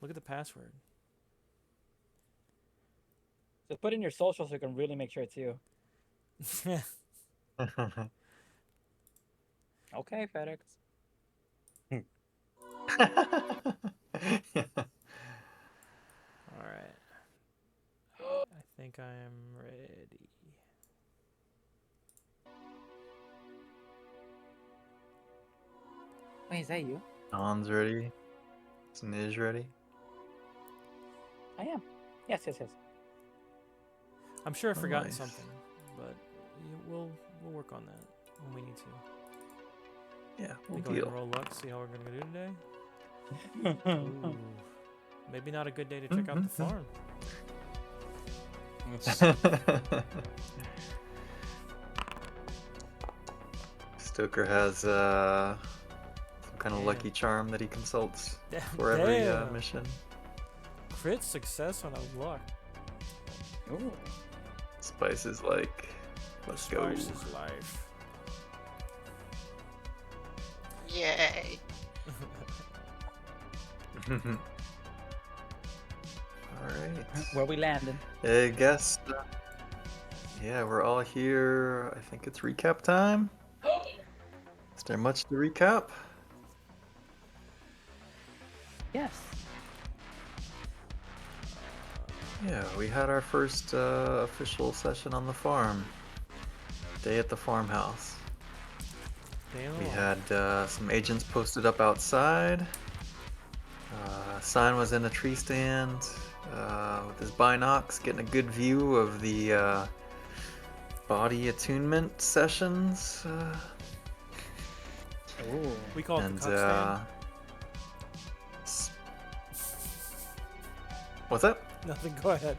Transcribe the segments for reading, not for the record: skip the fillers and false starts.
Look at the password. Just put in your social so you can really make sure it's you. Okay, FedEx. All right. I think I am ready. Wait, is that you? Don's ready. Sniz ready. I am. Yes, yes, yes. I'm sure I've Oh, forgotten nice. something, but we'll work on that when we need to. Yeah, We we'll go ahead deal. and roll luck, see how we're gonna do today. Ooh, maybe not a good day to check out the farm. Stoker has some kind of Man. lucky charm that he consults for Damn. every mission. Crit success on a luck. Ooh. Spice is like, let's go. Spice is life. Yay. Alright. Where we landing? I guess, yeah, we're all here. I think it's recap time. Is there much to recap? Yes. Yeah, we had our first official session on the farm. Day at the farmhouse. Damn. We had some agents posted up outside. Sign was in a tree stand with his binocs, getting a good view of the body attunement sessions. Ooh. We call it And the cup stand. s- what's that? Nothing. Go ahead.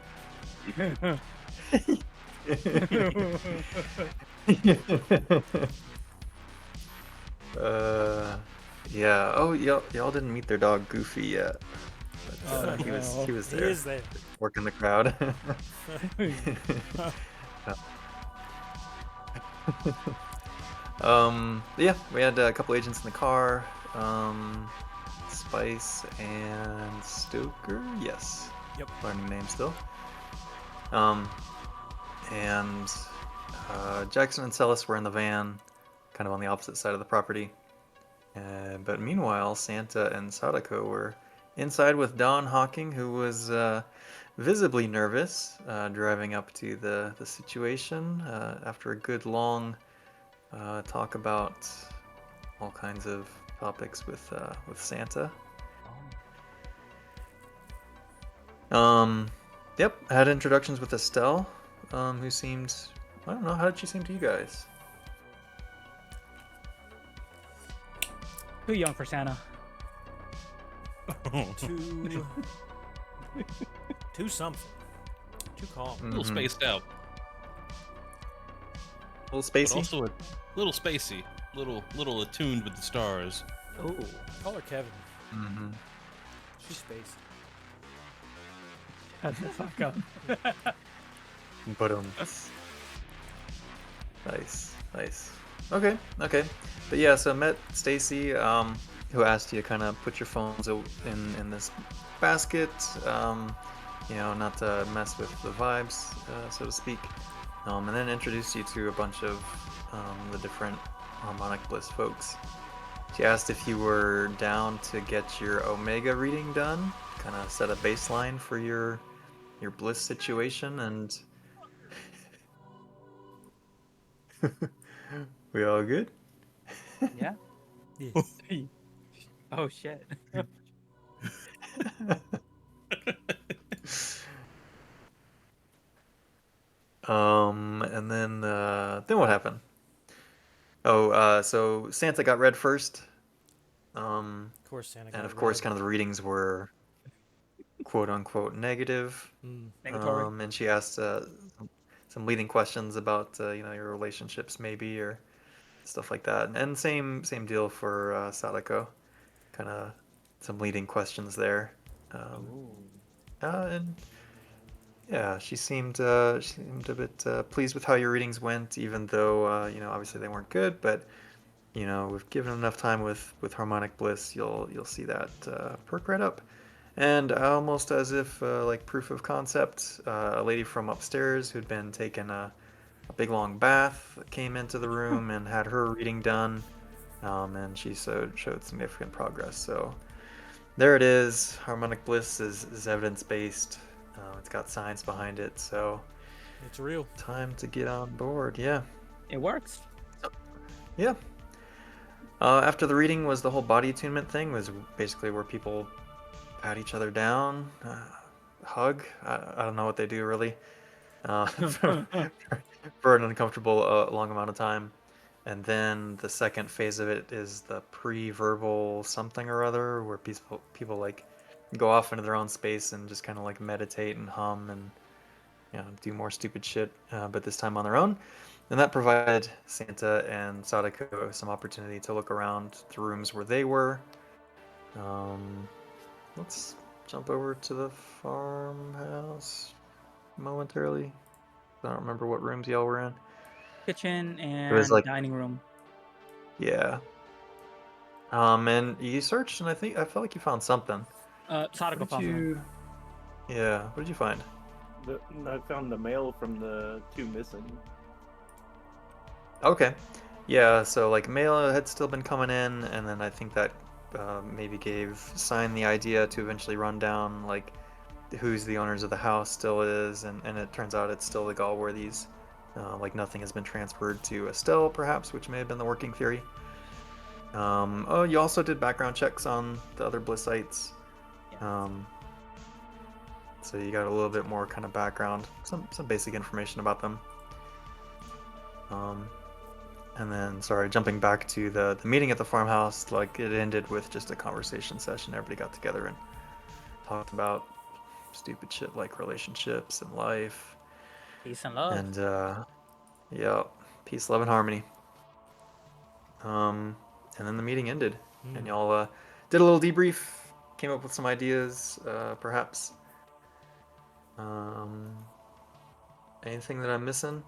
Yeah. Oh, y'all didn't meet their dog Goofy yet. But Oh, he was no. he was He there, is there. working the crowd. Yeah, we had a couple agents in the car. Spice and Stoker. Yes. Yep. Learning name still. Um, and Jackson and Celis were in the van, kind of on the opposite side of the property. But meanwhile, Santa and Sadako were inside with Don Hawking, who was visibly nervous driving up to the situation after a good long talk about all kinds of topics with Santa. Yep, had introductions with Estelle, who seemed, I don't know, how did she seem to you guys? Too young for Santa. Too. Too something. Too calm. A little spaced out, A little but spacey. also a little spacey, little attuned with the stars. Ooh. Call her Kevin. Mm-hmm. She's spaced. Shut the fuck up. But nice. Okay. But yeah, so met Stacy, who asked you to kind of put your phones in this basket, not to mess with the vibes, so to speak, and then introduced you to a bunch of the different harmonic bliss folks. She asked if you were down to get your Omega reading done, kind of set a baseline for your bliss situation, and we all good? Yeah. Yes. Oh shit. And then what happened? Oh, so Santa got read first. Of course, Santa got And of it course, red. kind of the readings were quote unquote negative. Negatory. And she asked some leading questions about your relationships maybe or stuff like that. And same deal for Sadako. Kind of some leading questions there. Ooh. And yeah, she seemed a bit pleased with how your readings went, even though obviously they weren't good. But we've given enough time with harmonic bliss, you'll see that perk right up. And almost as if like proof of concept, a lady from upstairs who'd been taking a big long bath came into the room and had her reading done, and she showed significant progress. So there it is. Harmonic bliss is evidence based. It's got science behind it. So It's real. time to get on board. Yeah, It works. yeah. After the reading was the whole body attunement thing. Was basically where people pat each other down, hug. I don't know what they do really. For, for an uncomfortable long amount of time. And then the second phase of it is the pre-verbal something or other, where people like go off into their own space and just kind of like meditate and hum and do more stupid shit, but this time on their own. And that provided Santa and Sadako some opportunity to look around the rooms where they were. Um, let's jump over to the farmhouse momentarily. I don't remember what rooms y'all were in. Kitchen It was and like, dining room. yeah. And you searched, and I felt like you found something. Sadako What found did something. you? Yeah. What did you find? I found the mail from the two missing. Okay. Yeah. So like mail had still been coming in, and then I think that maybe gave Sign the idea to eventually run down like who's the owners of the house still is, and it turns out it's still the Galworthies. Like nothing has been transferred to Estelle, perhaps, which may have been the working theory. Oh, you also did background checks on the other Blissites. Yeah. So you got a little bit more kind of background, some basic information about them. And then, sorry, jumping back to the meeting at the farmhouse, like it ended with just a conversation session. Everybody got together and talked about stupid shit like relationships and life. Peace and love. And yeah, peace, love, and harmony. And then the meeting ended, and y'all did a little debrief, came up with some ideas, perhaps. Anything that I'm missing?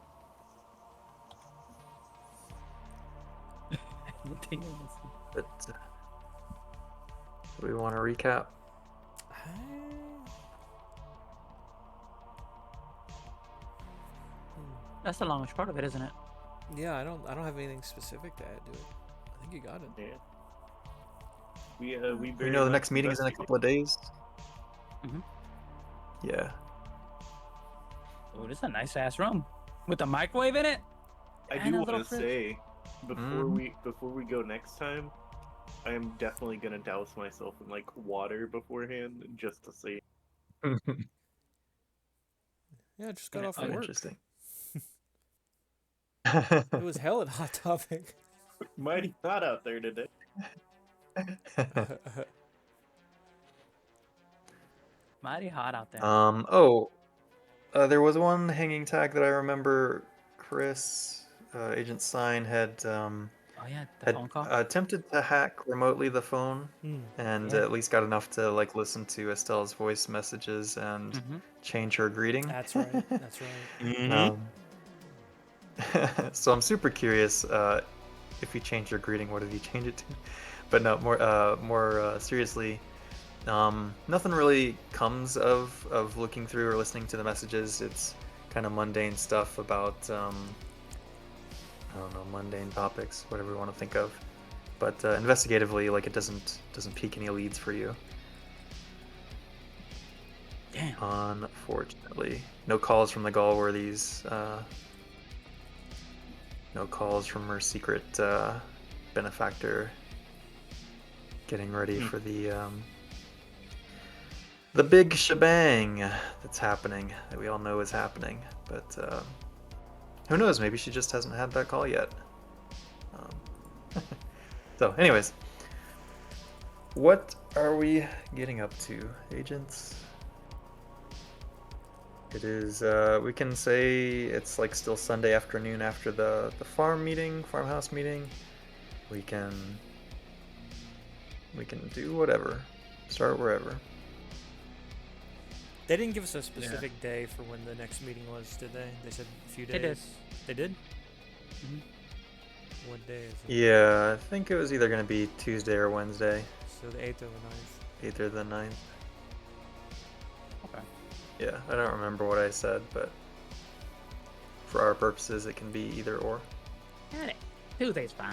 But do we want to recap? That's the longest part of it, isn't it? Yeah, I don't have anything specific to add to it. I think you got it. Yeah. We We know the next meeting is in a couple of days. Mhm. Yeah. Oh, this is a nice ass room with a microwave in it. I And do a want little to fridge. say before Mhm. we go next time, I am definitely gonna douse myself in like water beforehand just to see. Yeah, I just got off Oh, of work. interesting. It was hell at Hot Topic. Mighty hot out there today. Mighty hot out there. There was one hanging tag that I remember Chris, Agent Sign, had Oh yeah, the had phone call. attempted to hack remotely the phone, and Yeah. at least got enough to like listen to Estelle's voice messages and Mhm. change her greeting. That's right. That's right. Um, so I'm super curious if he changed her greeting, what did he change it to? But no, more seriously, nothing really comes of looking through or listening to the messages. It's kind of mundane stuff about I don't know, mundane topics, whatever you want to think of. But investigatively, like it doesn't pique any leads for you. Damn. Unfortunately, no calls from the Galworthies. No calls from her secret benefactor. Getting ready for the big shebang that's happening, that we all know is happening. But who knows? Maybe she just hasn't had that call yet. So, anyways, what are we getting up to, agents? It is, we can say it's like still Sunday afternoon after the farmhouse meeting. We can do whatever. Start wherever. They didn't give us a specific day for when the next meeting was, did they? They said a few days. They did. They did? Mhm. What day is it? Yeah, I think it was either going to be Tuesday or Wednesday. So the 8th or the 9th. 8th or the 9th. Yeah, I don't remember what I said, but for our purposes, it can be either or. Hey, Tuesday's fine.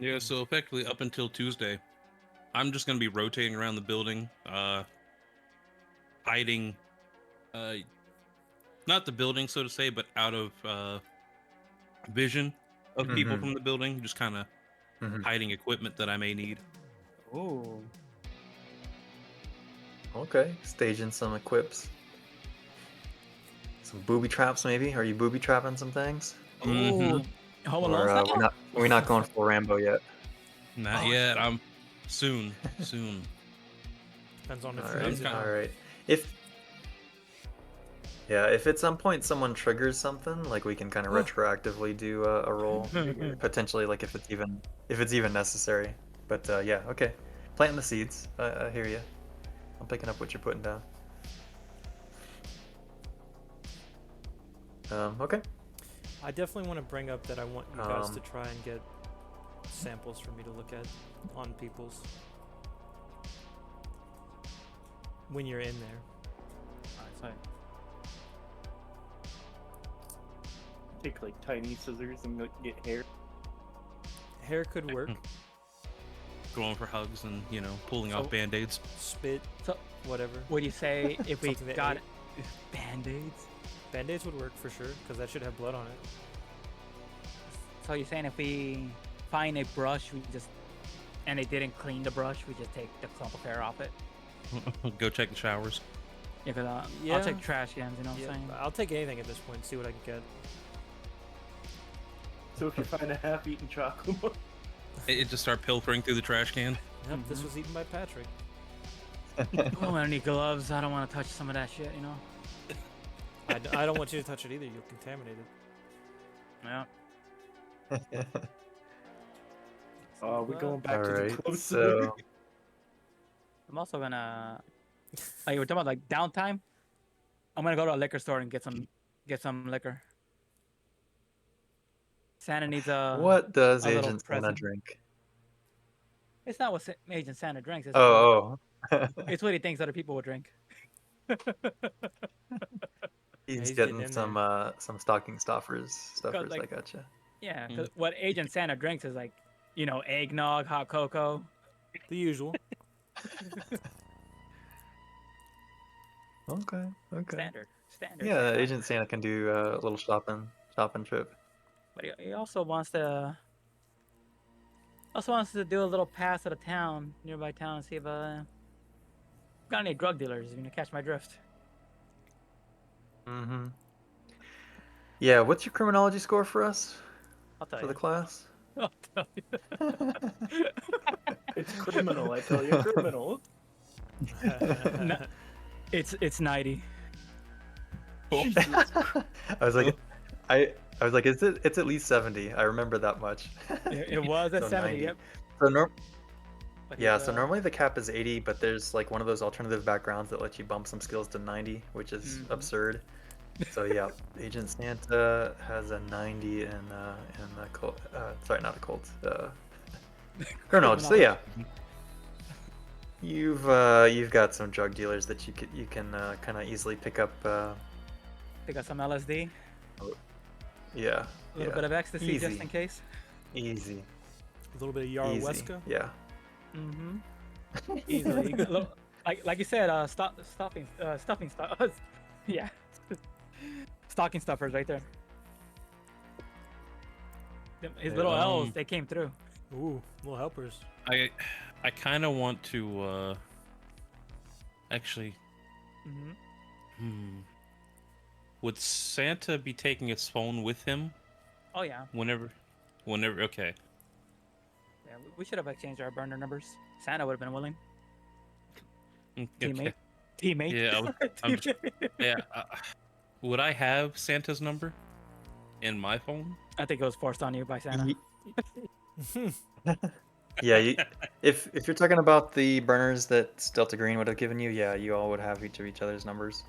Yeah, so effectively up until Tuesday, I'm just gonna be rotating around the building, hiding, uh, not the building, so to say, but out of vision of people Mhm. from the building, just kind of Mhm. hiding equipment that I may need. Ooh. Okay, staging some equips. Some booby traps, maybe? Are you booby trapping some things? Ooh. Home Alone Or style? we're not going full Rambo yet. Not Oh, yet. I'm soon. Depends on if All you're right, busy kinda- now. all right. If at some point someone triggers something, like we can kind of retroactively do a roll, potentially, like if it's even necessary. But yeah, okay. Planting the seeds. I hear you. I'm picking up what you're putting down. Okay. I definitely want to bring up that I want you guys to Um, try and get samples for me to look at on people's when you're in there. Alright, sorry. Take like tiny scissors and like, get hair. Hair could work. Going for hugs and pulling So- off band-aids. Spit, So, whatever. what do you say if we Something that got ate. band-aids? Band-aids would work for sure, because that should have blood on it. So you're saying if we find a brush, and they didn't clean the brush, we just take the clump of hair off it? Go check the showers. Yeah, cause Yeah. I'll take trash cans. You know what Yeah, I'm saying? I'll take anything at this point, see what I can get. So if you find a half-eaten chocolate bar, It just start pilfering through the trash can. Yep, this Mhm. was eaten by Patrick. Oh, I need gloves. I don't want to touch some of that shit. You know? I don't want you to touch it either, you'll contaminate it. Yeah. we're going back All to the right. close. So I'm also gonna. Like we're talking about like downtime. I'm gonna go to a liquor store and get some liquor. Santa needs what does a little Agent Santa present. drink? It's not what Agent Santa drinks. It's, Oh, it's what he thinks other people would drink. he's he's getting getting in some stocking stuffers. I like- gotcha. Yeah, Mm. 'cause what Agent Santa drinks is like, eggnog, hot cocoa. The usual. Okay. Standard. Yeah, Santa. Agent Santa can do a little shopping trip. But he also wants to do a little pass at a nearby town, and see if got any drug dealers. You know, catch my drift. Mm-hmm. Yeah, what's your criminology score for us I'll tell for you. the class? I'll tell you. It's criminal, I tell you, criminal. No, it's 90. I was like, I was like, it's at least 70. I remember that much. It was at So 70. 90. Yep. So But yeah, he's, so normally the cap is 80, but there's like one of those alternative backgrounds that let you bump some skills to 90, which is Mhm. absurd. So yeah, Agent Santa has a 90 in the cult. Sorry, not a cult. Criminology. So yeah, you've got some drug dealers that you can kind of easily pick up. They got some LSD, Yeah. a little bit of ecstasy just Easy. in case. Easy. A little bit of Easy. Ayahuasca. Yeah. Mm-hmm. Easily. Like you said, stuffing stuff. Yeah. Stocking stuffers right there. His little L's, they came through. Ooh, little helpers. I kind of want to actually. Mm-hmm. Would Santa be taking his phone with him Oh yeah. whenever? Okay. Yeah. We should have exchanged our burner numbers. Santa would have been willing. Okay. Teammate. Yeah, I'm just- Yeah. Would I have Santa's number in my phone? I think it was forced on you by Santa. Yeah, if you're talking about the burners that Delta Green would have given you, yeah, you all would have each other's numbers.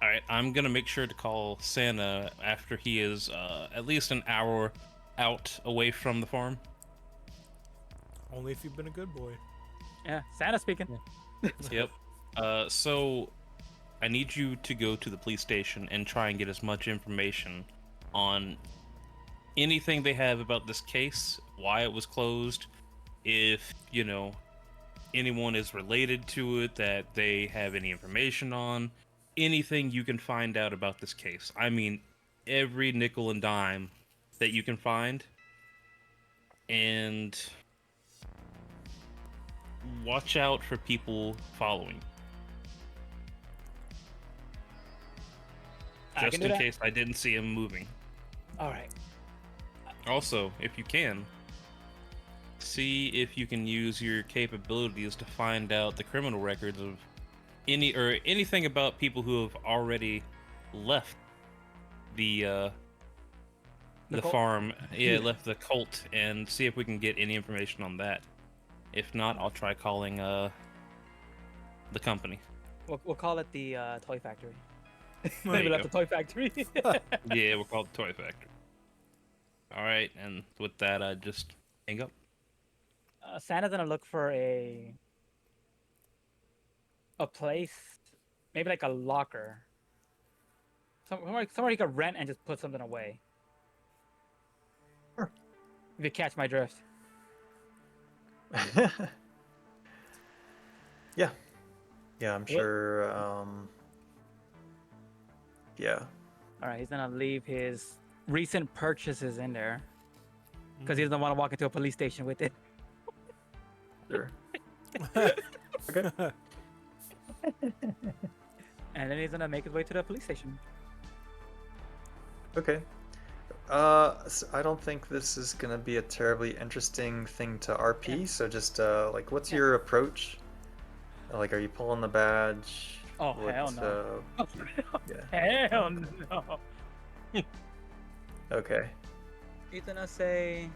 All right, I'm gonna make sure to call Santa after he is at least an hour out away from the farm. Only if you've been a good boy. Yeah, Santa speaking. Yep. So I need you to go to the police station and try and get as much information on anything they have about this case, why it was closed, if, anyone is related to it that they have any information on, anything you can find out about this case. I mean, every nickel and dime that you can find. And watch out for people following. I Just can do in that. case I didn't see him moving. All right. Also, if you can, see if you can use your capabilities to find out the criminal records of anything about people who have already left the cult? farm, left the cult, and see if we can get any information on that. If not, I'll try calling the company. We'll call it the toy factory. There Maybe you left go. the toy factory. Yeah, we'll call it the Toy Factory. All right, and with that, I just hang up. Santa's gonna look for a place, maybe like a locker, somewhere he could rent and just put something away. Sure. If you catch my drift. Yeah. Yeah, I'm What? sure. Yeah. All right, he's gonna leave his recent purchases in there because he doesn't want to walk into a police station with it. Sure. Okay. And then he's gonna make his way to the police station. Okay. So I don't think this is gonna be a terribly interesting thing to RP. Yeah. So just like, what's your approach? Like, are you pulling the badge? Oh, hell no. Yeah. Hell no. Okay. He's gonna say,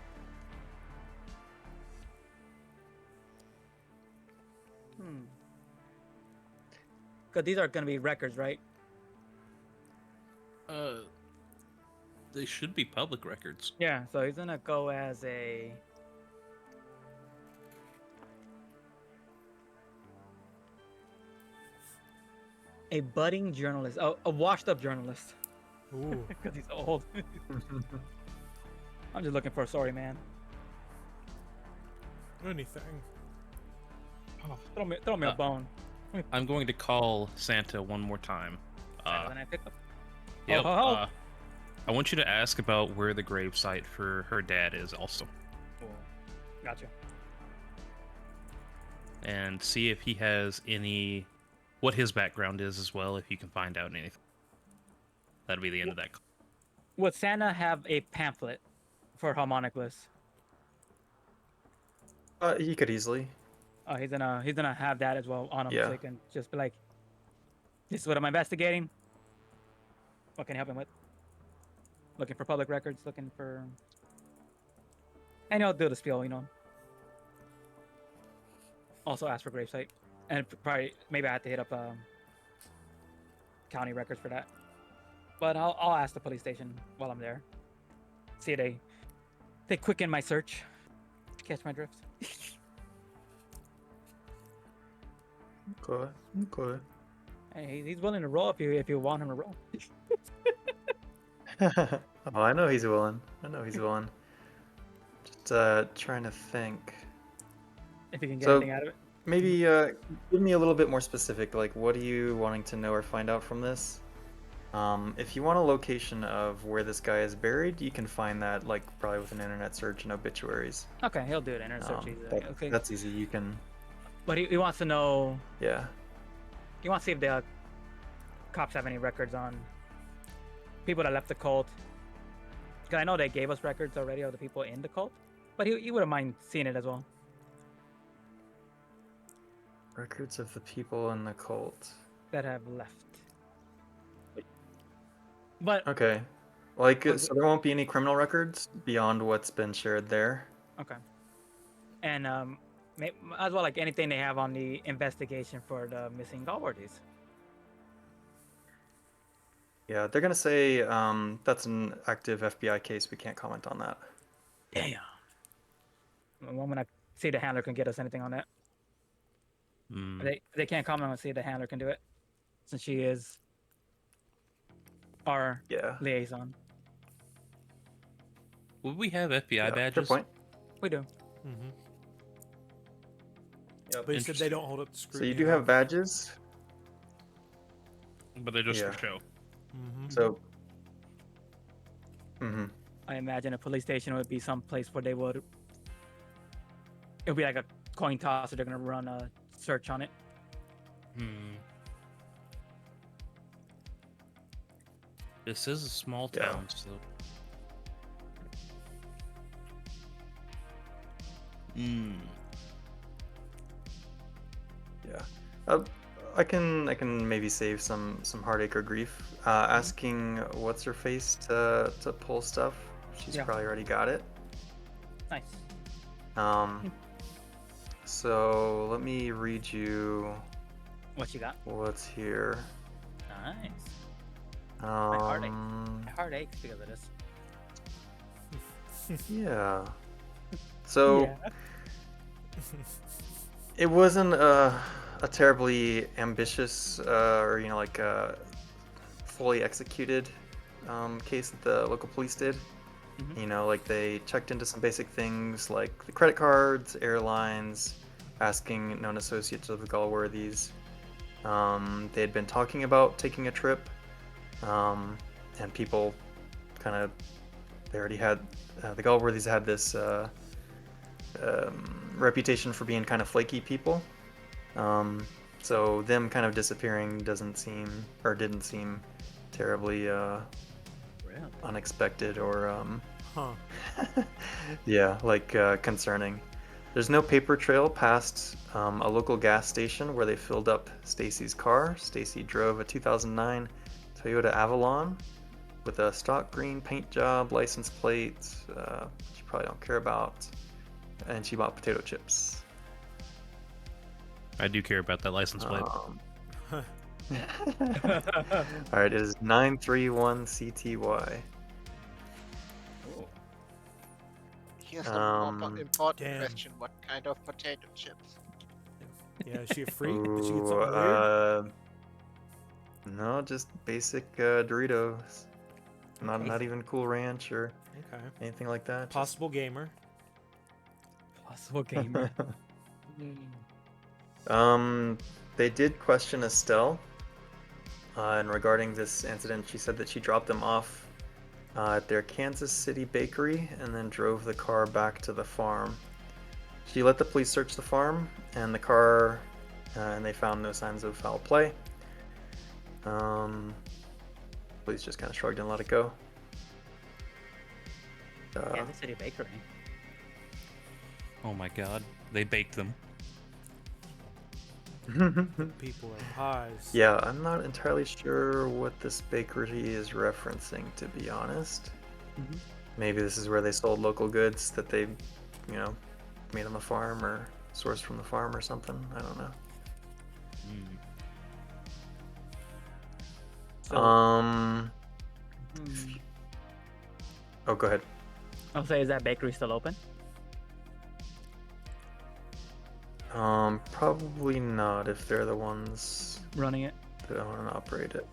because these are gonna be records, right? They should be public records. Yeah. So he's gonna go as a budding journalist, a washed-up journalist, Ooh. because he's old. I'm just looking for a sorry man. Anything. Throw me a bone. I'm going to call Santa one more time. Then I pick up. Yep. Oh. I want you to ask about where the gravesite for her dad is also, Gotcha. and see if he has what his background is as well, if you can find out anything. That'll be the end of that call. Would Santa have a pamphlet for Harmonicless? He could easily. Oh, he's gonna have that as well on him, Yeah. so he can just be like, "This is what I'm investigating. What can I help him with? Looking for public records, looking for," and he'll do the spiel, Also ask for gravesite, and probably maybe I have to hit up county records for that. But I'll ask the police station while I'm there. See if they quicken my search. Catch my drift. Okay. Okay. Hey, he's willing to roll if you want him to roll. Oh, I know he's willing. Just trying to think. If you can get So- anything out of it. Maybe give me a little bit more specific. Like, what are you wanting to know or find out from this? If you want a location of where this guy is buried, you can find that like probably with an internet search and obituaries. Okay, he'll do it. Internet search easily. Okay. That's easy. You can, But he wants to know. yeah. He wants to see if the cops have any records on people that left the cult. Because I know they gave us records already of the people in the cult, but he wouldn't mind seeing it as well. Records of the people in the cult. That have left. But Okay. Like, so there won't be any criminal records beyond what's been shared there. okay, and as well like anything they have on the investigation for the missing Galwardies. Yeah, they're gonna say that's an active FBI case. We can't comment on that. Damn. The moment I see the handler can get us anything on that. Hmm. They can't comment on see if the handler can do it, since she is our Yeah. liaison. Would we have FBI Yeah. Fair badges? point. We do. Mm-hmm. Yep. But he said they Interesting. don't hold up the So scrutiny. you do have badges. But they're just Yeah. for show. Mm-hmm. So. Mm-hmm. I imagine a police station would be some place where they would. It would be like a coin toss, or they're gonna run a search on it. Hmm. This is a small Yeah. town, so. Hmm. Yeah. I can maybe save some heartache or grief. Asking what's her face to pull stuff. She's Yeah. probably already got it. Nice. So let me read you What you got? what's here. Nice. heartache. Um, My heart aches because of this. yeah. So Yeah. it wasn't a terribly ambitious or like fully executed case that the local police did. Mhm. Like they checked into some basic things like the credit cards, airlines, asking known associates of the Galworthies. They had been talking about taking a trip, and people kind of, they already had, the Galworthies had this reputation for being kind of flaky people. So them kind of disappearing didn't seem terribly Really? unexpected or Huh. yeah, like concerning. There's no paper trail past a local gas station where they filled up Stacy's car. Stacy drove a 2009 Toyota Avalon with a stock green paint job, license plate, she probably don't care about, and she bought potato chips. I do care about that license plate. All right, it is 931 CTY. Here's the more important Damn. question: what kind of potato chips? Yeah, is she a freak? Did she get Ooh, something weird? no, just basic Doritos. Not even Cool Ranch or Okay. anything like that. Possible gamer. Possible gamer. They did question Estelle, and regarding this incident, she said that she dropped them off at their Kansas City bakery and then drove the car back to the farm. She let the police search the farm and the car, and they found no signs of foul play. Police just kind of shrugged and let it go. Kansas City Bakery. Oh my god. They baked them. People are pies. Yeah, I'm not entirely sure what this bakery is referencing, to be honest. Mhm. Maybe this is where they sold local goods that they, made on the farm or sourced from the farm or something. I don't know. So, Oh, go ahead. I'll say, is that bakery still open? Probably not if they're the ones Running it? that own and operate it.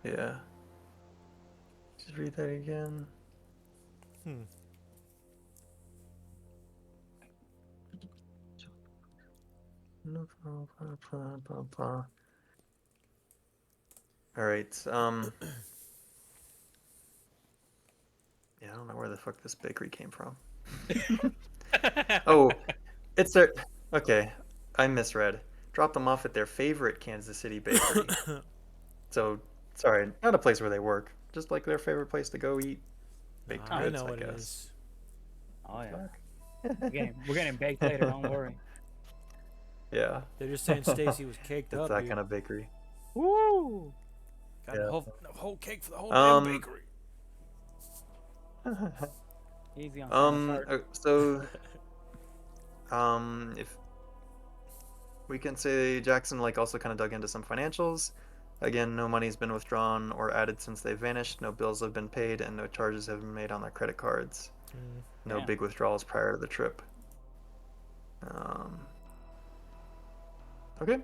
Yeah. Just read that again. Hmm. All right. Yeah, I don't know where the fuck this bakery came from. Oh, it's their. Okay, I misread. Drop them off at their favorite Kansas City bakery. So, sorry, not a place where they work. Just like their favorite place to go eat baked I goods, know I what it guess. is. Oh, yeah. We're getting baked later, don't worry. Yeah, They're just saying Stacy was caked it's up. that Dude. kind of bakery. Woo! Got Yeah. a whole cake for the whole Um, damn bakery. Easy on Simon's heart. So, if we can say Jackson also kind of dug into some financials. Again, no money's been withdrawn or added since they vanished. No bills have been paid, and no charges have been made on their credit cards. No Yeah. big withdrawals prior to the trip. Okay.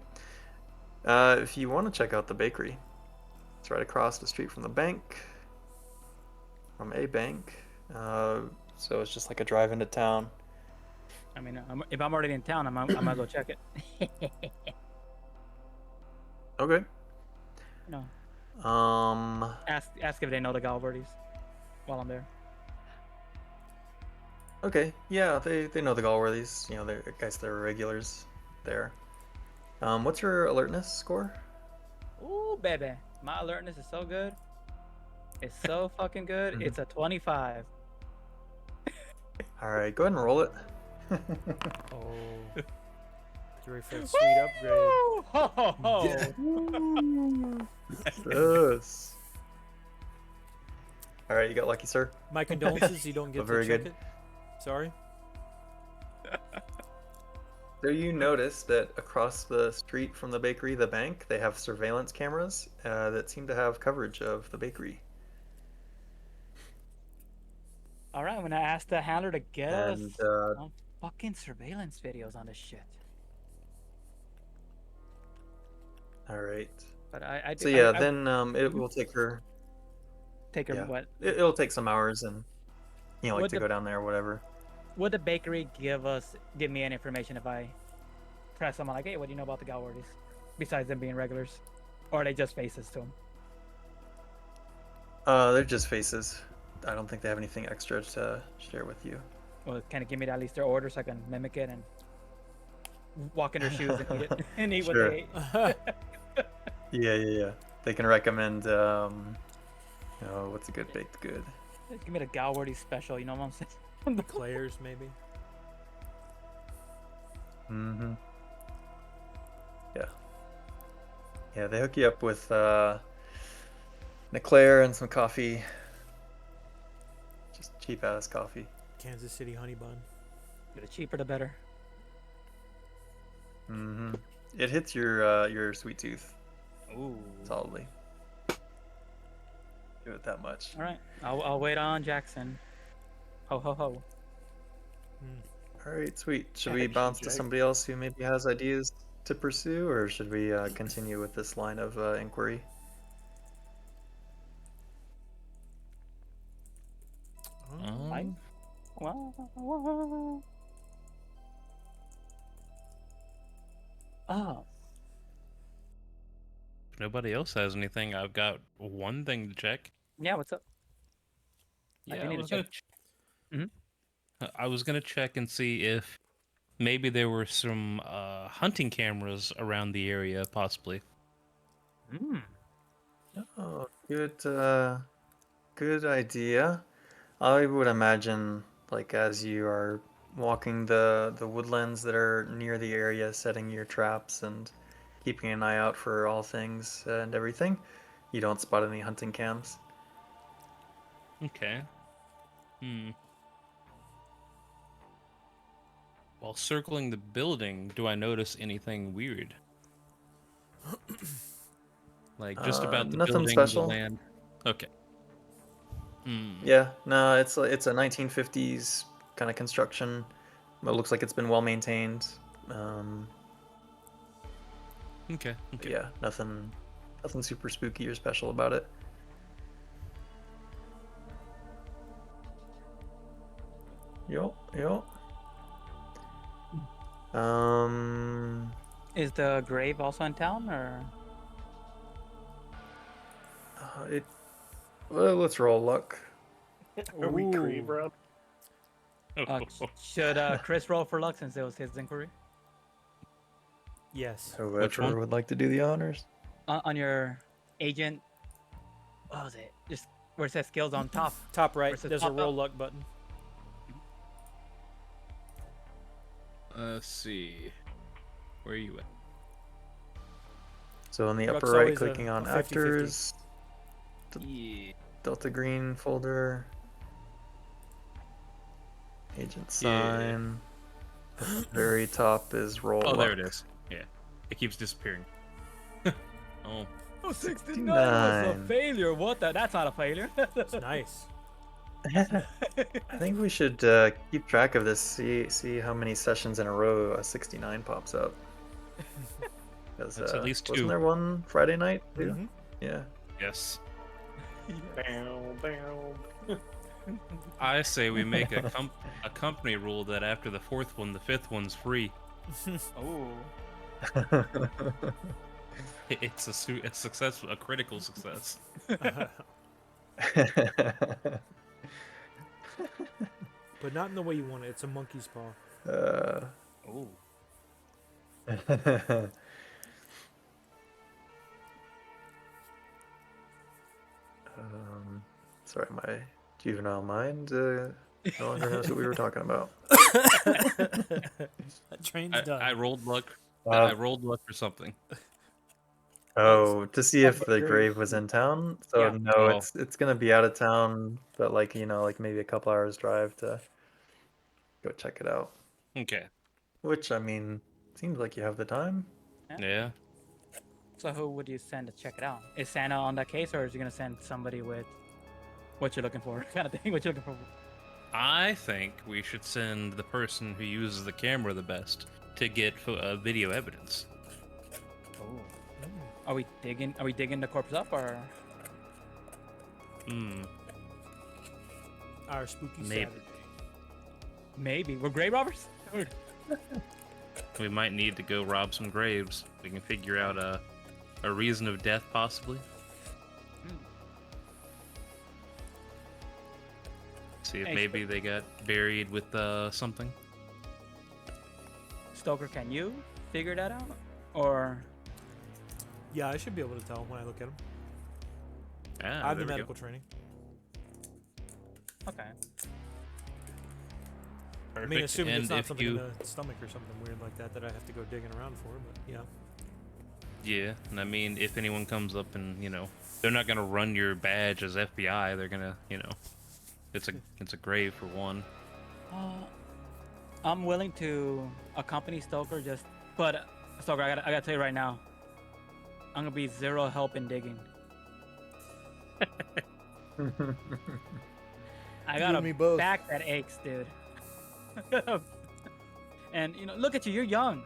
If you want to check out the bakery, it's right across the street from the bank. From a bank. So it's just like a drive into town. I mean, if I'm already in town, I might as well check it. Okay. No. Um. Ask if they know the Galverdes while I'm there. Okay. Yeah, they know the Galworthies. You know, I guess they're regulars there. What's your alertness score? Ooh, baby. My alertness is so good. It's so fucking good. It's a 25. All right, go ahead and roll it. Oh. You ready for a sweet upgrade? Ho, ho, ho. Yes. All right, you got lucky, sir. My condolences, you don't get Oh, to very check good. it. Sorry. So you notice that across the street from the bakery, the bank, they have surveillance cameras that seem to have coverage of the bakery. All right, I'm gonna ask the handler to get us And some fucking surveillance videos on this shit. all right. But I do. So yeah, I then it will take her. take her Yeah, what? it'll take some hours, and like Would to the- go down there or whatever. Would the bakery give me any information if I press someone like, hey, what do you know about the Galworthies? Besides them being regulars, or are they just faces to them? They're just faces. I don't think they have anything extra to share with you. Well, kind of give me at least their order so I can mimic it and walk in their shoes and eat it and eat Sure. what they ate. Yeah. They can recommend. What's a good baked good? Give me the Galworthy special. You know what I'm saying? Claire's, maybe. Mm-hmm. Yeah. Yeah, they hook you up with Eclair and some coffee. Just cheap ass coffee. Kansas City honey bun. The cheaper, the better. Mm-hmm. It hits your sweet tooth Ooh. solidly. Give it that much. All right, I'll wait on Jackson. Ho ho ho. All right, sweet. Should we Action bounce to Jack. somebody else who maybe has ideas to pursue, or should we continue with this line of inquiry? Um, Oh, if nobody else has anything, I've got one thing to check. yeah. What's up? I Yeah, do I need to was gonna check. Mhm. I was gonna check and see if maybe there were some hunting cameras around the area, possibly. Mm. Oh, good idea. I would imagine, like as you are walking the woodlands that are near the area, setting your traps and keeping an eye out for all things and everything, you don't spot any hunting cams. Okay. While circling the building, do I notice anything weird? Like just about the Nothing building, special. the land. Okay. Yeah, no, it's a 1950s kind of construction. It looks like it's been well maintained. Okay. But yeah, nothing super spooky or special about it. Yup. Is the grave also in town, or? Well, let's roll luck. Are we Ooh. grave round? Should Chris roll for luck since it was his inquiry? Yes. Which one? Whoever would like to do the honors. On your agent. What was it? Just where it says skills on top. Top right. Versus There's a top roll up. luck button. Let's see. Where are you at? So in the Luck's upper right, always a clicking on 50-50. actors, Yeah. Delta Green folder, agent Yeah. sign. At the very top is roll Oh, luck. there it is. Yeah. It keeps disappearing. Oh. Oh, 69 69. failure. What the? That's not a failure. It's nice. I think we should keep track of this. See how many sessions in a row a 69 pops up. 'Cause, That's at least wasn't two. there one Friday night too? Mhm. Yeah. Yes. Bow, bow. I say we make a company rule that after the fourth one, the fifth one's free. Oh. It's a successful, a critical success. But not in the way you want it. It's a monkey's paw. Oh. Sorry, my juvenile mind no longer knows what we were talking about. That train's done. I rolled luck. I rolled luck for something. Oh, to see if the Grave. grave was in town. So Yeah. no, Oh. it's gonna be out of town, but like like maybe a couple hours drive to go check it out. Okay. Which I mean, seems like you have the time. Yeah. So who would you send to check it out? Is Santa on that case, or is he gonna send somebody with what you're looking for, kind of thing? What you're looking for? I think we should send the person who uses the camera the best to get video evidence. Oh. Are we digging? Are we digging the corpse up, or Hmm. Our spooky Maybe. Saturday. maybe we're grave robbers? We might need to go rob some graves. We can figure out a reason of death, possibly. See if Hey, maybe they got buried with something. Stoker, can you figure that out, or Yeah, I should be able to tell when I look at them. Ah, I have the there we go. medical training. okay? I mean, Perfect. assuming And it's not if something you, in the stomach or something weird like that I have to go digging around for, but yeah. yeah, and I mean, if anyone comes up and they're not gonna run your badge as FBI. They're gonna, it's a grave for one. I'm willing to accompany Stoker, but Stoker, I gotta tell you right now, I'm gonna be zero help in digging. I got and a me both. back that aches, dude. And look at you, you're young.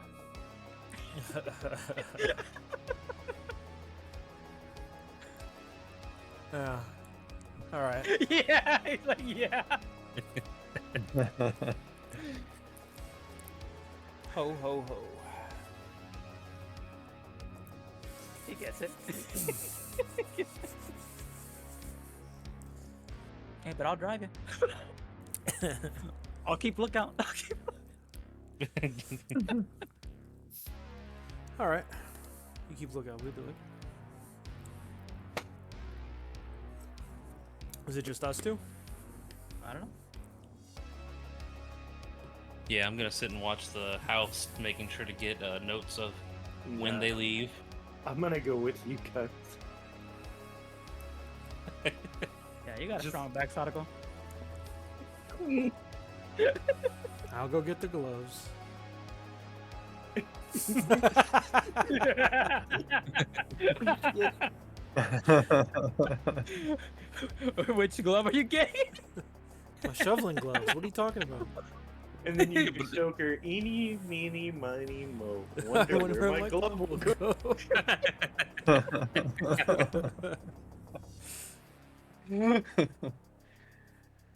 Yeah. All right. Yeah, he's like, yeah. Ho ho ho. He gets it. Hey, but I'll drive you. I'll keep lookout. All right. You keep looking. We'll do it. Is it just us two? I don't know. Yeah, I'm gonna sit and watch the house, making sure to get notes of when Nah, they leave. I'm gonna go with you guys. Yeah, you got a Just- strong back, Sadico. I'll go get the gloves. Which glove are you getting? My shoveling gloves. What are you talking about? And then you give Stoker eeny, meeny, miny, mo. Wonder where my glove will go.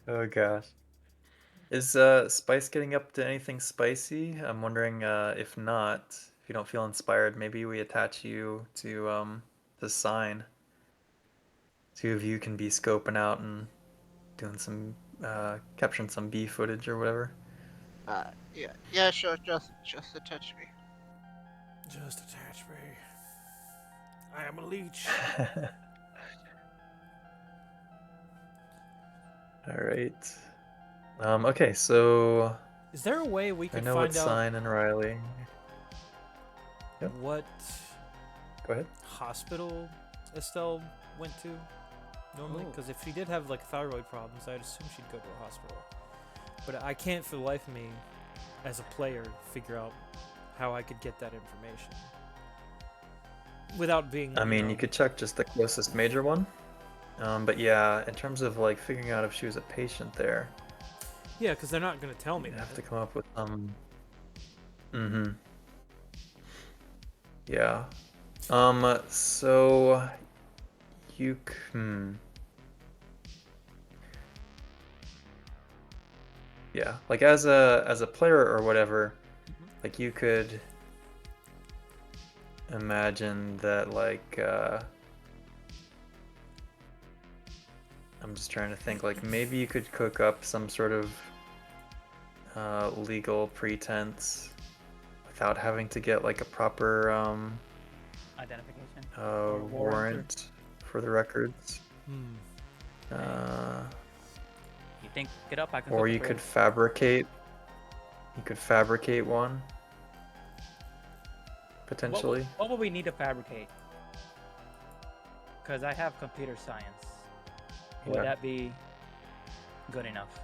Oh gosh. Is Spice getting up to anything spicy? I'm wondering if not, if you don't feel inspired, maybe we attach you to the sign. Two of you can be scoping out and doing some capturing some bee footage or whatever. Yeah, sure. Just attach me. Just attach me. I am a leech. All right. Okay, so Is there a way we I could know what find out sign and Riley. Yep. what Go ahead. hospital Estelle went to normally? Oh. Because if she did have like thyroid problems, I'd assume she'd go to a hospital. But I can't for the life of me, as a player, figure out how I could get that information without being. I mean, you could check just the closest major one. But yeah, in terms of like figuring out if she was a patient there, Yeah, because they're not gonna tell me you'd that. have to come up with some. Mm-hmm. Yeah. So you yeah, like as a player or whatever, like you could imagine that like I'm just trying to think like maybe you could cook up some sort of legal pretense without having to get like a proper Identification. Or warrant or- warrant for the records. Hmm. You think it up? I can. Or cook it you for could fabricate. You could fabricate one. Potentially. What would we need to fabricate? Because I have computer science. Would Yeah. that be good enough?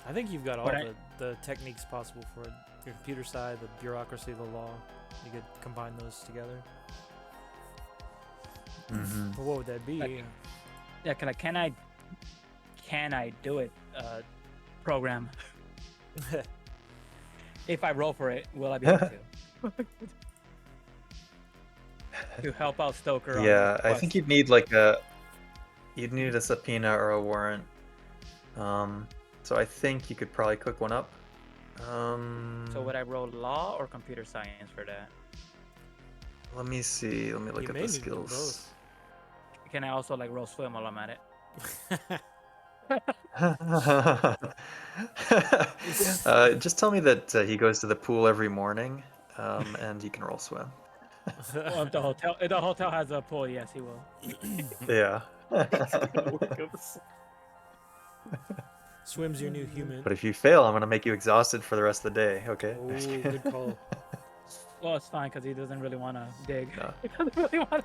I think you've got all But the techniques possible for it. Your computer side, the bureaucracy, the law. You could combine those together. Mm-hmm. But what would that be? Like- Yeah, can I do it? Program. If I roll for it, will I be able to? To help out Stoker. on Yeah, his I think quest. you'd need you'd need a subpoena or a warrant. So I think you could probably cook one up. So would I roll law or computer science for that? Let me see. Let me look You at may the need to do skills. Can I also like roll swim while I'm at it? Just tell me that he goes to the pool every morning, and he can roll swim. Well, if the hotel has a pool, yes, he will. Yeah. Work up Swim's your new human. But if you fail, I'm gonna make you exhausted for the rest of the day. Okay. Oh, good call. Well, it's fine because he doesn't really want to dig. No. He doesn't really want.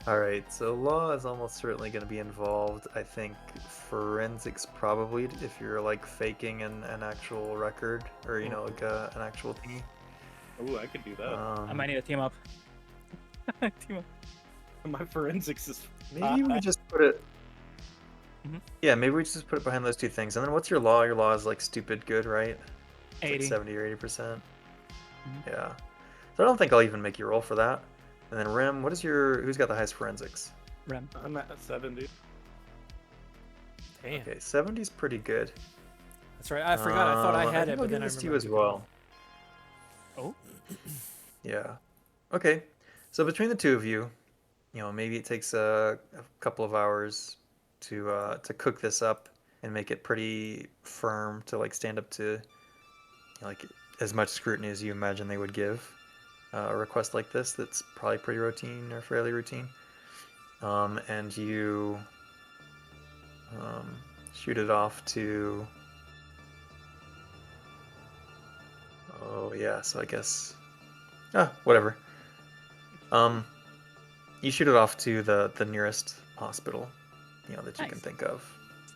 All right. So law is almost certainly gonna be involved. I think forensics probably if you're like faking an actual record or like an actual thingy. Ooh, I could do that. I might need to team up. Team up. My forensics is. Maybe we just put it. Mhm. Yeah, maybe we just put it behind those two things. And then what's your law? Your law is like stupid good, right? It's 80. like 70 or 80%. Mhm. Yeah. So I don't think I'll even make you roll for that. And then Rim, who's got the highest forensics? Rem. I'm at 70. Damn. Okay, 70's pretty good. That's right. I forgot. I thought I had think it, I'll but give then I this to you remembered as to cut well. off. Oh. Yeah. Okay. So between the two of you, maybe it takes a couple of hours to cook this up and make it pretty firm to like stand up to like as much scrutiny as you imagine they would give a request like this. That's probably pretty routine or fairly routine. And you shoot it off to. Oh yeah. So I guess. Whatever. You shoot it off to the nearest hospital, that you can Nice. think of,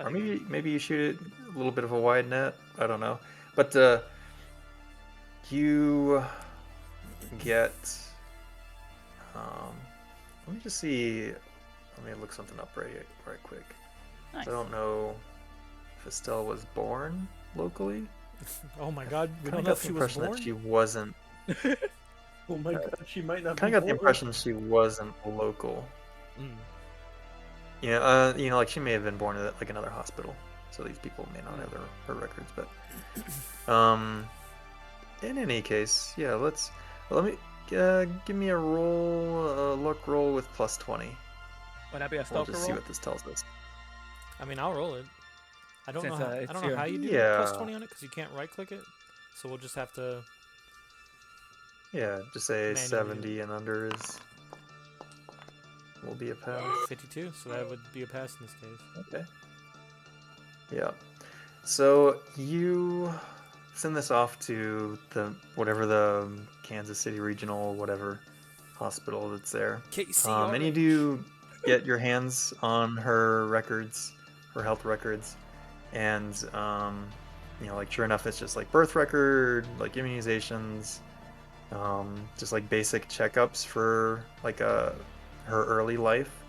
or Sounds good. maybe you shoot it a little bit of a wide net. I don't know, but you get. Let me just see. Let me look something up right quick. Nice. I don't know if Estelle was born locally. Oh my God, we Kind don't of know got if the she was impression born. that she wasn't. Oh my god, she might not Kind be of got the born. impression she wasn't local. Mm. Like she may have been born at like another hospital, so these people may not have her records. But, in any case, yeah, let me give me a luck roll with plus 20. Would that be a We'll Stoker just see roll? what this tells us. I mean, I'll roll it. I don't Since, know. How, I it's don't know your- how you do Yeah. plus 20 on it because you can't right click it. So we'll just have to. Yeah, just say Manually. 70 and under will be a pass. 52, so that would be a pass in this case. Okay. Yeah. So you send this off to whatever the Kansas City Regional whatever hospital that's there. And you do get your hands on her records, her health records, and like sure enough, it's just like birth record, like immunizations, just like basic checkups for like her early life.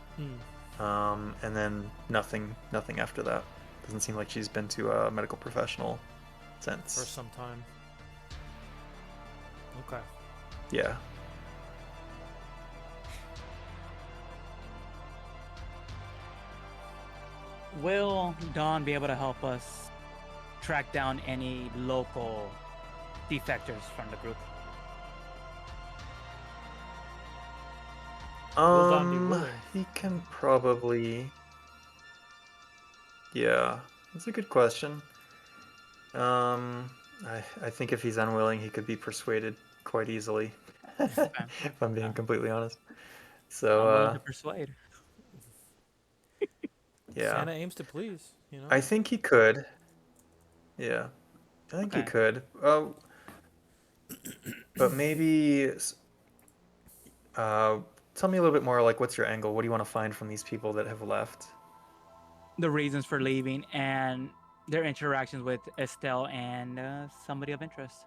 And then nothing after that. Doesn't seem like she's been to a medical professional since. For some time. Okay. Yeah. Will Dawn be able to help us track down any local defectors from the group? Will Don be willing? He can probably. Yeah, that's a good question. I think if he's unwilling, he could be persuaded quite easily. If I'm being completely honest. So, I'm willing to persuade. yeah, Santa aims to please, you know? I think he could. Yeah, I think he Okay. could. But maybe, uh, tell me a little bit more. Like, what's your angle? What do you want to find from these people that have left? The reasons for leaving and their interactions with Estelle and somebody of interest.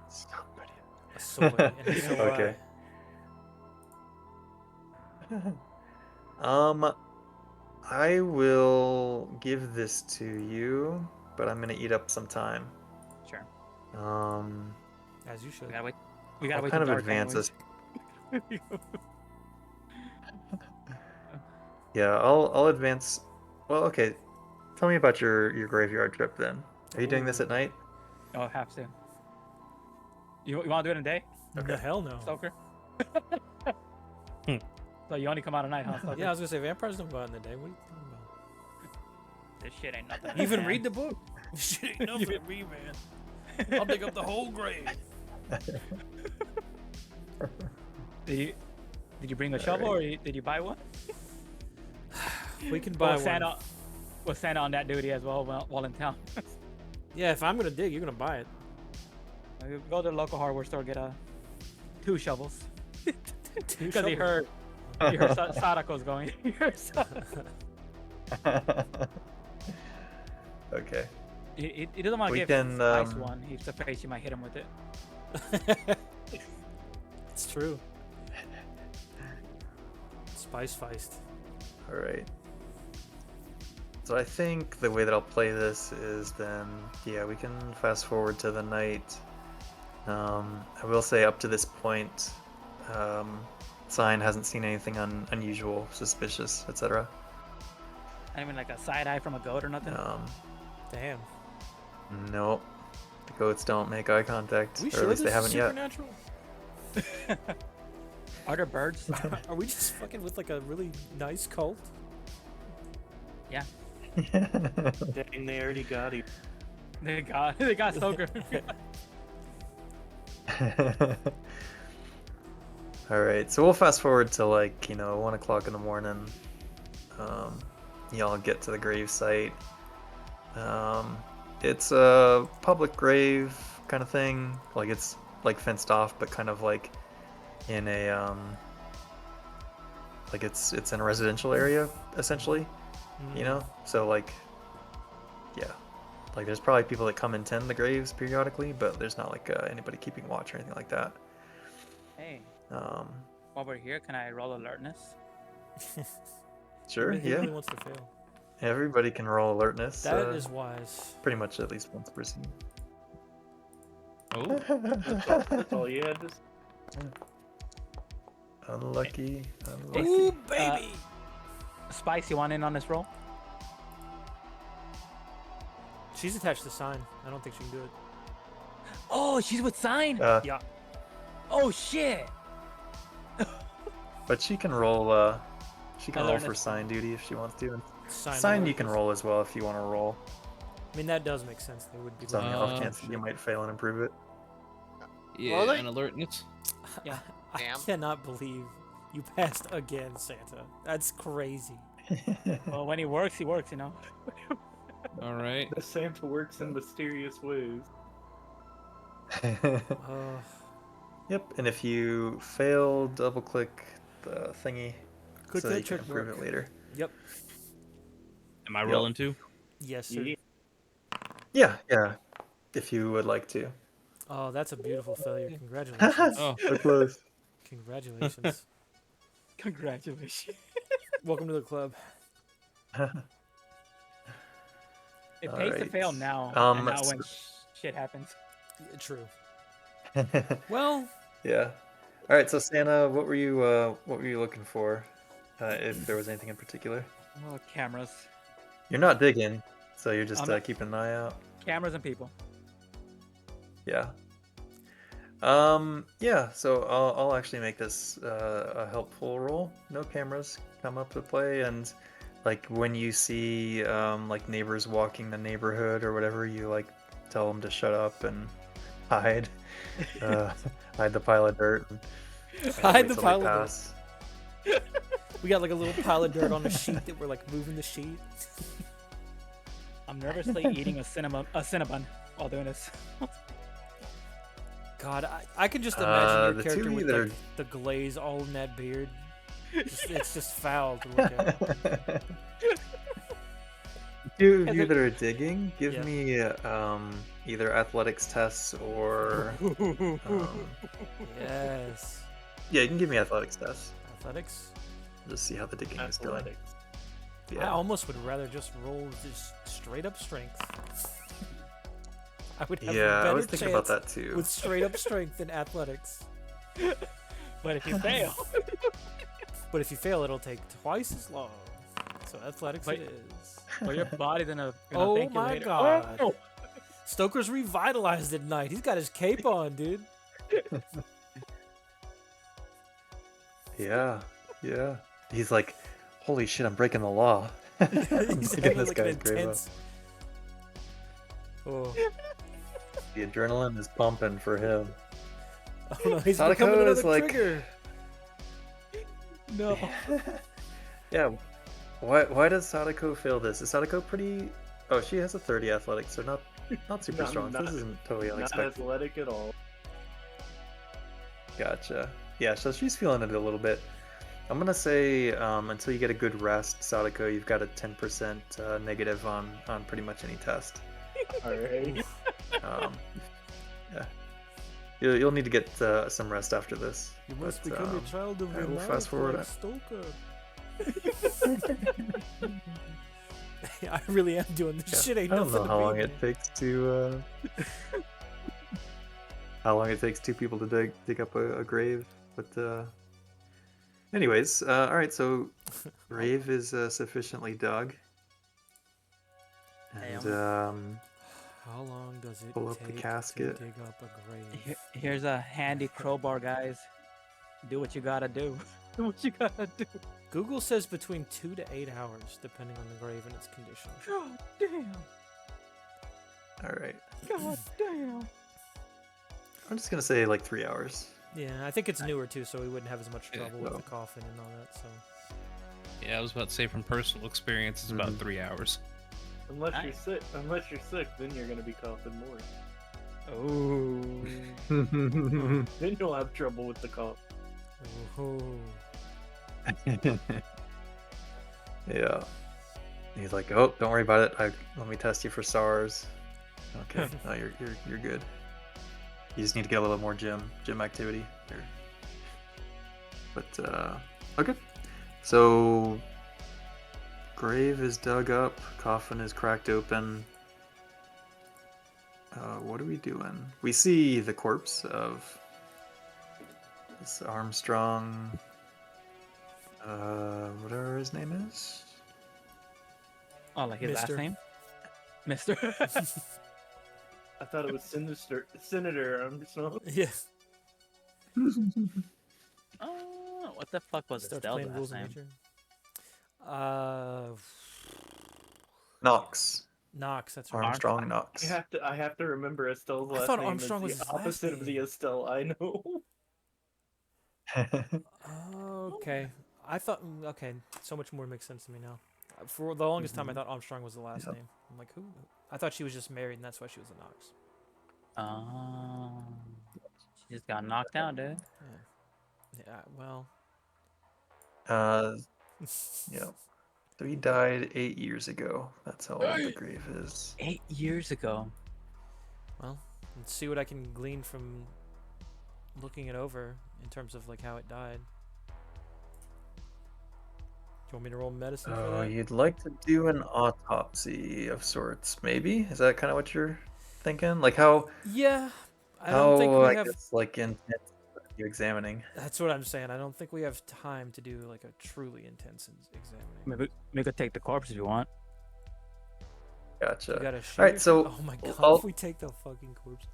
Somebody. A soy and a soy. Okay. Um, I will give this to you, but I'm gonna eat up some time. Sure. As you should. We gotta wait. We gotta I'll wait kind till of dark advance anyways. this. Yeah, I'll advance. Well, okay. Tell me about your graveyard trip then. Are you doing this at Ooh. night? Oh, have to. You want to do it in a day, Okay. The hell no. Stoker? Hmm. So you only come out at night, huh, Stoker? Yeah, I was gonna say vampires don't go out in the day. What are you talking about? This shit ain't nothing. Even man. read the book. Shit ain't enough for me, man. I'll dig up the whole grave. Did you bring a shovel or did you buy one? We can buy Was one. Santa, was Santa on that duty as well while in town? Yeah, if I'm gonna dig, you're gonna buy it. Go to the local hardware store, get 2 shovels. Because he shovels. heard Sadako's going. He heard Okay. he doesn't want to We give can, Spice one. He's afraid she might hit him with it. It's true. Spice Feist. All right. So I think the way that I'll play this is then, yeah, we can fast forward to the night. I will say up to this point, Sign hasn't seen anything unusual, suspicious, etc. I mean, like a side eye from a goat or nothing. Damn. Nope. The goats don't make eye contact, We or sure at least this they is haven't yet. supernatural? Are there birds? Are we just fucking with like a really nice cult? Yeah. Dang, they already got him. They got Stoker. All right, so we'll fast forward to like 1 o'clock in the morning. Y'all get to the grave site. It's a public grave kind of thing. Like it's like fenced off, but kind of like in a like it's in a residential area essentially. So like yeah, like there's probably people that come and tend the graves periodically, but there's not like anybody keeping watch or anything like that. Hey, Um, while we're here, can I roll alertness? sure, He yeah. really wants to fail. Everybody can roll alertness. That is wise. pretty much at least once per scene. Oh, That's all you had to say. Unlucky. Ooh, baby! Spice, you want in on this roll? She's attached to sign. I don't think she can do it. Oh, she's with Sign. Yeah. Oh shit. But she can roll. She can roll for Alertness. sign duty if she wants to. And Sign. sign alert you can is- roll as well if you want to roll. I mean, that does make sense. They would be. It's on the off Uh, chance that you might fail and improve it. yeah, Really? and alertness. Yeah. I Damn. cannot believe you passed again, Santa. That's crazy. Well, when he works, you know. All right. The Santa works in mysterious ways. Yep, and if you fail, double click the thingy Click so that that you can check improve mark. it later. Yep. Am I Yep. rolling too? Yes, sir. Yeah. Yeah, if you would like to. Oh, that's a beautiful failure. Congratulations. Oh, So close. Congratulations. Congratulations. Welcome to the club. It pays to fail Alright. now, Um, and not so- when shit happens. True. Well, Yeah. All right. So Santa, what were you looking for? If there was anything in particular. Oh, cameras. You're not digging, so you're just I'm not- keeping an eye out. Cameras and people. Yeah. Yeah. So I'll actually make this a helpful role. No cameras come up to play, and like when you see like neighbors walking the neighborhood or whatever, you like tell them to shut up and hide, uh, hide the pile of dirt. And hide wait the till they pile of dirt. pass. We got like a little pile of dirt on a sheet that we're like moving the sheet. I'm nervously eating a cinnamon while doing this. God, I can just imagine the your two character of you with that like, the glaze all in that beard. It's just foul to look at. Two of As you a- that are digging, give Yeah. me either athletics tests or Yes. yeah, you can give me athletics tests. Athletics. Just see how the digging is going. Athletics. I Yeah. almost would rather just roll just straight up strength. I would have Yeah, a I better was thinking about chance that too. with straight up strength than athletics. But if you fail, But if you fail, it'll take twice as long. So athletics Wait. it is. well, your body's gonna Oh thank you my later. God. Oh! Stoker's revitalized at night. He's got his cape on, dude. Yeah, yeah. He's like, holy shit, I'm breaking the law. I'm He's digging having this like an guy's grave up. intense. Oh. The adrenaline is pumping for him. Oh no, he's Sadako becoming another is like- trigger. No. Yeah. Why does Sadako fail this? Is Sadako pretty? Oh, she has a 30 athletics, so not super strong. Not- this isn't totally Not unexpected. athletic at all. Gotcha. Yeah, so she's feeling it a little bit. I'm gonna say until you get a good rest, Sadako, you've got a 10% negative on pretty much any test. Alright. Um, yeah, you'll need to get some rest after this. You must but, become a child of yeah, your we'll mouth fast forward like it. Stoker. I really am doing this Yeah, shit. Ain't I don't nothing know to how me, long man. it takes to how long it takes two people to dig up a grave, but anyways, all right. So grave is sufficiently dug, and How long does it pull up the take casket. to dig up a grave? Here's a handy crowbar, guys. Do what you gotta do. Do what you gotta do. Google says between 2 to 8 hours, depending on the grave and its condition. God damn. all right. God damn. I'm just gonna say like 3 hours. Yeah, I think it's newer too, so we wouldn't have as much Yeah, trouble with well. the coffin and all that. So Yeah, I was about to say from personal experience, it's about Mhm. 3 hours. Unless you're Nice. sick, then you're gonna be coughing more. Oh. Then you'll have trouble with the cough. oh, Yeah. He's like, oh, don't worry about it. Let me test you for SARS. Okay, no, you're good. You just need to get a little more gym activity there. But okay. So grave is dug up, coffin is cracked open. What are we doing? We see the corpse of this Armstrong. Whatever his name is. Oh, like his Mister. last name? Mister. I thought it was Senator Armstrong. yeah. Oh, what the fuck was Starts Estelle's playing rules last of name? nature. Knox. Knox. That's right. Armstrong Knox. I have to remember Estelle's I last thought name Armstrong is was the his last opposite of the name. Estelle I know. Okay. I thought. Okay, so much more makes sense to me now. For the longest time, I Mhm. thought Armstrong was the last Yep. name. I'm like, who? I thought she was just married, and that's why she was a Knox. Oh. She just got knocked out, dude. Yeah. Well. Yeah. So he died 8 years ago. That's how old the grave is. 8 years ago. Well, let's see what I can glean from looking it over in terms of like how it died. want me to roll medicine for Oh, that? you'd like to do an autopsy of sorts, maybe? Is that kind of what you're thinking? Like Yeah, I don't think we I have. guess like intense are you examining? That's what I'm saying. I don't think we have time to do like a truly intense examining. Maybe we could take the corpse if you want. Gotcha. You got a sheet? All right, so Oh my god! I'll- If we take the fucking corpse.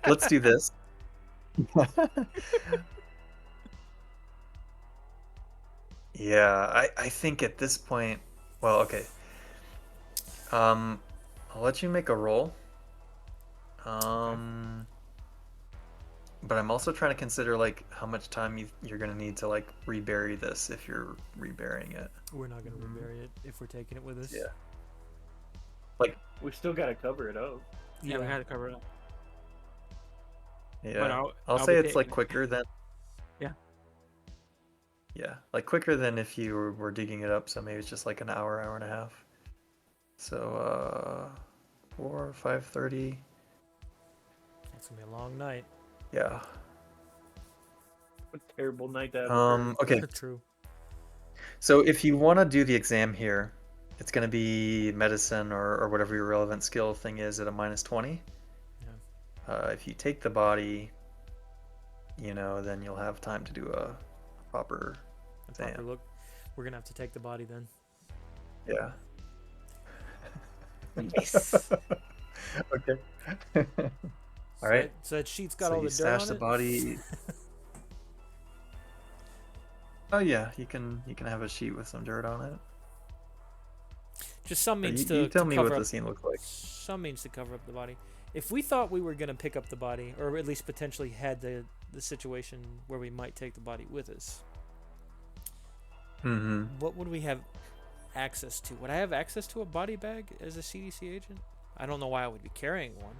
let's do this. Yeah, I think at this point, well, okay. I'll let you make a roll. But I'm also trying to consider like how much time you're gonna need to like rebury this if you're reburying it. We're not gonna rebury it if we're taking it with us. Yeah. Like, We still gotta cover it up. Yeah, we had to cover it up. yeah. But I'll be say it's taking like it. quicker than. Yeah. Yeah, like quicker than if you were digging it up. So maybe it's just like an hour, hour and a half. So 4, 5:30. It's gonna be a long night. Yeah. What a terrible night to have. Okay. True. So if you want to do the exam here, it's going to be medicine or whatever your relevant skill thing is at a -20. Yeah. If you take the body, then you'll have time to do a proper A proper exam. look. We're gonna have to take the body then. Yeah. Nice. Okay. So right. So that sheet's got So all you the dirt on stash the it. body. Oh yeah, you can have a sheet with some dirt on it. Just some Or means you tell to me cover what up. the scene looks like. Some means to cover up the body. If we thought we were gonna pick up the body, or at least potentially had the situation where we might take the body with us, Mm-hmm. what would we have access to? Would I have access to a body bag as a CDC agent? I don't know why I would be carrying one.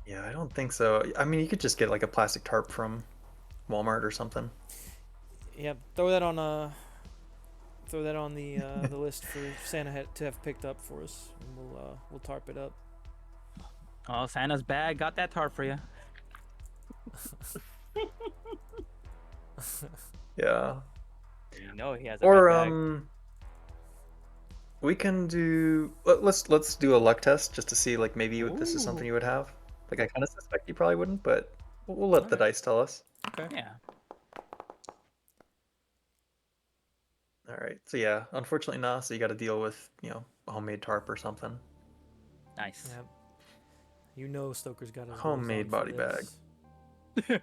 Yeah, I don't think so. I mean, you could just get like a plastic tarp from Walmart or something. Yeah, throw that on the the list for Santa to have picked up for us, and we'll tarp it up. Oh, Santa's bag got that tarp for you. Yeah. You know he has a Or big bag. we can do let's do a luck test just to see like maybe this is something Ooh. you would have. Like I kind of suspect you probably wouldn't, but we'll let the Alright. dice tell us. Okay. Yeah. All right. So yeah, unfortunately not. So you got to deal with a homemade tarp or something. Nice. Yeah. You know Stoker's got his gloves Homemade on for body bag. this.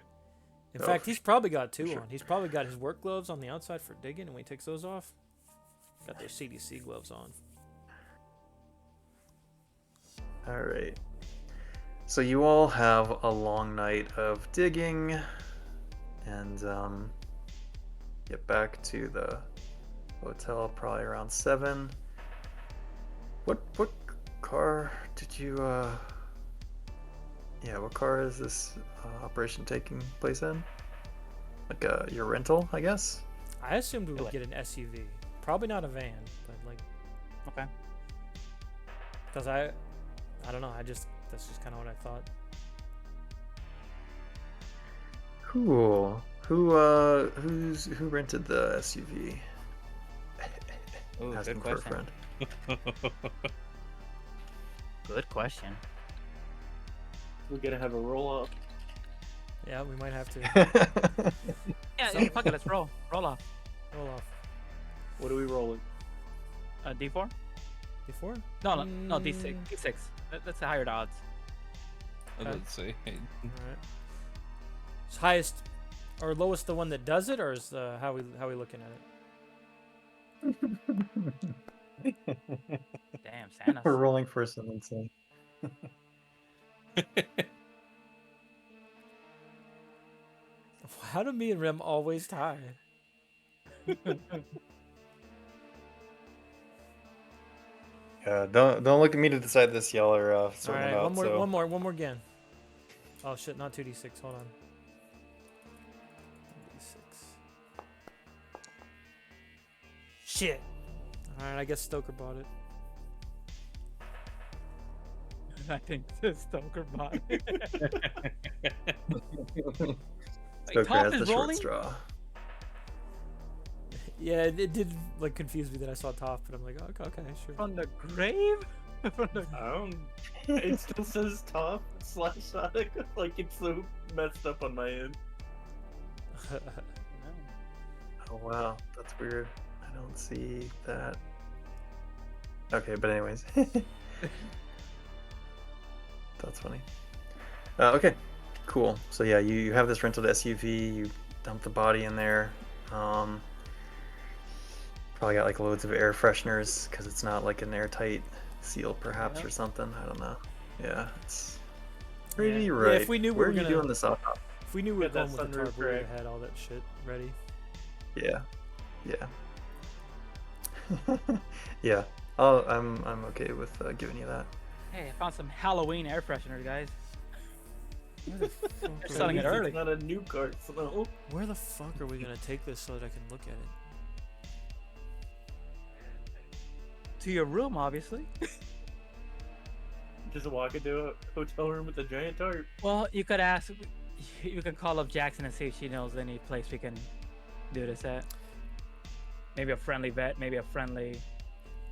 In Oh, fact, he's probably got two sure. on. He's probably got his work gloves on the outside for digging, and when he takes those off, got those CDC gloves on. All right. So you all have a long night of digging, and get back to the hotel probably around 7. What car did you what car is this operation taking place in? Like your rental, I guess? I assumed we would Really? get an SUV. Probably not a van, but like, Okay. because I don't know. That's just kind of what I thought. Cool. Who rented the SUV? Ooh, Asking good for a question. friend. Good question. We're gonna have a roll up. Yeah, we might have to Yeah, So- fuck it, let's roll. Roll off. roll off. What are we rolling? D4? Before? No, D6. D6. That's the higher odds. Okay. Let's see. All right. Is highest or lowest the one that does it, or is how we looking at it? Damn, Santa's. We're rolling for some insane. How do me and Rem always tie? Yeah, don't look at me to decide this. Y'all are All sorting right, it out. one more again. Oh shit, not 2d6. Hold on. 2d6. Shit. All right, I guess Stoker bought it. I think the Stoker bought it. Joker top has is the short rolling? straw. Yeah, it did like confuse me that I saw top, but I'm like, okay, sure. From the grave? From the... I don't. It still says top / Sonic. Like it's so messed up on my end. Oh wow, that's weird. I don't see that. Okay, but anyways. That's funny. Okay, cool. So yeah, you have this rented SUV, you dump the body in there. Probably got like loads of air fresheners because it's not like an airtight seal perhaps Yeah. or something. I don't know. Yeah, it's pretty Yeah, right. if we knew we Where were are you gonna- doing this autopsy? If we knew we were Get that going with the sunroof tarp, we would have crack. had all that shit ready. Yeah, yeah, yeah. I'm okay with giving you that. Hey, I found some Halloween air fresheners, guys. Where the fuck They're are selling we- it early. It's not a new cart, so Where the fuck are we gonna take this so that I can look at it? To your room, obviously. just walk into a hotel room with a giant tarp. Well, you could ask. You can call up Jackson and see if she knows any place we can do this at. Maybe a friendly vet. Maybe a friendly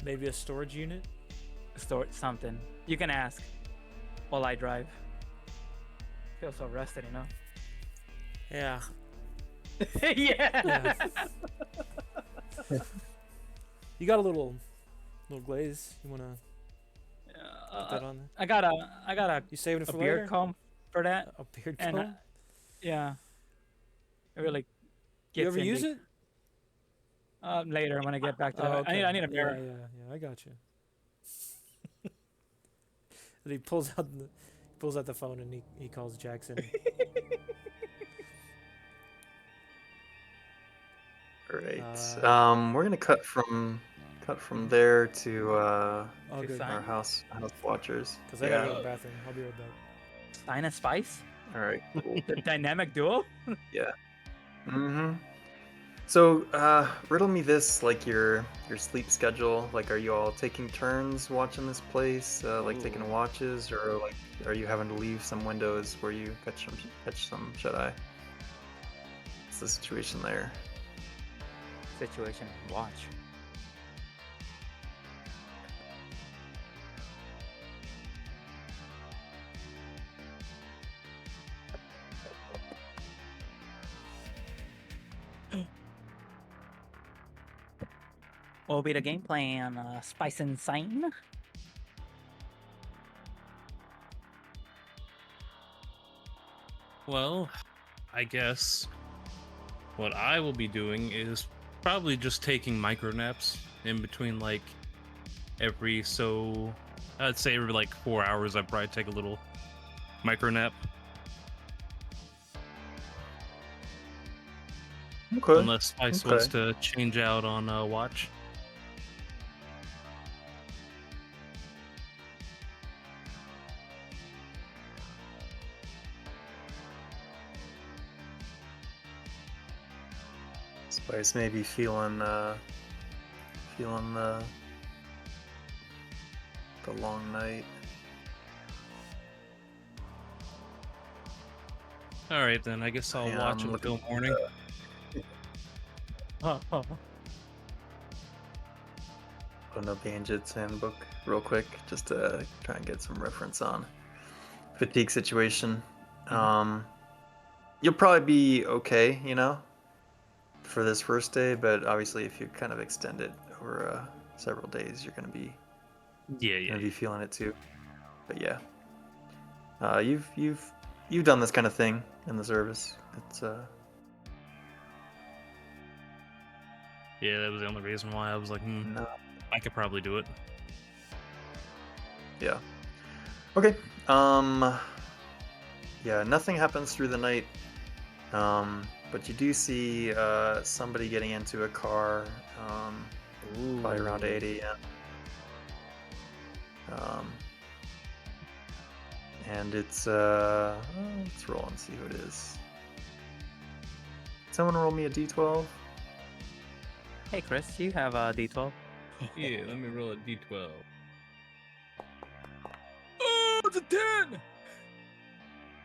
Maybe a storage unit? store. Something. You can ask. While I drive. Feel so rested, you know. Yeah. Yeah. You got a little glaze. You wanna put that on there? I got a You saving it for beard later? comb for that. A beard And, comb? Yeah. It really gets You ever in use deep. it? Later when I get back to it. okay. I need a mirror. Yeah, I got you. And he pulls out the phone and he calls Jackson. All right. We're gonna cut from there to Oh, Okay, good. fine. our house watchers. Because I gotta go to the bathroom. I'll be right back. Stein and Spice? All right. Cool. The dynamic duo? Mm-hmm. So, riddle me this, like your sleep schedule. Like, are you all taking turns watching this place, like taking watches, or like, are you having to leave some windows where you catch some shut eye? What's the situation there? Situation. Watch. What will be the game plan? Spice and Sign? Well, I guess what I will be doing is probably just taking micro naps in between, like I'd say every like 4 hours I'd probably take a little micro nap. Okay. Unless Spice wants to change out on watch. Spice may be feeling the long night. All right, then I guess I'll Yeah, watch I'm until looking- morning. Open up the Anjit's handbook real quick, just to try and get some reference on fatigue situation. You'll probably be okay, for this first day, but obviously if you kind of extend it over several days, you're gonna be Yeah. feeling it too. But yeah, you've done this kind of thing in the service. It's Yeah, that was the only reason why I was like, no. I could probably do it. Yeah. Okay. Yeah, nothing happens through the night. But you do see somebody getting into a car, probably around 8 a.m. And it's let's roll and see who it is. Someone roll me a d12. Hey Chris, you have a D12. Yeah, let me roll a d12. Oh, it's a 10!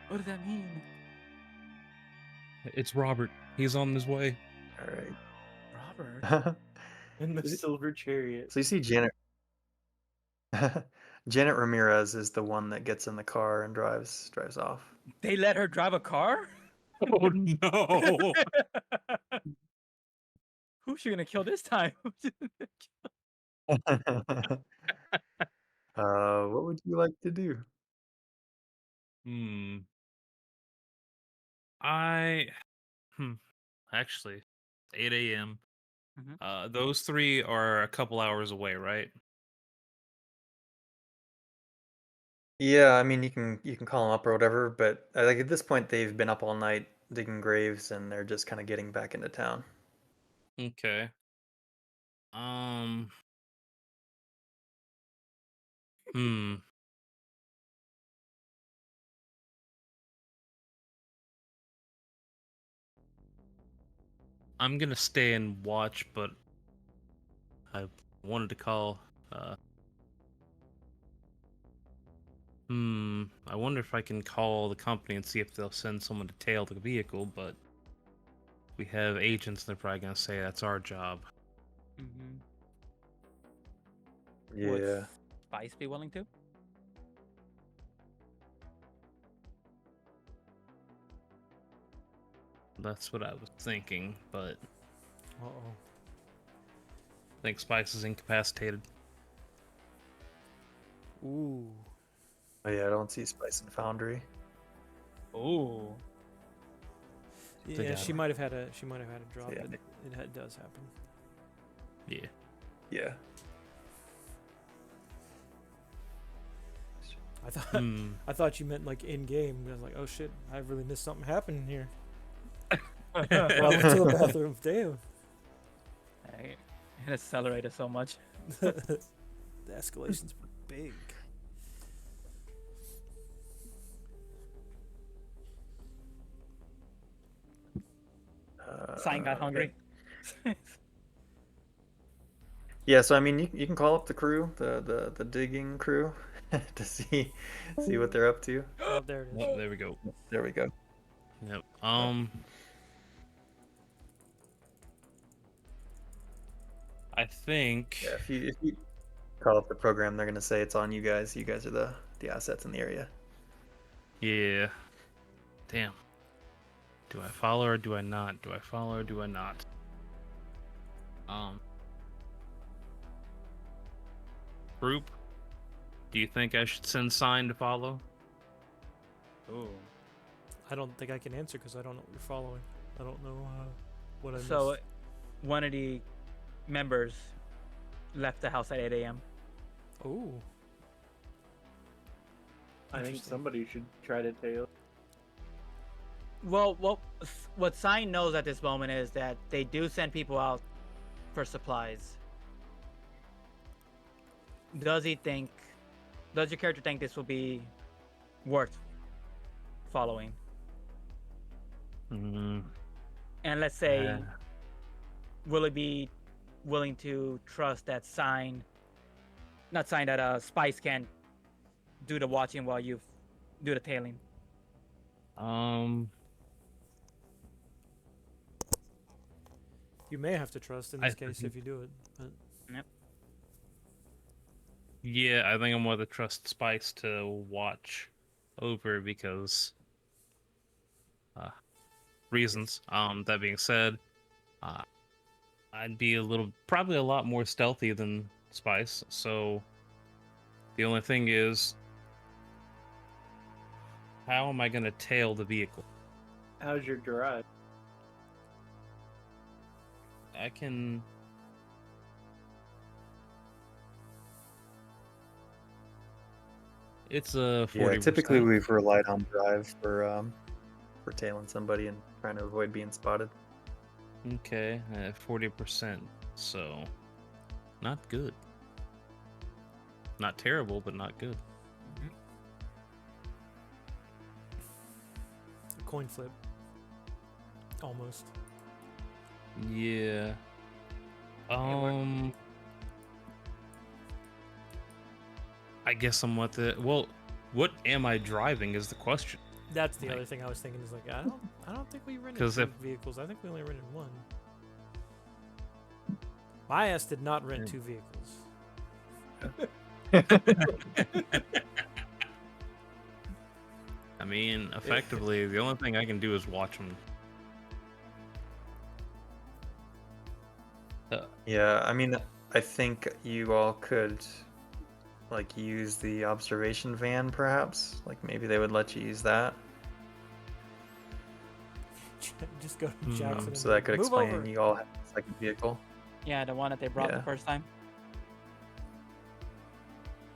What does that mean? It's Robert. He's on his way. All Robert. right. In the silver chariot. So you see Janet. Janet Ramirez is the one that gets in the car and drives off. They let her drive a car? Oh no! Who's she gonna kill this time? What would you like to do? Hmm. I. Hmm. Actually, 8 a.m. Mhm. Those three are a couple hours away, right? Yeah, I mean you can call them up or whatever, but like at this point they've been up all night digging graves and they're just kind of getting back into town. Okay. Um. Hmm. I'm gonna stay and watch, but I wanted to call. Uh. I wonder if I can call the company and see if they'll send someone to tail the vehicle, but we have agents, and they're probably gonna say that's our job. Mm-hmm. Would Yeah. Spice be willing to? That's what I was thinking, but Uh oh. I think Spice is incapacitated. Ooh. Oh yeah, I don't see Spice and Foundry. Ooh. Yeah, got she her. might have had a drop. Yeah. It does happen. Yeah. Yeah. I thought Hmm. I thought you meant like in game. I was like, oh shit, I really missed something happening here. Well, Well, I went to the bathroom. Damn. it accelerated so much. The escalation's big. Sign got Okay. hungry. Yeah, so I mean you can call up the crew, the digging crew to see what they're up to. Oh, there it is. Oh, there we go. There we go. Yep. I think. Yeah, if you call up the program, they're gonna say it's on you guys. You guys are the assets in the area. Yeah. Damn. Do I follow or do I not? Do I follow or do I not? Group. Do you think I should send sign to follow? Ooh. I don't think I can answer because I don't know what you're following. I don't know what I missed. So, one of the members left the house at 8 a.m. Ooh. I think Interesting. somebody should try to tail. Well, what Sign knows at this moment is that they do send people out for supplies. Does your character think this will be worth following? Mm, And let's say, yeah. will it be willing to trust that that Spice can do the watching while you do the tailing? You may have to trust in this case if you do it. But Yep. Yeah, I think I'm going to trust Spice to watch over because reasons. That being said, I'd be probably a lot more stealthy than Spice. So the only thing is, how am I going to tail the vehicle? How's your garage? I can. It's a 40%. Yeah, typically we've relied on drive for tailing somebody and trying to avoid being spotted. Okay, 40%. So, not good. Not terrible, but not good. a coin flip. Almost. Yeah. I guess I'm what am I driving is the question. That's the Like- other thing I was thinking is like I don't think we rented 'Cause two if- vehicles. I think we only rented one. My ass did not rent two vehicles. I mean, effectively, the only thing I can do is watch them. Yeah, I mean, I think you all could like use the observation van, perhaps. Like maybe they would let you use that. Just go to Hmm. Jackson. and So that could move explain over. you all have a second vehicle. Yeah, the one that they brought the Yeah. first time.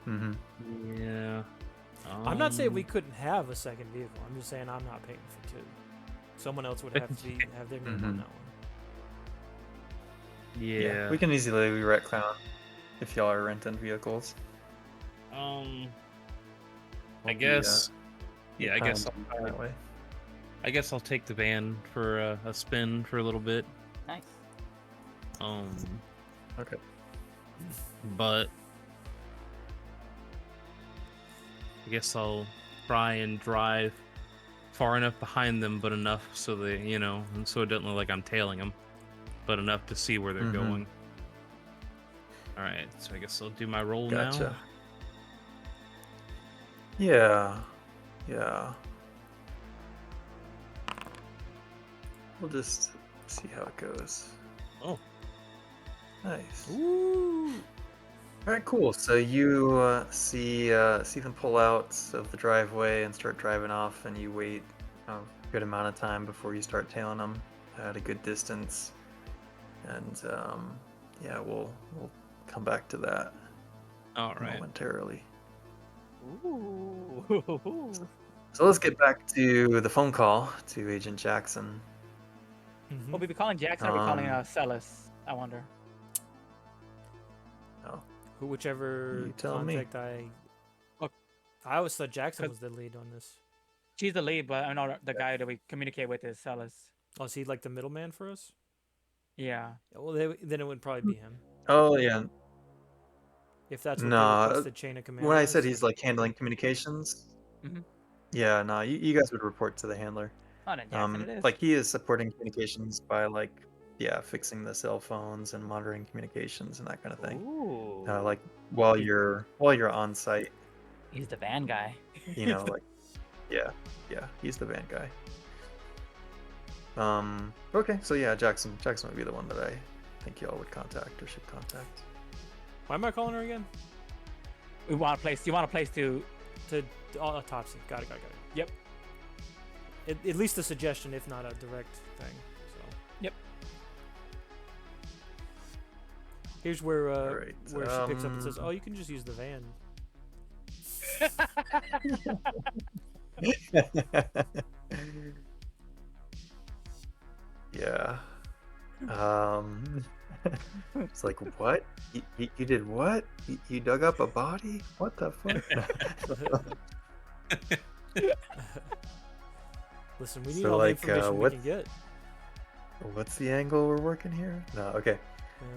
Mm-hmm. Yeah. I'm not saying we couldn't have a second vehicle. I'm just saying I'm not paying for two. Someone else would have to have their name on Mhm. that one. Yeah. We can easily retcon if y'all are renting vehicles. I We'll be, guess. Yeah, I guess. pound that way. I guess I'll take the van for a spin for a little bit. Nice. Okay. But I guess I'll try and drive far enough behind them, but enough so they, and so it doesn't look like I'm tailing them, but enough to see where they're Mhm. going. All right, so I guess I'll do my roll Gotcha. now. Yeah. Yeah. We'll just see how it goes. Oh. Nice. Ooh. All right, cool. So you see them pull out of the driveway and start driving off, and you wait a good amount of time before you start tailing them at a good distance. And yeah, we'll come back to that All right. momentarily. Ooh. So let's get back to the phone call to Agent Jackson. Mhm. Will we be calling Jackson or are we calling Um, Celis? I wonder. Whichever You tell me. contact Look, I always thought Jackson 'cause- was the lead on this. She's the lead, but I know the guy that we communicate with is Celis. Oh, is he like the middleman for us? Yeah. Yeah, well, then it would probably be him. Oh yeah. If that's what Nah, they request the chain of command. When I was. said he's like handling communications, Mhm. yeah, no, you guys would report to the handler. Oh, then Jackson it is. Like he is supporting communications by like, yeah, fixing the cell phones and monitoring communications and that kind of thing. Ooh. Like while you're on site, He's the van guy. like, yeah, he's the van guy. Okay, so yeah, Jackson would be the one that I think y'all would contact or should contact. Why am I calling her again? We want a place. You want a place to? To autopsy. Got it. Yep. At least a suggestion, if not a direct thing. So. Yep. Here's where Alright, where she picks up and says, "Oh, you can just use the van." Yeah. It's like, what? You did what? You dug up a body? What the fuck? Listen, we need So, all the like, information we what- can get. What's the angle we're working here? No, okay.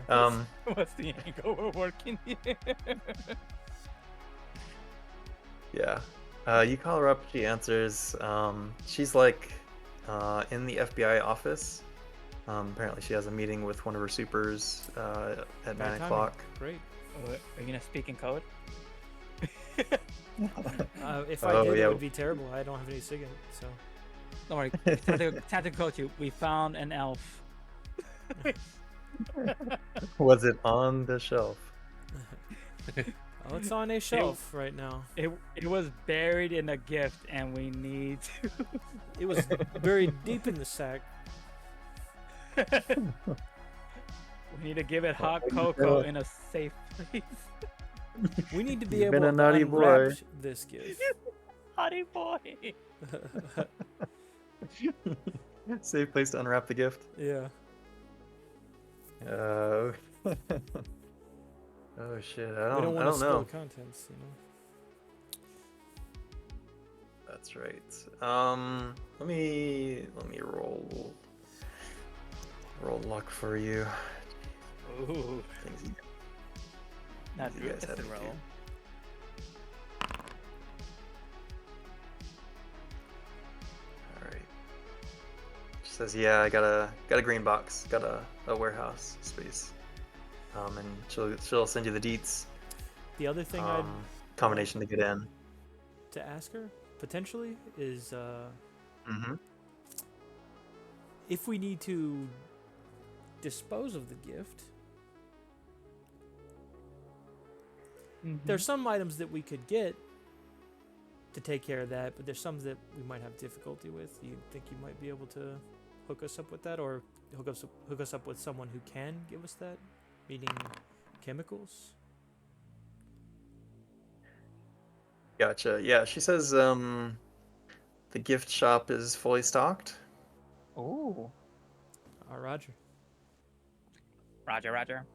Yeah. What's the angle we're working here? Yeah. You call her up, she answers. She's like in the FBI office. Apparently she has a meeting with one of her supers at Bad 9 timing. o'clock. Great. Are you gonna speak in code? If I Oh, did, yeah. it would be terrible. I don't have any SIGINT, so. Don't worry. Time to coach you. We found an elf. Was it on the shelf? Oh, it's on a shelf right now. It was buried in a gift, and we need to. It was buried deep in the sack. We need to give it hot you cocoa doing? in a safe place. We need to be You've able been a to naughty unwrap boy. this gift. Honey boy. Safe place to unwrap the gift. Yeah. Oh. Oh shit! We I don't don't want to spill know. the contents, you know. That's right. Let me roll luck for you. Ooh. Things you That's You guys that's have a a roll. few. says, "Yeah, I got a green box, got a warehouse space, and she'll send you the deets, The other thing I'd combination to get in." to ask her potentially is Mm-hmm. if we need to dispose of the gift. There's some items that we could get to take care of that, but there's some that we might have difficulty with. You think you might be able to hook us up with that, or hook us up with someone who can give us that, meaning chemicals? Gotcha. Yeah, she says the gift shop is fully stocked. Ooh. Roger. Roger.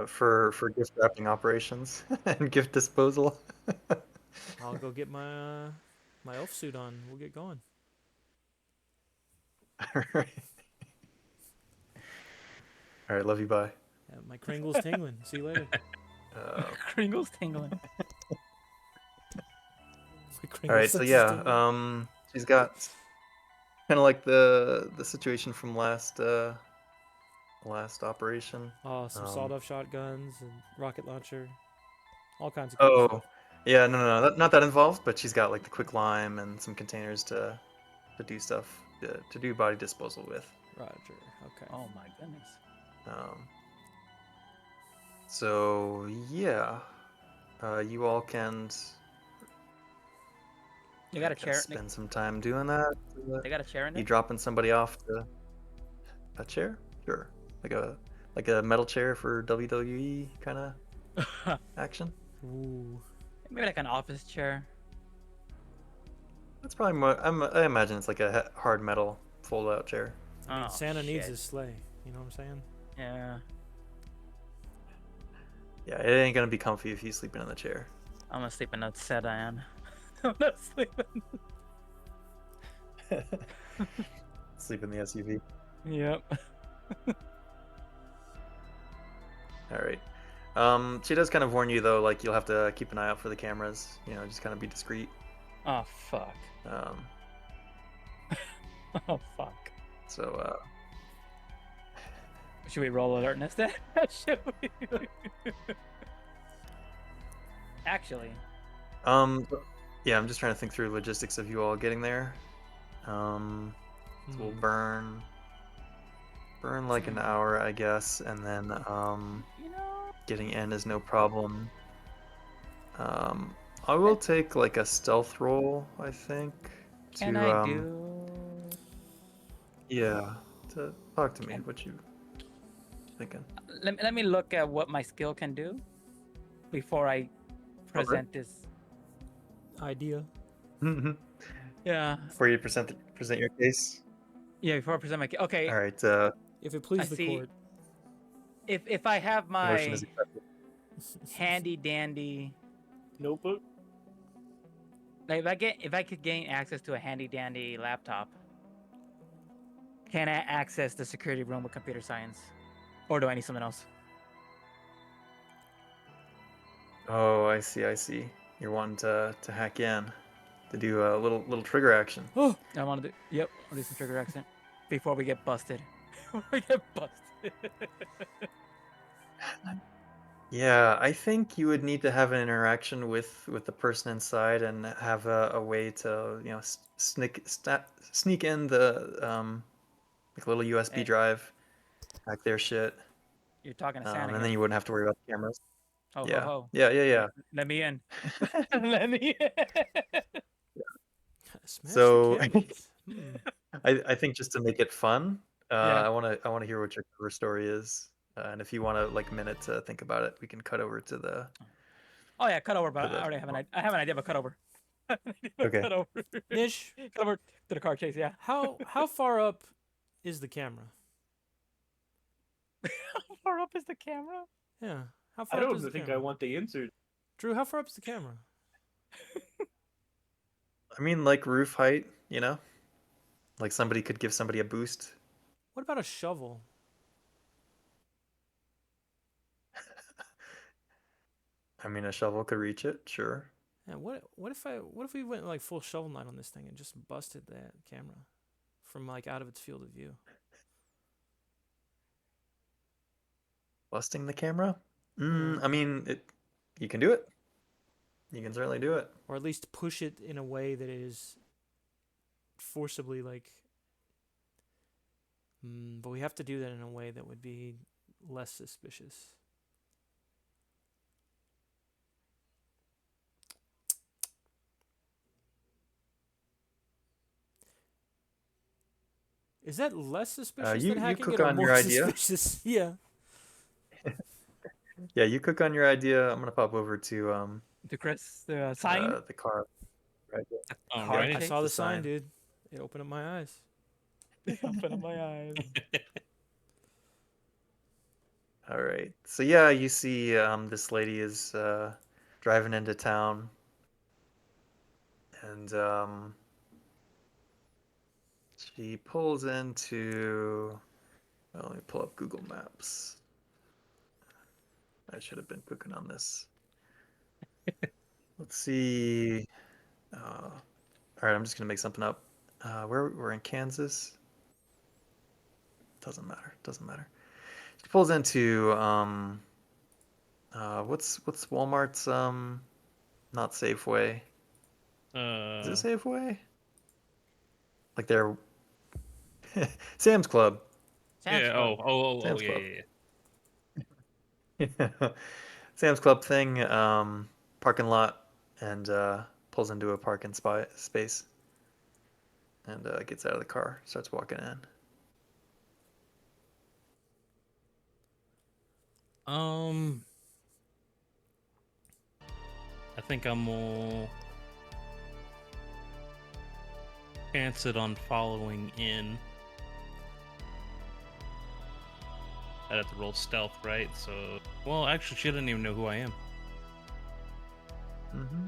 For gift wrapping operations and gift disposal. I'll go get my elf suit on. We'll get going. All right. All right. Love you. Bye. My Kringle's tingling. See you later. Kringle's tingling. My All right. Kringle's So touch is yeah, tingling. she's got kind of like the situation from last operation. Oh, some sawed-off shotguns and rocket launcher, all kinds of cool Oh, stuff. yeah, no, not that involved, but she's got like the quick lime and some containers to do stuff to do body disposal with. Roger. Okay. Oh my goodness. So yeah, you all can You got a chair. spend some time doing that. They got a chair in You there. dropping somebody off to a chair? Sure, like a metal chair for WWE kind of action. Ooh. Maybe like an office chair. That's probably more. I imagine it's like a hard metal fold-out chair. I mean, Oh, Santa needs shit. his sleigh. You know what I'm saying? Yeah. Yeah, it ain't gonna be comfy if you sleeping in the chair. I'm gonna sleep in that sedan. I'm not sleeping. Sleep in the SUV. Yep. All right. She does kind of warn you though, like you'll have to keep an eye out for the cameras. You know, just kind of be discreet. Oh fuck. Oh fuck. So Should we roll alertness then? Should we? Actually. yeah, I'm just trying to think through logistics of you all getting there. So we'll burn like an hour, I guess, and then You know. getting in is no problem. I will take like a stealth roll, I think. Can to, I do? Yeah, to talk to me. Can- What you thinking? Let me look at what my skill can do before I present this. Idea. Yeah. Before you present your case. Yeah. Before I present my. Okay. All right. If it please I the see. court. If I have Motion my is accepted. handy dandy, Notebook. like if I could gain access to a handy dandy laptop, can I access the security room with computer science, or do I need something else? Oh, I see. You're wanting to hack in, to do a little trigger action. Oh, I want to do. Yep. I'll do some trigger accent before we get busted. Before we get busted. Yeah, I think you would need to have an interaction with the person inside and have a way to sneak in the like a little USB Hey. drive, hack their shit, You're talking to Santa and here. then you wouldn't have to worry about the cameras. Ho Yeah, ho ho. yeah. Let me in. Let me in. smash So the cameras. I think just to make it fun, Yeah. I wanna hear what your cover story is, and if you want to like a minute to think about it, we can cut over to the Oh yeah, cut over. But to I the. already have I have an idea of a cut over. Okay. Cut over. Nish, Cut over to the car chase. Yeah. how far up is the camera? How far up is the camera? Yeah. How I far up don't is the think camera? I want the answer. Drew, how far up is the camera? I mean, like roof height, you know, like somebody could give somebody a boost. What about a shovel? I mean, a shovel could reach it, sure. Yeah, what if we went like full shovel knight on this thing and just busted that camera from like out of its field of view? Busting the camera? Yeah. I mean, you can do it. You can certainly do it. Or at least push it in a way that is forcibly like. But we have to do that in a way that would be less suspicious. Is that less suspicious You than hacking cook it, or on more your idea. suspicious? Yeah. Yeah, you cook on your idea. I'm gonna pop over to To Chris, the sign. the car right there. Car Yep, I Alrighty. tape. saw the the sign, sign. dude. It opened up my eyes. Open up my eyes. All right. So yeah, you see this lady is driving into town, and she pulls into. Well, let me pull up Google Maps. I should have been cooking on this. Let's see. All right, I'm just gonna make something up. We're in Kansas. Doesn't matter. Doesn't matter. She pulls into what's Walmart's not Safeway. Is it Safeway? Like their Sam's Club. Sam's Yeah. Club. Sam's Yeah, Club. yeah, yeah. Yeah. Sam's Club thing, parking lot, and pulls into a parking space, and gets out of the car, starts walking in. I think I'm gonna chance it on following in. I'd have to roll stealth, right? So, well, actually, she doesn't even know who I am. Mm-hmm.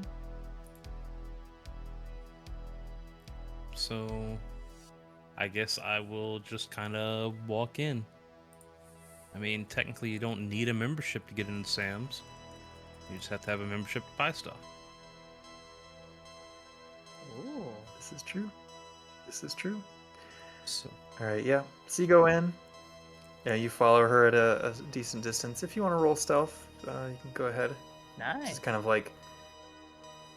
So, I guess I will just kind of walk in. I mean, technically, you don't need a membership to get into Sam's. You just have to have a membership to buy stuff. Ooh. This is true. This is true. So, All right, yeah. So you go in. Yeah, you follow her at a decent distance. If you want to roll stealth, you can go ahead. Nice. It's kind of like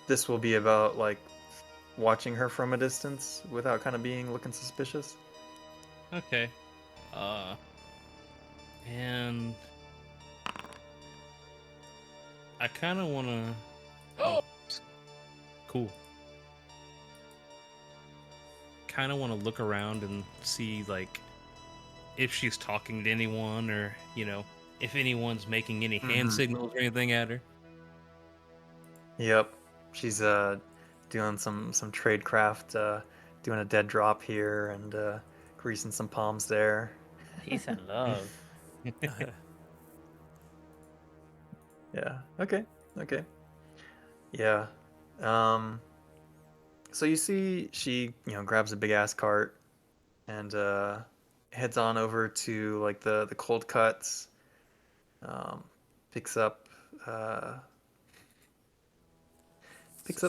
this will be about like watching her from a distance without kind of being looking suspicious. okay. And I kind of want to. Oh, cool. Kind of want to look around and see, like, if she's talking to anyone, or if anyone's making any hand signals or anything at her. Yep, she's doing some tradecraft, doing a dead drop here and greasing some palms there. Peace and love. Yeah. Okay. Okay. Yeah. So you see, she grabs a big ass cart and heads on over to like the cold cuts. Picks up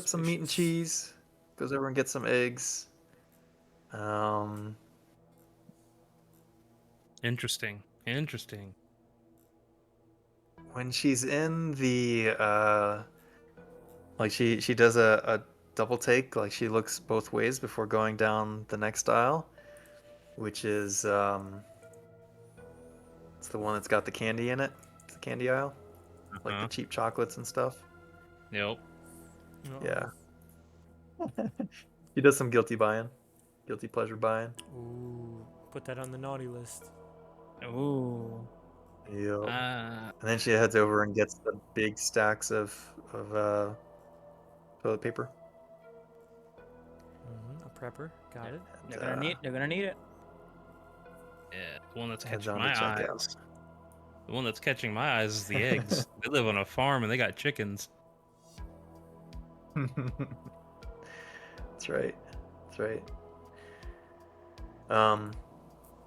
some meat and Suspicious. cheese. Goes over and gets some eggs. Interesting. Interesting. When she's in the like she does a double take, like she looks both ways before going down the next aisle, which is it's the one that's got the candy in it. It's the candy aisle, like the Uh-huh. cheap chocolates and stuff. Yep. Yeah. She does some guilty pleasure buying. Ooh, put that on the naughty list. Ooh. Yep. Uh, And then she heads over and gets the big stacks of toilet paper. A prepper, got it. They're gonna need. They're gonna need it. yeah, the one that's Heads catching on to my checkout. eyes. The one that's catching my eyes is the eggs. They live on a farm and they got chickens. That's right. That's right.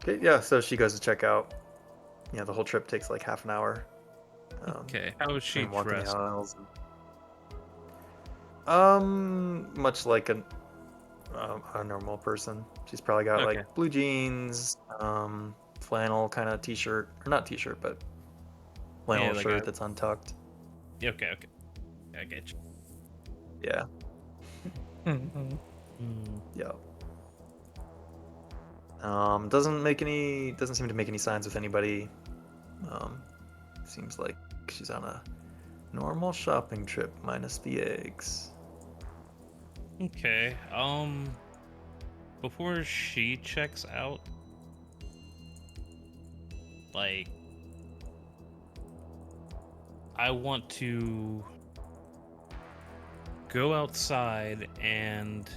Okay, yeah, so she goes to check out. The whole trip takes like half an hour. Okay, how is she and walking the dressed? aisles. Much like a normal person. She's probably got Okay. like blue jeans, flannel kind of t-shirt, or not t-shirt, but flannel Yeah, like shirt that's untucked. Okay, okay. I get you. Yeah. Mhm. Yeah. Doesn't seem to make any signs with anybody. Seems like she's on a normal shopping trip minus the eggs. Okay. Before she checks out, like, I want to go outside and,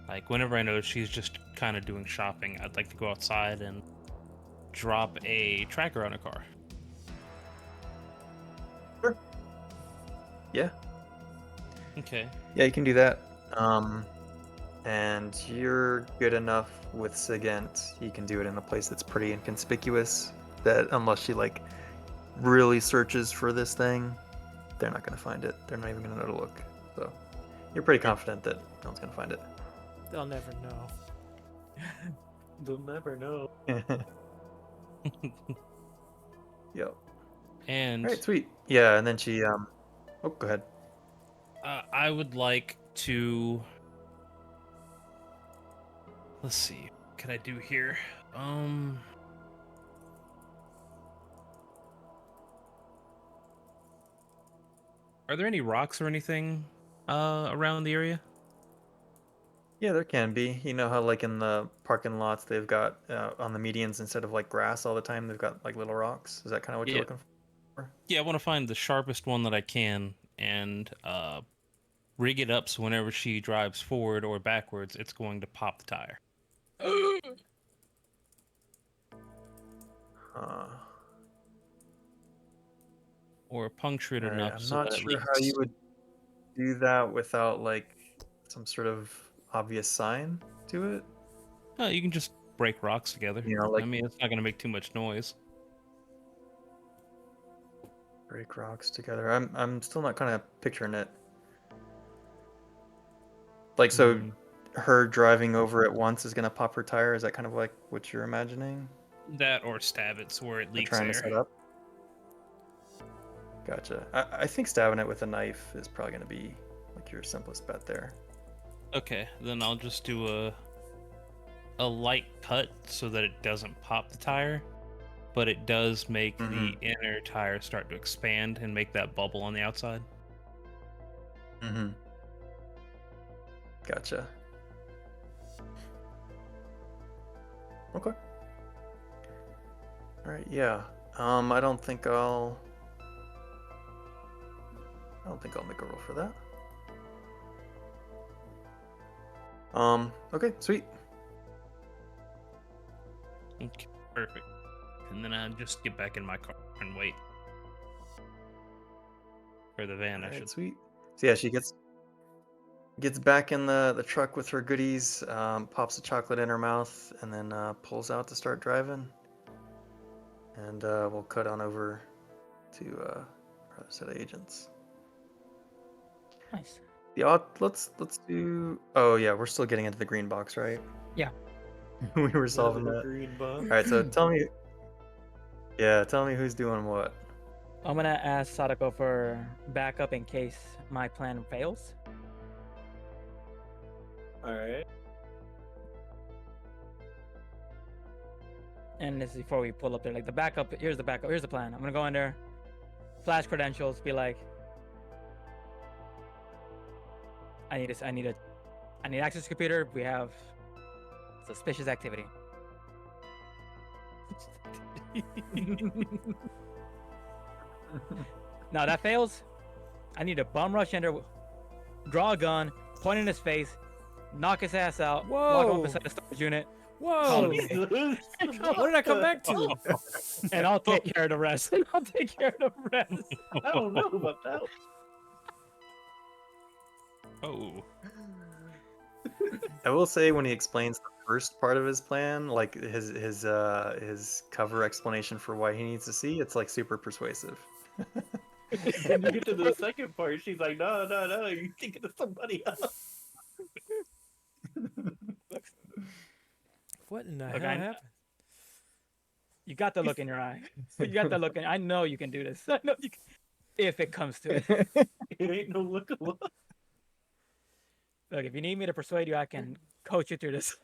like, whenever I know she's just kind of doing shopping, I'd like to go outside and drop a tracker on a car. Sure. Yeah. Okay. Yeah, you can do that. And you're good enough with Sigint. You can do it in a place that's pretty inconspicuous. That unless she like really searches for this thing, they're not gonna find it. They're not even gonna know to look. So you're pretty confident that no one's gonna find it. They'll never know. They'll never know. Yep. And All right, sweet. Yeah, and then she oh, go ahead. I would like to. Let's see. What can I do here? Are there any rocks or anything around the area? Yeah, there can be. You know how like in the parking lots they've got on the medians instead of like grass all the time, they've got like little rocks. Is that kind of what you're Yeah. looking for? Yeah, I want to find the sharpest one that I can and rig it up so whenever she drives forward or backwards, it's going to pop the tire. Uh, Or puncture it all right, enough I'm so not that at sure how you least. would do that without like some sort of obvious sign to it. You can just break rocks together. You know, I like mean, it's not going to make too much noise. break rocks together. I'm still not kind of picturing it. Like so, Hmm. her driving over it once is gonna pop her tire. Is that kind of like what you're imagining? That or stab it so where it Or leaks trying to air. set up? Gotcha. I think stabbing it with a knife is probably gonna be like your simplest bet there. Okay, then I'll just do a light cut so that it doesn't pop the tire, but it does make the inner tire start to expand and make that bubble on the outside. Mm-hmm. Gotcha. Okay. All right. Yeah. I don't think I'll make a roll for that. Okay. Sweet. Okay, perfect. And then I'll just get back in my car and wait. Or the van, All I right. should. Sweet. So yeah, she gets back in the truck with her goodies, pops a chocolate in her mouth, and then pulls out to start driving. And we'll cut on over to our other set of agents. Nice. Let's do. Oh yeah, we're still getting into the green box, right? Yeah. We were solving Little that. green bug. All right, so tell me. Yeah, tell me who's doing what. I'm gonna ask Sadako for backup in case my plan fails. All right. And this is before we pull up there. Like the backup, here's the backup. Here's the plan. I'm gonna go in there, flash credentials, be like, I need access to computer. We have suspicious activity. Now that fails, I need to bum rush in there, draw a gun, point in his face, knock his ass out, walk Whoa. up beside the storage unit, Whoa! Jesus. What did I come back to? and I'll take care of the rest. I'll take care of the rest. I don't know about that. Oh. I will say when he explains the first part of his plan, like his cover explanation for why he needs to see, it's like super persuasive. When you get to the second part, she's like, no, you're thinking of somebody else. What in the Look, hell I- happened? You got the look in your eye. You got the look in. I know you can do this. I know you can, if it comes to it. It ain't no look. Look, if you need me to persuade you, I can coach you through this.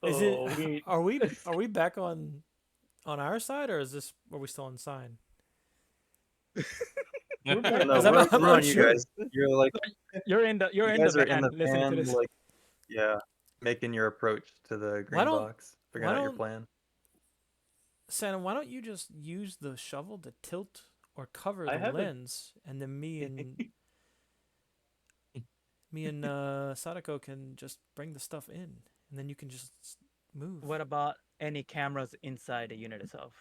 Is it? Oh, we Are we back on our side, or are we still on sign? we're back. No, Because I'm we're, I'm we're on not you sure. guys. You're like, You're in the you van guys are in the listening to van, this. like, yeah, making your approach to the Why green don't- box, figuring why out your don't- plan. Santa, why don't you just use the shovel to tilt or cover I the haven't- lens, and then me and Sadako can just bring the stuff in, and then you can just move. What about any cameras inside the unit itself?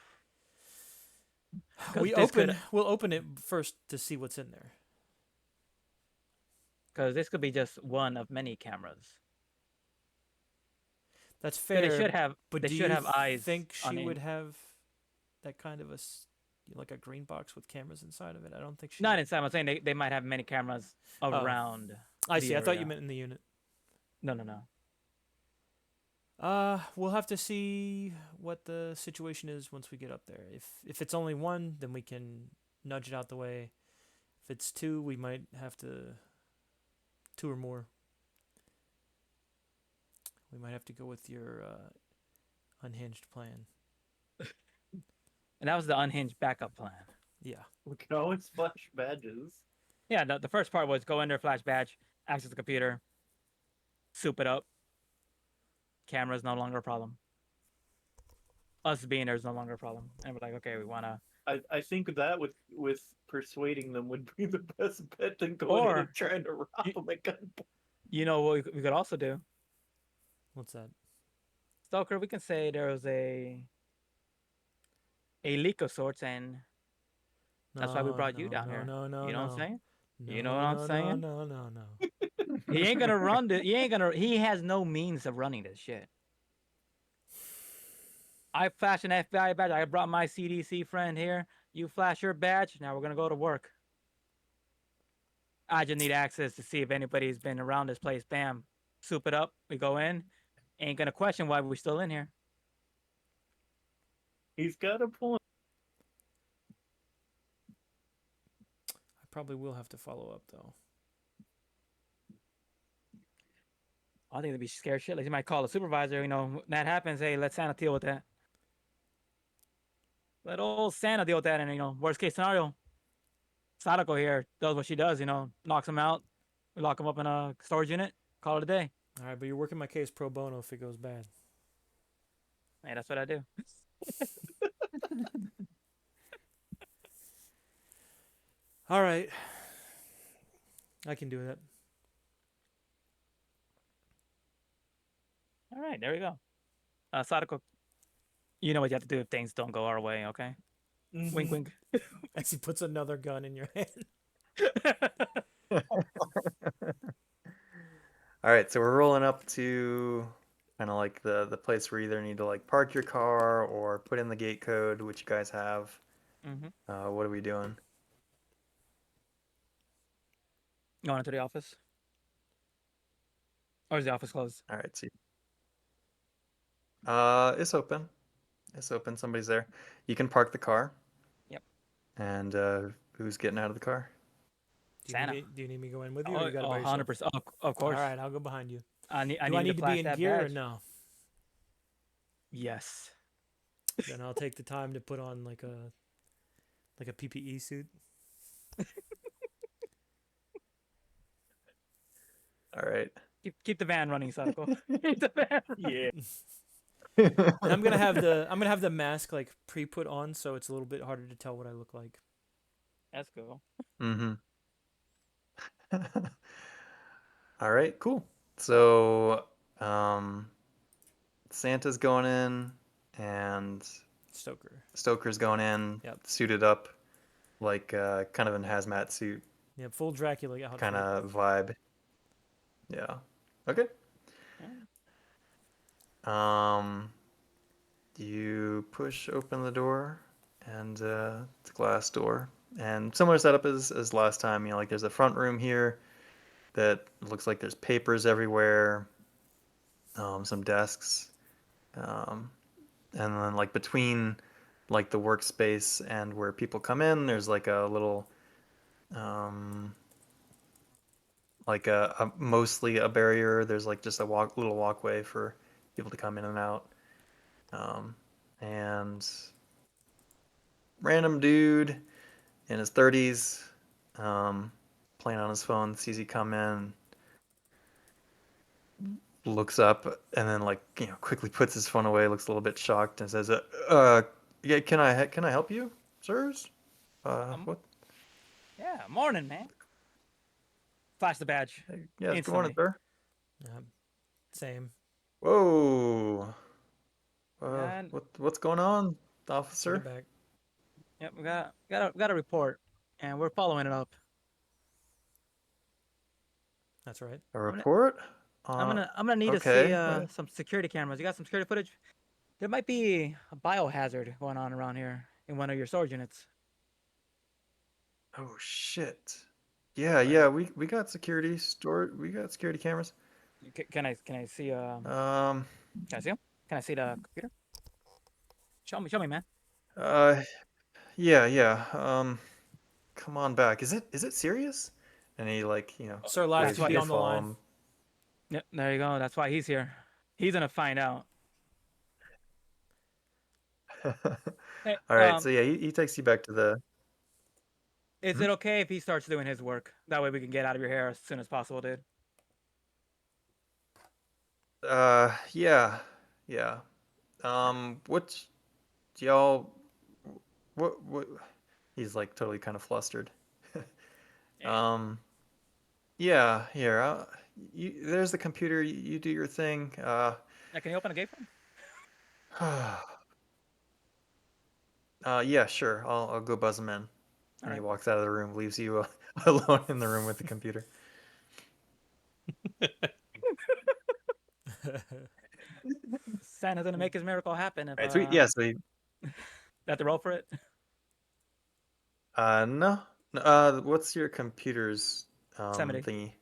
'Cause We this could- we'll open it first to see what's in there. Because this could be just one of many cameras. That's So fair. they should have. But They do should you have eyes. think on she it. would have that kind of like a green box with cameras inside of it? I don't think she. Not inside. I'm saying they might have many cameras around. I the see. I thought you area. meant in the unit. No. We'll have to see what the situation is once we get up there. If it's only one, then we can nudge it out the way. If it's two, we might have to two or more. We might have to go with your unhinged plan. And that was the unhinged backup plan. Yeah. We can always flash badges. Yeah, the first part was go in there, flash badge, access the computer, soup it up. Camera's no longer a problem. Us being there is no longer a problem. And we're like, okay, we want to. I think that with persuading them would be the best bet than going in Or- and trying to rob you- them at gunpoint. You know what we could also do? What's that? Stoker, we can say there was a leak of sorts, and that's why we brought you down here. No. You know what I'm saying? No, You know what I'm saying? No. He ain't gonna run it. He has no means of running this shit. I flashed an FBI badge. I brought my CDC friend here. You flash your badge. Now we're gonna go to work. I just need access to see if anybody's been around this place. Bam, soup it up. We go in. Ain't gonna question why we're still in here. He's got a point. I probably will have to follow up though. I think they'd be scared shitless. He might call the supervisor. You know, when that happens. Hey, let Santa deal with that. Let old Santa deal with that. And worst case scenario, Sadako here does what she does. Knocks him out. We lock him up in a storage unit. Call it a day. All right, but you're working my case pro bono if it goes bad. Hey, that's what I do. All right. I can do that. All right, there we go. Sadako, you know what you have to do if things don't go our way, okay? Wink, wink. As he puts another gun in your hand. All right, so we're rolling up to kind of like the place where you either need to like park your car or put in the gate code, which you guys have. Mm-hmm. What are we doing? Going into the office? Or is the office closed? All right, see. It's open. It's open. Somebody's there. You can park the car. Yep. And who's getting out of the car? Santa. Do you need me to go in with you? Or you got it by 100%. yourself? Of course. All right, I'll go behind you. I need Do I to need to flash be in that gear or badge. no? Yes. Then I'll take the time to put on like a PPE suit. All right. Keep the van running, Sadako. Keep the van running. Yeah. And I'm gonna have the mask like pre-put on, so it's a little bit harder to tell what I look like. That's cool. Mm-hmm. All right, cool. So, Santa's going in, and Stoker's going in, Yep. suited up, like kind of in hazmat suit Yeah, full Dracula outfit. kind of vibe. Yeah. Okay. You push open the door, and it's a glass door, and similar setup as last time. Like there's a front room here that looks like there's papers everywhere, some desks, and then like between like the workspace and where people come in, there's like a little like a mostly a barrier. There's like just a little walkway for people to come in and out. And random dude in his 30s, playing on his phone, sees you come in, looks up, and then like quickly puts his phone away, looks a little bit shocked, and says, yeah, can I help you, sirs? What? Yeah, morning, man. Flash the badge. Yes, good morning, Instantly. sir. Same. Whoa. And What's going on, Take officer? it back. yep, we got a report, and we're following it up. That's right. A I'm gonna report? I'm gonna need to see Okay. Right. some security cameras. You got some security footage? There might be a biohazard going on around here in one of your storage units. Oh shit. Yeah, Right. we got security stored. We got security cameras. Can I see Um, can I see them? Can I see the computer? Show me, man. uh, yeah. Come on back. Is it serious? And he like, Sir, live That's waves why. to TV the on the line. phone. Yep, there you go. That's why he's here. He's gonna find out. Hey, All right, so yeah, he takes you back to the. is Hmm? it okay if he starts doing his work? That way we can get out of your hair as soon as possible, dude. Yeah, yeah. What y'all? What? He's like totally kind of flustered. Yeah. Um, yeah, here. There's the computer. You do your thing. Now, can you open a gate for him? Yeah, sure. I'll go buzz him in. All And he right. walks out of the room, leaves you alone in the room with the computer. Santa's gonna make his miracle happen if All right, sweet. Yeah, so he, have to roll for it. no. What's your computer's 70. thingy?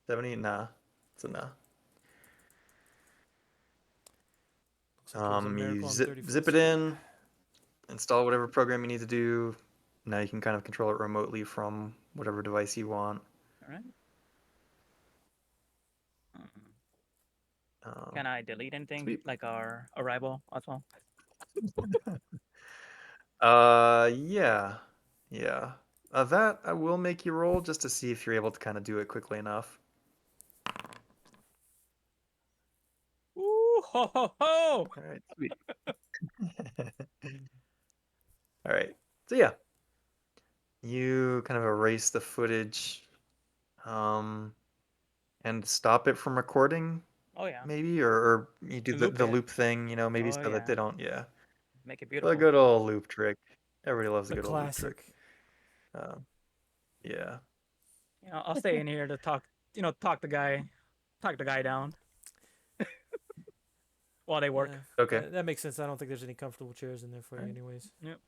70? Nah. It's a nah. Looks like it was a You miracle on zip 35th it Street. in, install whatever program you need to do. Now you can kind of control it remotely from whatever device you want. All right. Um, Can I delete anything Sweet. like our arrival as well? Yeah, yeah. That I will make you roll just to see if you're able to kind of do it quickly enough. Ooh, ho ho ho! All right, sweet. All right. So yeah, you kind of erase the footage, um, and stop it from recording, Oh yeah, maybe, or you do the, loop the it. loop thing, maybe Oh so that yeah, they don't, yeah. make it The beautiful. good old loop trick. Everybody loves a The good old loop trick. classic. Yeah. I'll stay in here to talk. Talk the guy down while they work. Yeah, Okay. that makes sense. I don't think there's any comfortable chairs in there for you, anyways. Yep.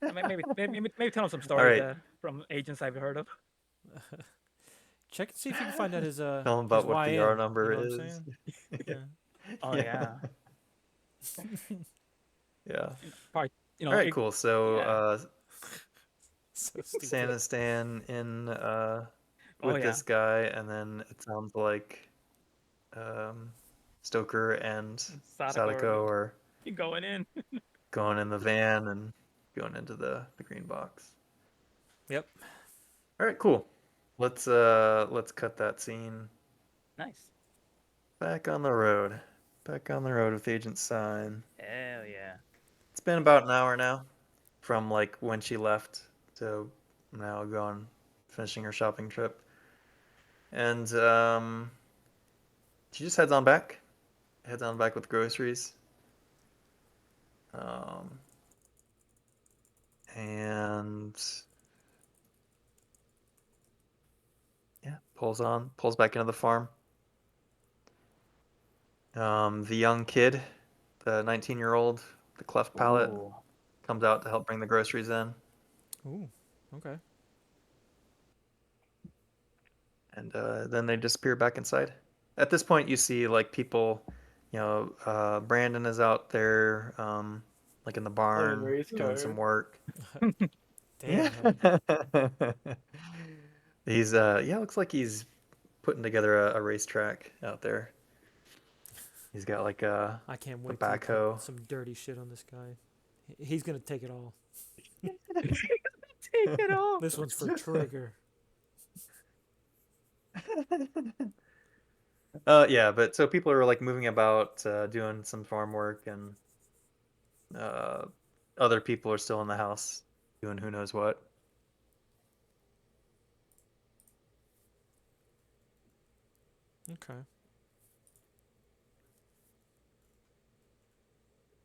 Maybe tell him some All stories right. from agents I've heard of. Check and see if you can find out his Tell them his about what the R YN. number You know what I'm is. saying? Yeah. Oh yeah. Yeah. Probably. All right, cool. So, Yeah. So stupid. Santa Stan in Oh with yeah. this guy, and then it sounds like um, Stoker and Sadako are You going in? going in the van and going into the green box. Yep. All right, cool. Let's cut that scene. Nice. Back on the road. Back on the road with Agent Sign. Hell yeah. It's been about an hour now from like when she left to now gone finishing her shopping trip. And she just heads on back. Heads on back with groceries. Um, and yeah, pulls back into the farm. The young kid, the 19-year-old, the cleft palate, Ooh. comes out to help bring the groceries in. Ooh. Okay. And then they disappear back inside. At this point, you see like people Brandon is out there, like in the Playing barn, race doing some car. work. Damn. He's looks like he's putting together a racetrack out there. He's got like I can't a wait to put backhoe. some dirty shit on this guy. He's gonna take it all. Take it off. This one's for Trigger. Yeah, but so people are like moving about, doing some farm work, and uh, other people are still in the house doing who knows what. Okay.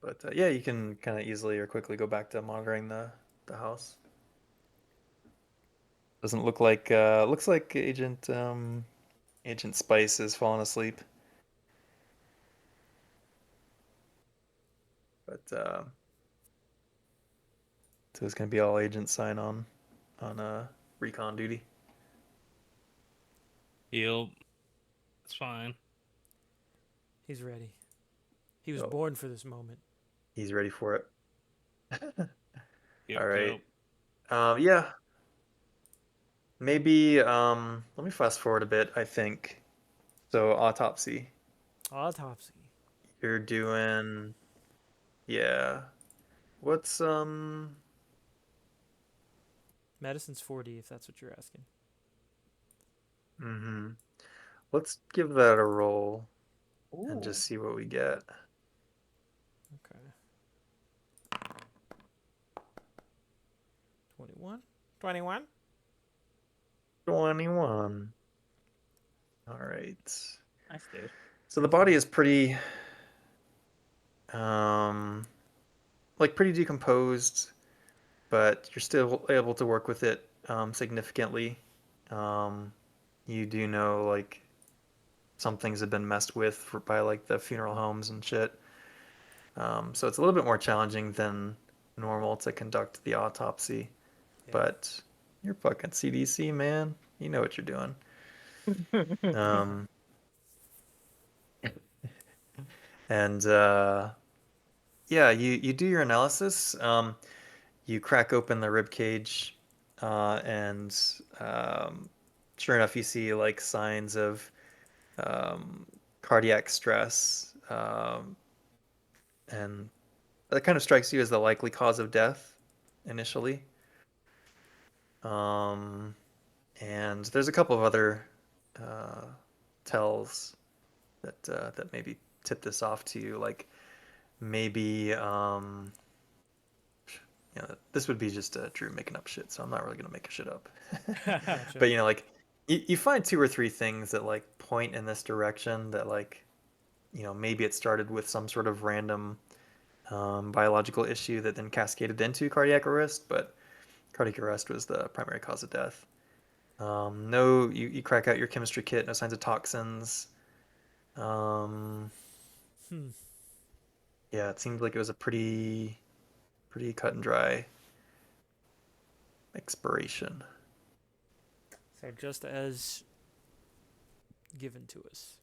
But yeah, you can kind of easily or quickly go back to monitoring the house. Doesn't look like looks like Agent Spice has fallen asleep. But so it's gonna be all agents sign on recon duty. Yep. It's fine. He's ready. He was Oh. born for this moment. He's ready for it. Yep, All right. yep. Yeah. Maybe let me fast forward a bit, I think. So autopsy. Autopsy. You're doing yeah. What's Medicine's 40 if that's what you're asking. mm-hmm. Let's give that a roll and Ooh. just see what we get. Okay. 21? 21? 21. All right. Nice, dude. So the body is pretty like pretty decomposed, but you're still able to work with it significantly. Um, you do know like some things have been messed with by like the funeral homes and shit. So it's a little bit more challenging than normal to conduct the autopsy. Yeah. But you're fucking CDC, man. You know what you're doing. Um, and yeah, you do your analysis. You crack open the rib cage, and sure enough, you see like signs of cardiac stress, and that kind of strikes you as the likely cause of death initially. Um, and there's a couple of other uh, tells that maybe tip this off to you, like maybe this would be just Drew making up shit, so I'm not really gonna make shit up. Gotcha. But like you find two or three things that like point in this direction that like maybe it started with some sort of random biological issue that then cascaded into cardiac arrest, but cardiac arrest was the primary cause of death. No, you crack out your chemistry kit, no signs of toxins. Um, Hmm. yeah, it seemed like it was a pretty cut and dry expiration. So just as given to us.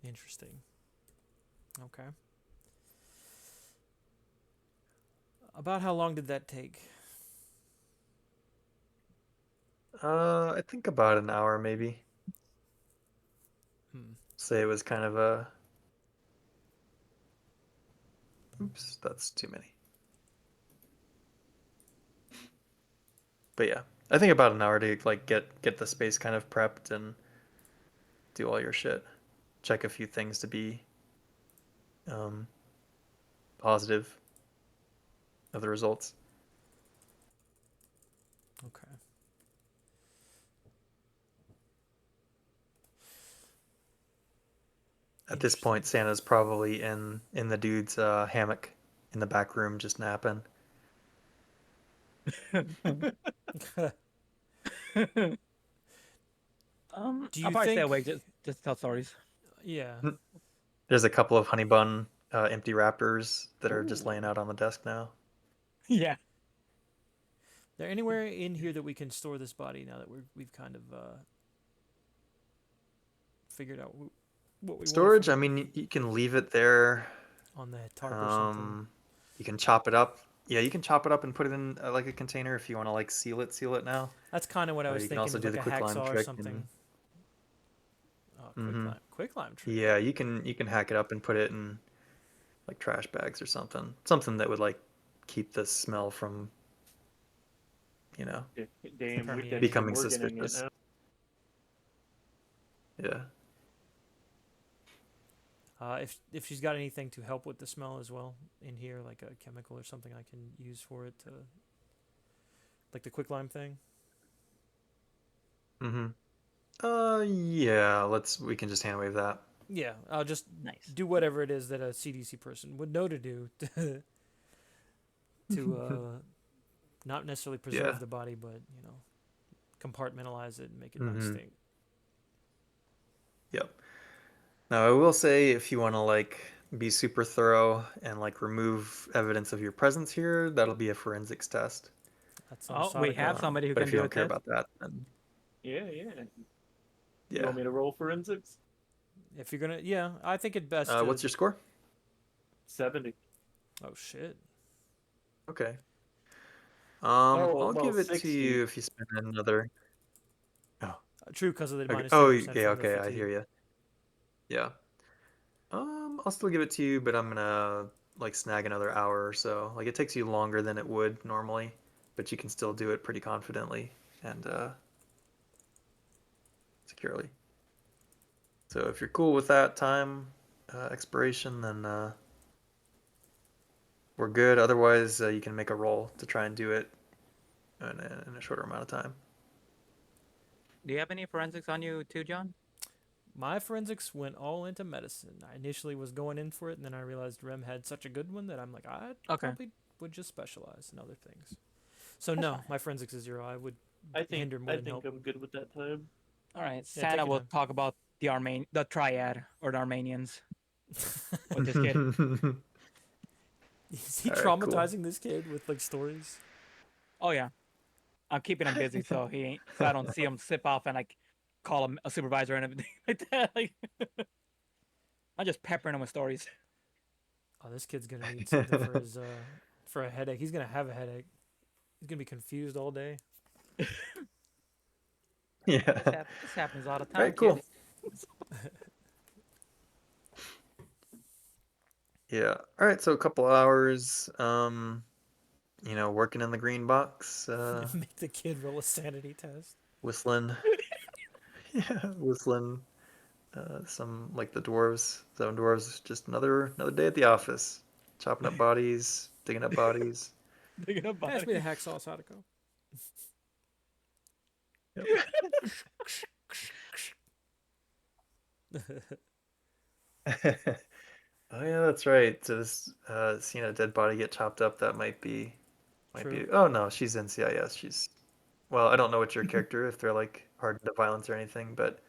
Interesting. Okay. About how long did that take? I think about an hour maybe. Hmm. Say it was kind of a. Oops, that's too many. But yeah, I think about an hour to like get the space kind of prepped and do all your shit. Check a few things to be um, positive of the results. Okay. At this point, Interesting. Santa's probably in the dude's hammock in the back room, just napping. Do I'll you probably stay think? awake just to tell stories. Yeah. There's a couple of honey bun empty wrappers that are just laying Ooh. out on the desk now. Yeah. There anywhere in here that we can store this body now that we've kind of figured out what we Storage. want I mean, you can leave it there. on the tarp or something. You can chop it up. Yeah, you can chop it up and put it in like a container if you want to like seal it now. That's kind of what I was You can thinking, also with do like the a quicklime hacksaw or trick. something. Oh, Mhm. quicklime trick. Yeah, you can hack it up and put it in like trash bags or something. Something that would like keep the smell from, you know, Damn, we're Permeating. Dexter becoming Morganing it suspicious. now. Yeah. If she's got anything to help with the smell as well in here, like a chemical or something I can use for it to, like the quicklime thing. Mm-hmm. Yeah, we can just hand wave that. Yeah, I'll just Nice. do whatever it is that a CDC person would know to do to not necessarily preserve Yeah. the body, but compartmentalize it and make it not Mhm. stink. Yep. Now, I will say if you want to like be super thorough and like remove evidence of your presence here, that'll be a forensics test. That's Oh, we have Um, somebody who but can if you do a don't care test. about that, then Yeah, yeah. You yeah. want me to roll forensics? If you're gonna, yeah, I think it best to. What's your score? 70. Oh shit! Okay. Oh, I'll well, give it to 60. you if you spend another. Oh, True, because of the okay. minus Oh, 10% yeah. from the Okay, I fatigue. hear you. Yeah. I'll still give it to you, but I'm gonna like snag another hour or so. Like it takes you longer than it would normally, but you can still do it pretty confidently and securely. So if you're cool with that time expiration, then we're good. Otherwise, you can make a roll to try and do it in a shorter amount of time. Do you have any forensics on you too, John? My forensics went all into medicine. I initially was going in for it, and then I realized Rem had such a good one that I'm like, I probably would just specialize in other things. So That's no, fine. my forensics is 0. I would I think hinder more I than think help. I'm good with that time. All right, Yeah, take Santa your will time. talk about the triad or the Armenians with this kid. Is he All right, cool. traumatizing this kid with like stories? Oh yeah, I'm keeping him busy so I don't see him slip off and like call him a supervisor and everything like that. Like, I'm just peppering him with stories. Oh, this kid's gonna need something for his for a headache. He's gonna have a headache. He's gonna be confused all day. Yeah. This happens all the All time, right, cool. kid. Yeah. All right, so a couple hours, working in the green box, Make the kid roll a sanity test. whistling. Yeah, whistling. Some like the dwarves, 7 dwarves. Just another day at the office, chopping up bodies, digging up bodies. Thinking about Pass me the it. hacksaw, Sadako. Oh yeah, that's right. So this seeing a dead body get chopped up, that might be. True. Oh no, she's in CIS. Well, I don't know what your character if they're like hardened to violence or anything, but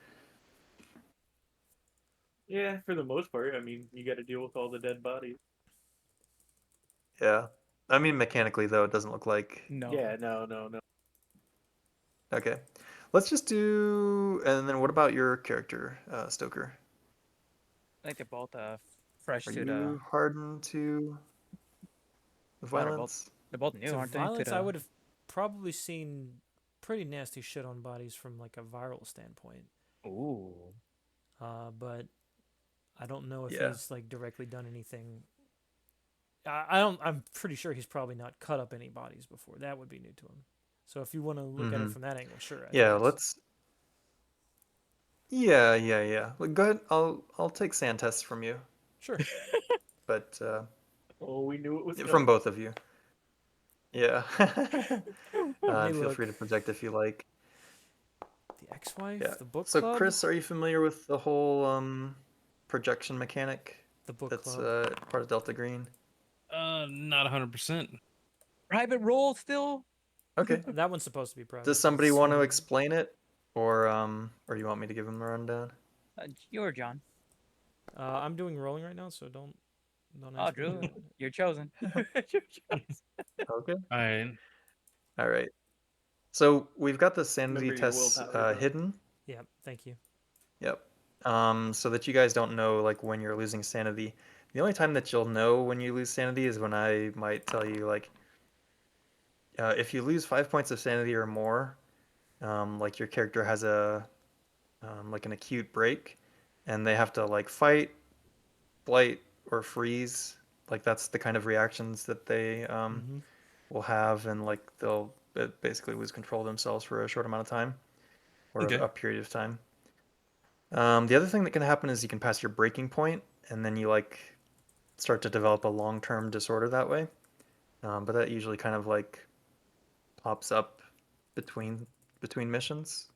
Yeah, for the most part. I mean, you got to deal with all the dead bodies. yeah. I mean, mechanically though, it doesn't look like. No. Yeah, no. Okay, let's just do. And then what about your character, Stoker? I think they're both fresh Are to the. you hardened to violence? They're both new, To aren't violence, they? I would have probably seen pretty nasty shit on bodies from like a viral standpoint. Ooh. But I don't know if Yeah. he's like directly done anything. I don't. I'm pretty sure he's probably not cut up any bodies before. That would be new to him. So if you want to look at it Mhm. from that angle, sure. I think Yeah, that's- let's. Yeah. Well, go ahead. I'll take sand tests from you, Sure. but Oh, we knew it was from coming. both of you. Yeah. Let me And feel look. free to project if you like. The ex-wife, Yeah. the book So, club, Chris, are you familiar with the whole projection mechanic the book that's club. part of Delta Green? Not 100%. Private role still? Okay. That one's supposed to be private. Does but somebody it's want to semi- explain it, or you want me to give them a rundown? You're John. I'm doing rolling right now, so don't Oh, ask me. Drew, you're chosen. Okay. All right. All right. So we've got the sanity Remember your tests willpower, John. hidden. Yeah, thank you. Yep. so that you guys don't know like when you're losing sanity. The only time that you'll know when you lose sanity is when I might tell you like if you lose 5 points of sanity or more, like your character has a like an acute break, and they have to like fight, blight, or freeze. Like that's the kind of reactions that they Mm-hmm. will have, and like they'll basically lose control of themselves for a short amount of time or Okay. a period of time. The other thing that can happen is you can pass your breaking point, and then you like start to develop a long-term disorder that way. But that usually kind of like pops up between missions.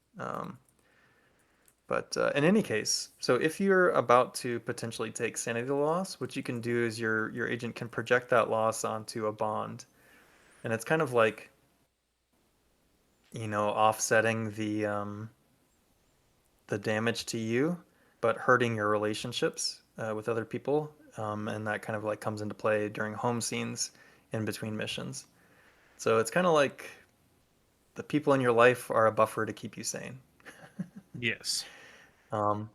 But in any case, so if you're about to potentially take sanity loss, what you can do is your agent can project that loss onto a bond, and it's kind of like offsetting the damage to you, but hurting your relationships with other people, and that kind of like comes into play during home scenes in between missions. So it's kind of like the people in your life are a buffer to keep you sane. Yes. Um,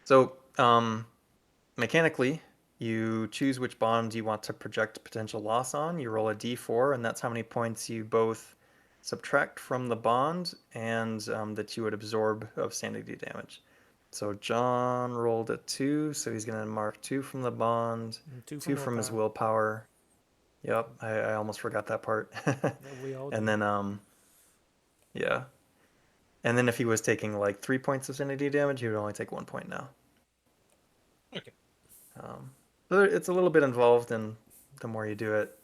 so mechanically, you choose which bond you want to project potential loss on. You roll a d4, and that's how many points you both subtract from the bond and that you would absorb of sanity damage. So John rolled a 2, so he's going to mark 2 from the bond, And 2 from 2 from his willpower. willpower. Yep, I almost forgot that part. That we all And do. then, yeah. And then if he was taking like 3 points of sanity damage, he would only take 1 point now. Okay. Um, so it's a little bit involved, and the more you do it,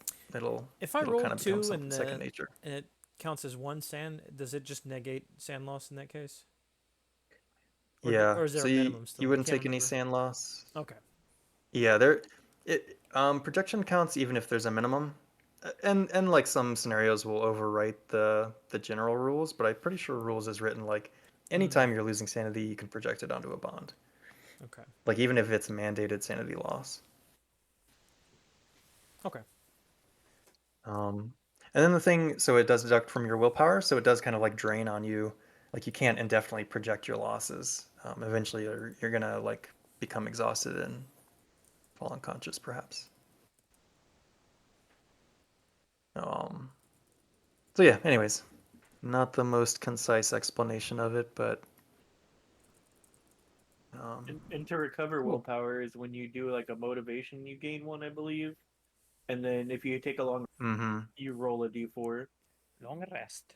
If I it'll kind rolled of become 2 something second nature. and it counts as 1 sand, does it just negate sand loss in that case? Yeah, Or is there so a you minimum still? you I wouldn't can't take any remember. sand loss. Okay. Yeah, projection counts even if there's a minimum. And like some scenarios will overwrite the general rules, but I'm pretty sure rules is written like Mm, anytime you're losing sanity, you can project it onto a bond. okay. Like even if it's mandated sanity loss. Okay. Um, and then the thing, so it does deduct from your willpower, so it does kind of like drain on you. Like you can't indefinitely project your losses. Eventually, you're gonna like become exhausted and fall unconscious, perhaps. Um, so yeah. Anyways, not the most concise explanation of it, but And to recover cool. willpower is when you do like a motivation, you gain one, I believe. And then if you take a long, Mm-hmm. you roll a d4. Long rest.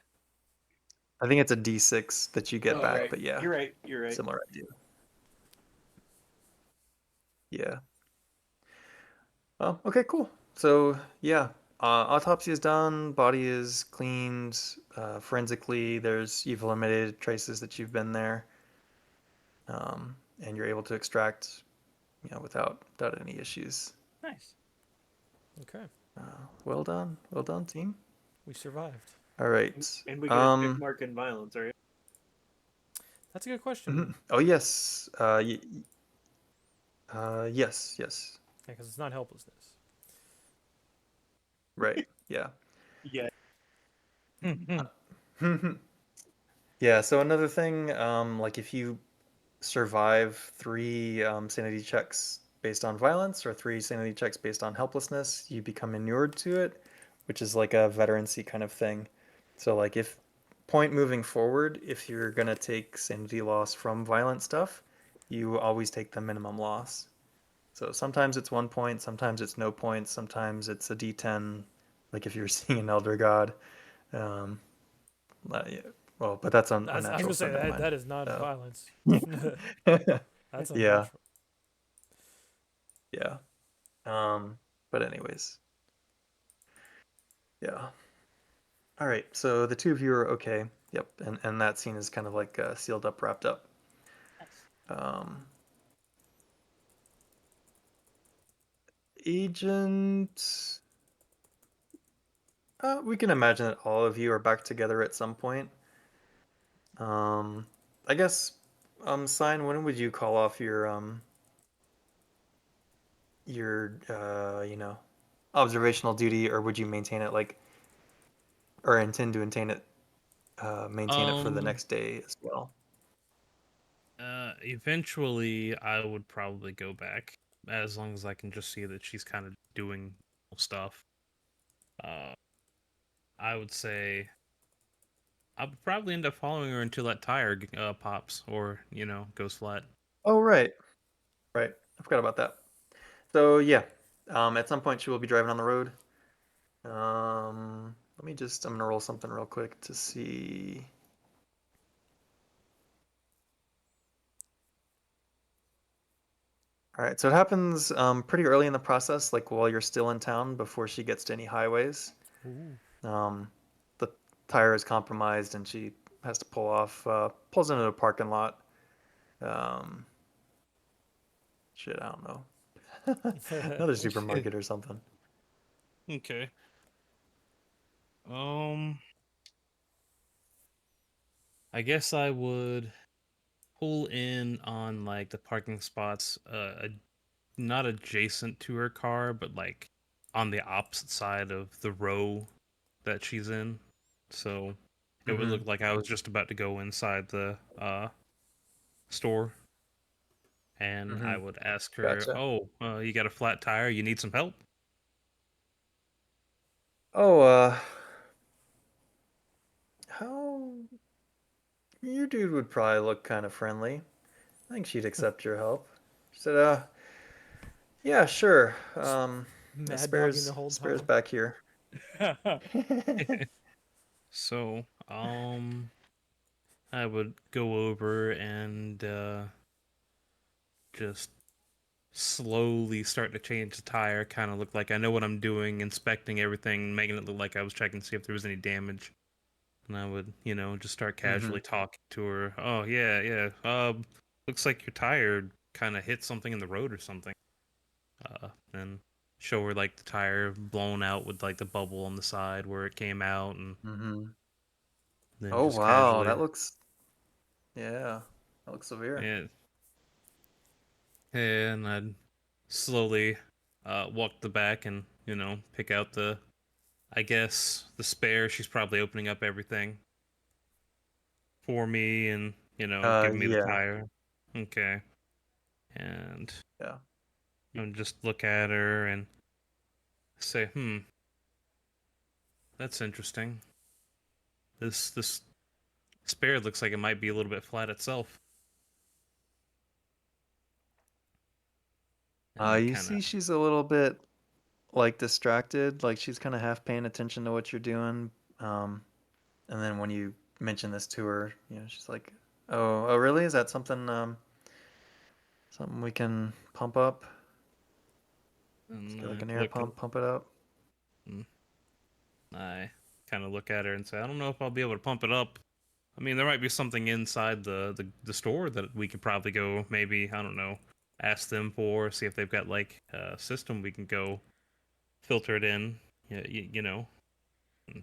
I think it's a D6 that you get Oh, back, right. but yeah, You're right. You're right. similar idea. Yeah. Oh, okay, cool. So yeah, autopsy is done, body is cleaned, forensically. You've eliminated traces that you've been there, and you're able to extract, without any issues. Nice. Okay. Well done, team. We survived. All right. And we get a check mark in violence, right? That's a good question. Oh yes. Yes, yes. Yeah, because it's not helplessness. Right. Yeah. Yeah. Yeah. So another thing, like if you survive 3 sanity checks based on violence or 3 sanity checks based on helplessness, you become inured to it, which is like a veterancy kind of thing. So like if point moving forward, if you're gonna take sanity loss from violent stuff, you always take the minimum loss. So sometimes it's 1 point, sometimes it's no points, sometimes it's a D10, like if you're seeing an elder god. Um, yeah, well, but that's I was unnatural, gonna so say never mind. that is not Uh, violence. That's yeah, unnatural. yeah. But anyways, yeah. All right, so the two of you are okay. Yep, and that scene is kind of like sealed up, wrapped up. Nice. Um, Agent, we can imagine that all of you are back together at some point. Um, I guess, Sign, when would you call off your observational duty, or would you maintain it like, or intend to maintain it for the Um, next day as well? Eventually, I would probably go back as long as I can just see that she's kind of doing stuff. Uh, I would say I would probably end up following her until that tire pops or goes flat. Oh, right. Right. I forgot about that. So yeah, at some point she will be driving on the road. I'm gonna roll something real quick to see. All right, so it happens pretty early in the process, like while you're still in town, before she gets to any highways. Ooh. The tire is compromised, and she has to pulls into a parking lot. Um, shit, I don't know, another supermarket or something. Okay. Um, I guess I would pull in on like the parking spots, not adjacent to her car, but like on the opposite side of the row that she's in. So it would Mm-hmm. look like I was just about to go inside the store, and Mm-hmm. I would ask her, Gotcha. "Oh, you got a flat tire? You need some help?" Oh, how your dude would probably look kind of friendly. I think she'd accept your help. She said, yeah, sure. The Mad dogging the spares whole spares time. back here. So, I would go over and just slowly start to change the tire, kind of look like I know what I'm doing, inspecting everything, making it look like I was checking to see if there was any damage. And I would, just start Mm-hmm. casually talking to her. Oh, yeah, yeah. Looks like your tire kind of hit something in the road or something. And show her like the tire blown out with like the bubble on the side where it came out, and Mm-hmm. then Oh just wow, casually, yeah, that looks severe. yeah, and I'd slowly walk the back and pick out I guess the spare. She's probably opening up everything for me and giving me the Yeah, tire. Okay, and yeah. just look at her and say, that's interesting. This spare looks like it might be a little bit flat itself. And I You kind of see, she's a little bit like distracted, like she's kind of half paying attention to what you're doing. Um, and then when you mention this to her, she's like, oh, really? Is that something we can pump up? Let's and get like I an air look pump, pump it up. and I kind of look at her and say, I don't know if I'll be able to pump it up. I mean, there might be something inside the store that we could probably go, maybe, I don't know, ask them for, see if they've got like a system we can go filter it in, and see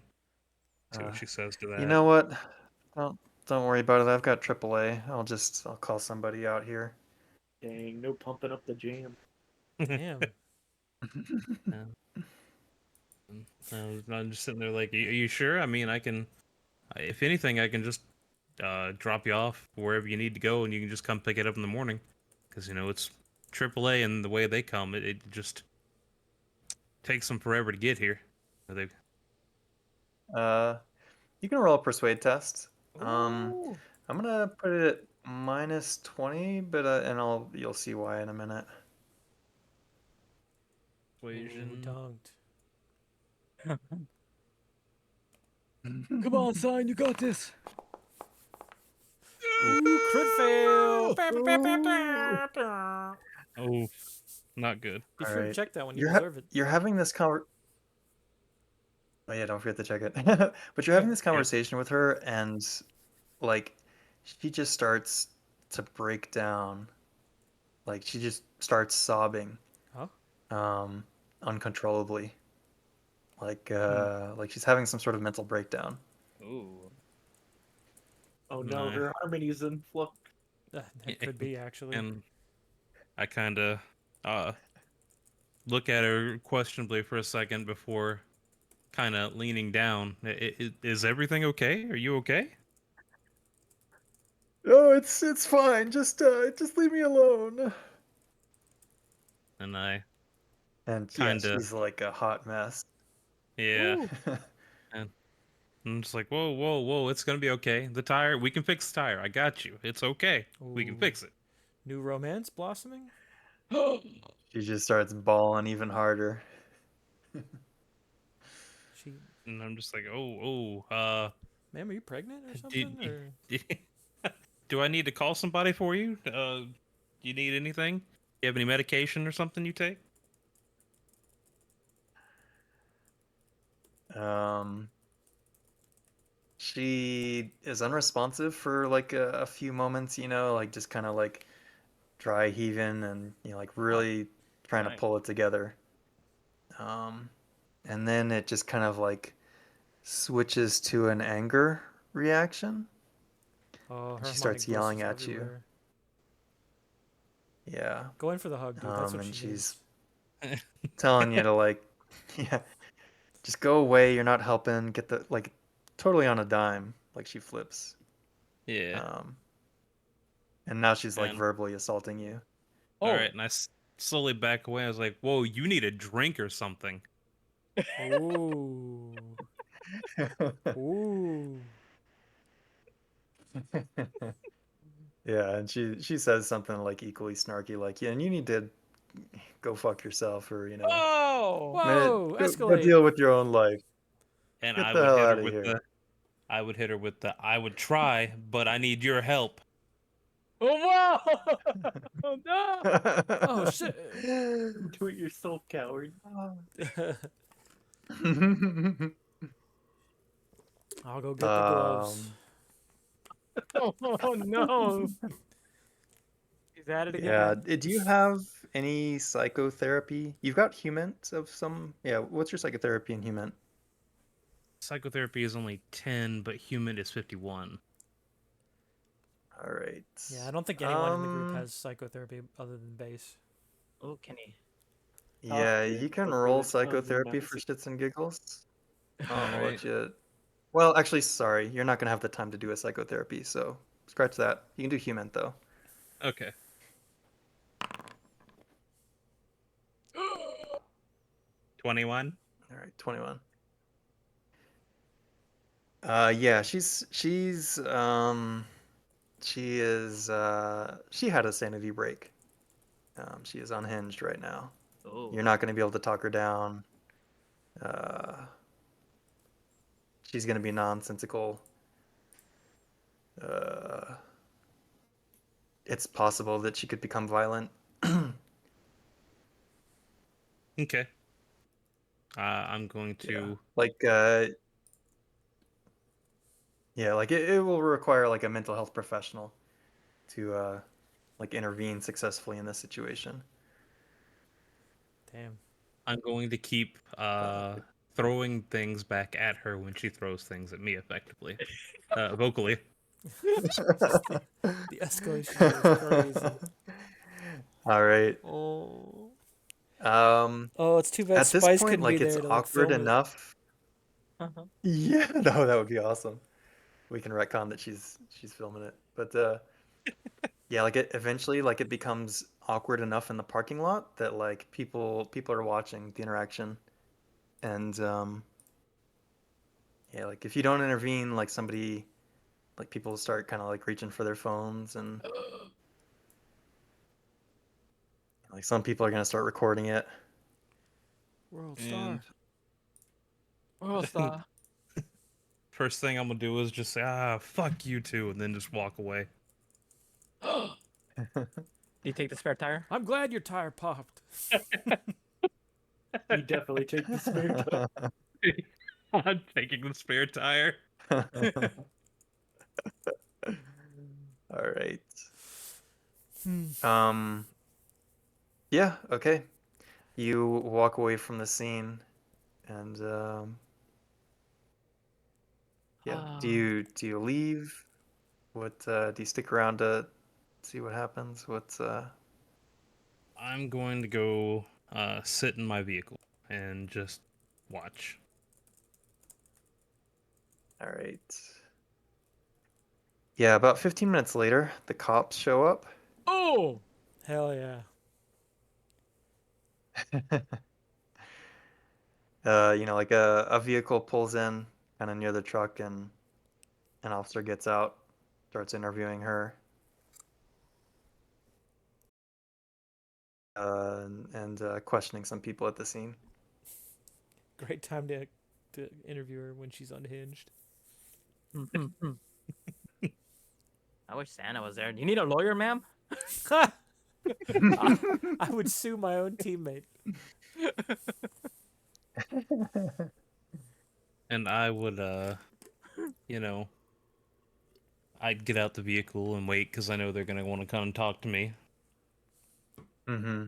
what Uh, she says to you that. know what? Don't worry about it. I've got AAA. I'll call somebody out here. Dang, no pumping up the jam. Damn. And I'm just sitting there like, are you sure? I mean, I can, if anything, I can just drop you off wherever you need to go, and you can just come pick it up in the morning, because it's AAA, and the way they come, it just takes them forever to get here. They Uh, you can roll a persuade test. Um, Ooh. I'm gonna put it at -20, but and you'll see why in a minute. Ooh, persuasion. dunked. Come on, son, you got this. Oof. Ooh, crit fail. Ooh. Oh, not good. Be All sure to right. check that when you deserve it. You're having this Oh yeah, don't forget to check it. But you're having this Yep. conversation with her, and like she just starts to break down. Like she just starts sobbing, Huh? um, uncontrollably. Hmm. Like she's having some sort of mental breakdown. Oh. Oh no, No. her harmony's in flux. That could be actually. And I kind of uh look at her questionably for a second before kind of leaning down. Is everything okay? Are you okay? Oh, it's fine. Just leave me alone. And I And yeah, kind of, she's like a hot mess. yeah. Ooh. And I'm just like, whoa, whoa, whoa, it's gonna be okay. The tire, we can fix the tire. I got you. It's okay. We can Ooh. fix it. New romance blossoming? She just starts bawling even harder. She, And I'm just like, oh, ma'am, are you pregnant or do, something? Or do I need to call somebody for you? Do you need anything? You have any medication or something you take? Um, she is unresponsive for like a few moments, like just kind of like dry heaving and like really trying to Nice. pull it together. Um, and then it just kind of like switches to an anger reaction. oh, And her she harmonic starts bliss yelling is at you. everywhere. Yeah. Go in for the hug, dude. That's what And she she's needs. telling you to like, yeah, just go away. You're not helping. Get the like, totally on a dime. Like she flips. Yeah. Um, and now she's like And verbally assaulting you. all Oh, right, and slowly back away. I was like, whoa, you need a drink or something. Ooh. Ooh. Yeah, and she says something like equally snarky, like, yeah, and you need to go fuck yourself, or oh, man, Whoa! go Escalate. deal with your own life. And Get I the would hell hit her out of with here. I would try, but I need your help. oh, whoa, oh, no. Oh shit. Do it yourself, coward. I'll go get the gloves. um, Oh no, he's at it yeah. again. Do you have any psychotherapy? You've got Hument of some. Yeah. What's your psychotherapy in Hument? Psychotherapy is only 10, but human is 51. All right. Yeah, I don't think anyone in the group has psychotherapy other than base. Oh, can he? Talk Yeah, it you can before roll the tongue and psychotherapy for medicine. shits and giggles. All I'll right. let you. Well, actually, sorry, you're not gonna have the time to do a psychotherapy, so scratch that. You can do Human though. Okay. 21. All right, 21. Yeah, she had a sanity break. She is unhinged right now. Oh, You're not gonna be able to talk her down. Uh, she's gonna be nonsensical. Uh, it's possible that she could become violent. Okay. I'm going Yeah, to. like yeah, like it will require like a mental health professional to like intervene successfully in this situation. Damn. I'm going to keep But throwing things back at her when she throws things at me effectively, vocally. Jesus, the escalation here is crazy. All right. Oh. Um, Oh, it's too bad at this Spice point, couldn't be like it's there to like awkward film it. enough. uh-huh. Yeah, no, that would be awesome. We can retcon that she's filming it. But yeah, like it eventually like it becomes awkward enough in the parking lot that like people are watching the interaction. And yeah, like if you don't intervene, like somebody like people start kind of like reaching for their phones and like some people are going to start recording it. World And star. World star. first thing I'm gonna do is just say, fuck you too, and then just walk away. Do you take the spare tire? I'm glad your tire popped. You definitely take the spare tire. I'm taking the spare tire. All right. Hmm. Yeah, okay. You walk away from the scene and yeah, do you leave? What do you stick around to see what happens? What's I'm going to go sit in my vehicle and just watch. all right. Yeah, about 15 minutes later, the cops show up. Oh, Hell yeah. Like a vehicle pulls in kind of near the truck, and an officer gets out, starts interviewing her, and questioning some people at the scene. Great time to interview her when she's unhinged. I wish Santa was there. Do you need a lawyer, ma'am? I would sue my own teammate. And I would, you know, I'd get out the vehicle and wait because I know they're gonna want to come and talk to me. Mm-hmm.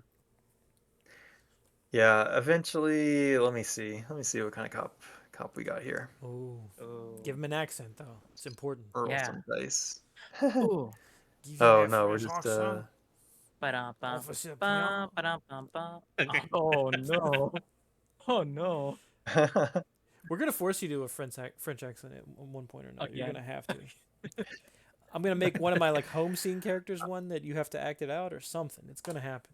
Yeah, eventually, let me see. Let me see what kind of cop we got here. Oh, give Oh, him an accent though. It's important. Roll yeah. some dice. Ooh. Give him Oh a no, we're fresh just accent. Ba-dum-bum, Officer Brilliant. ba-dum-bum-bum. Oh no. Oh no. We're gonna force you to do a French accent at one point or another. You're Again. gonna have to. I'm gonna make one of my like home scene characters one that you have to act it out or something. It's gonna happen.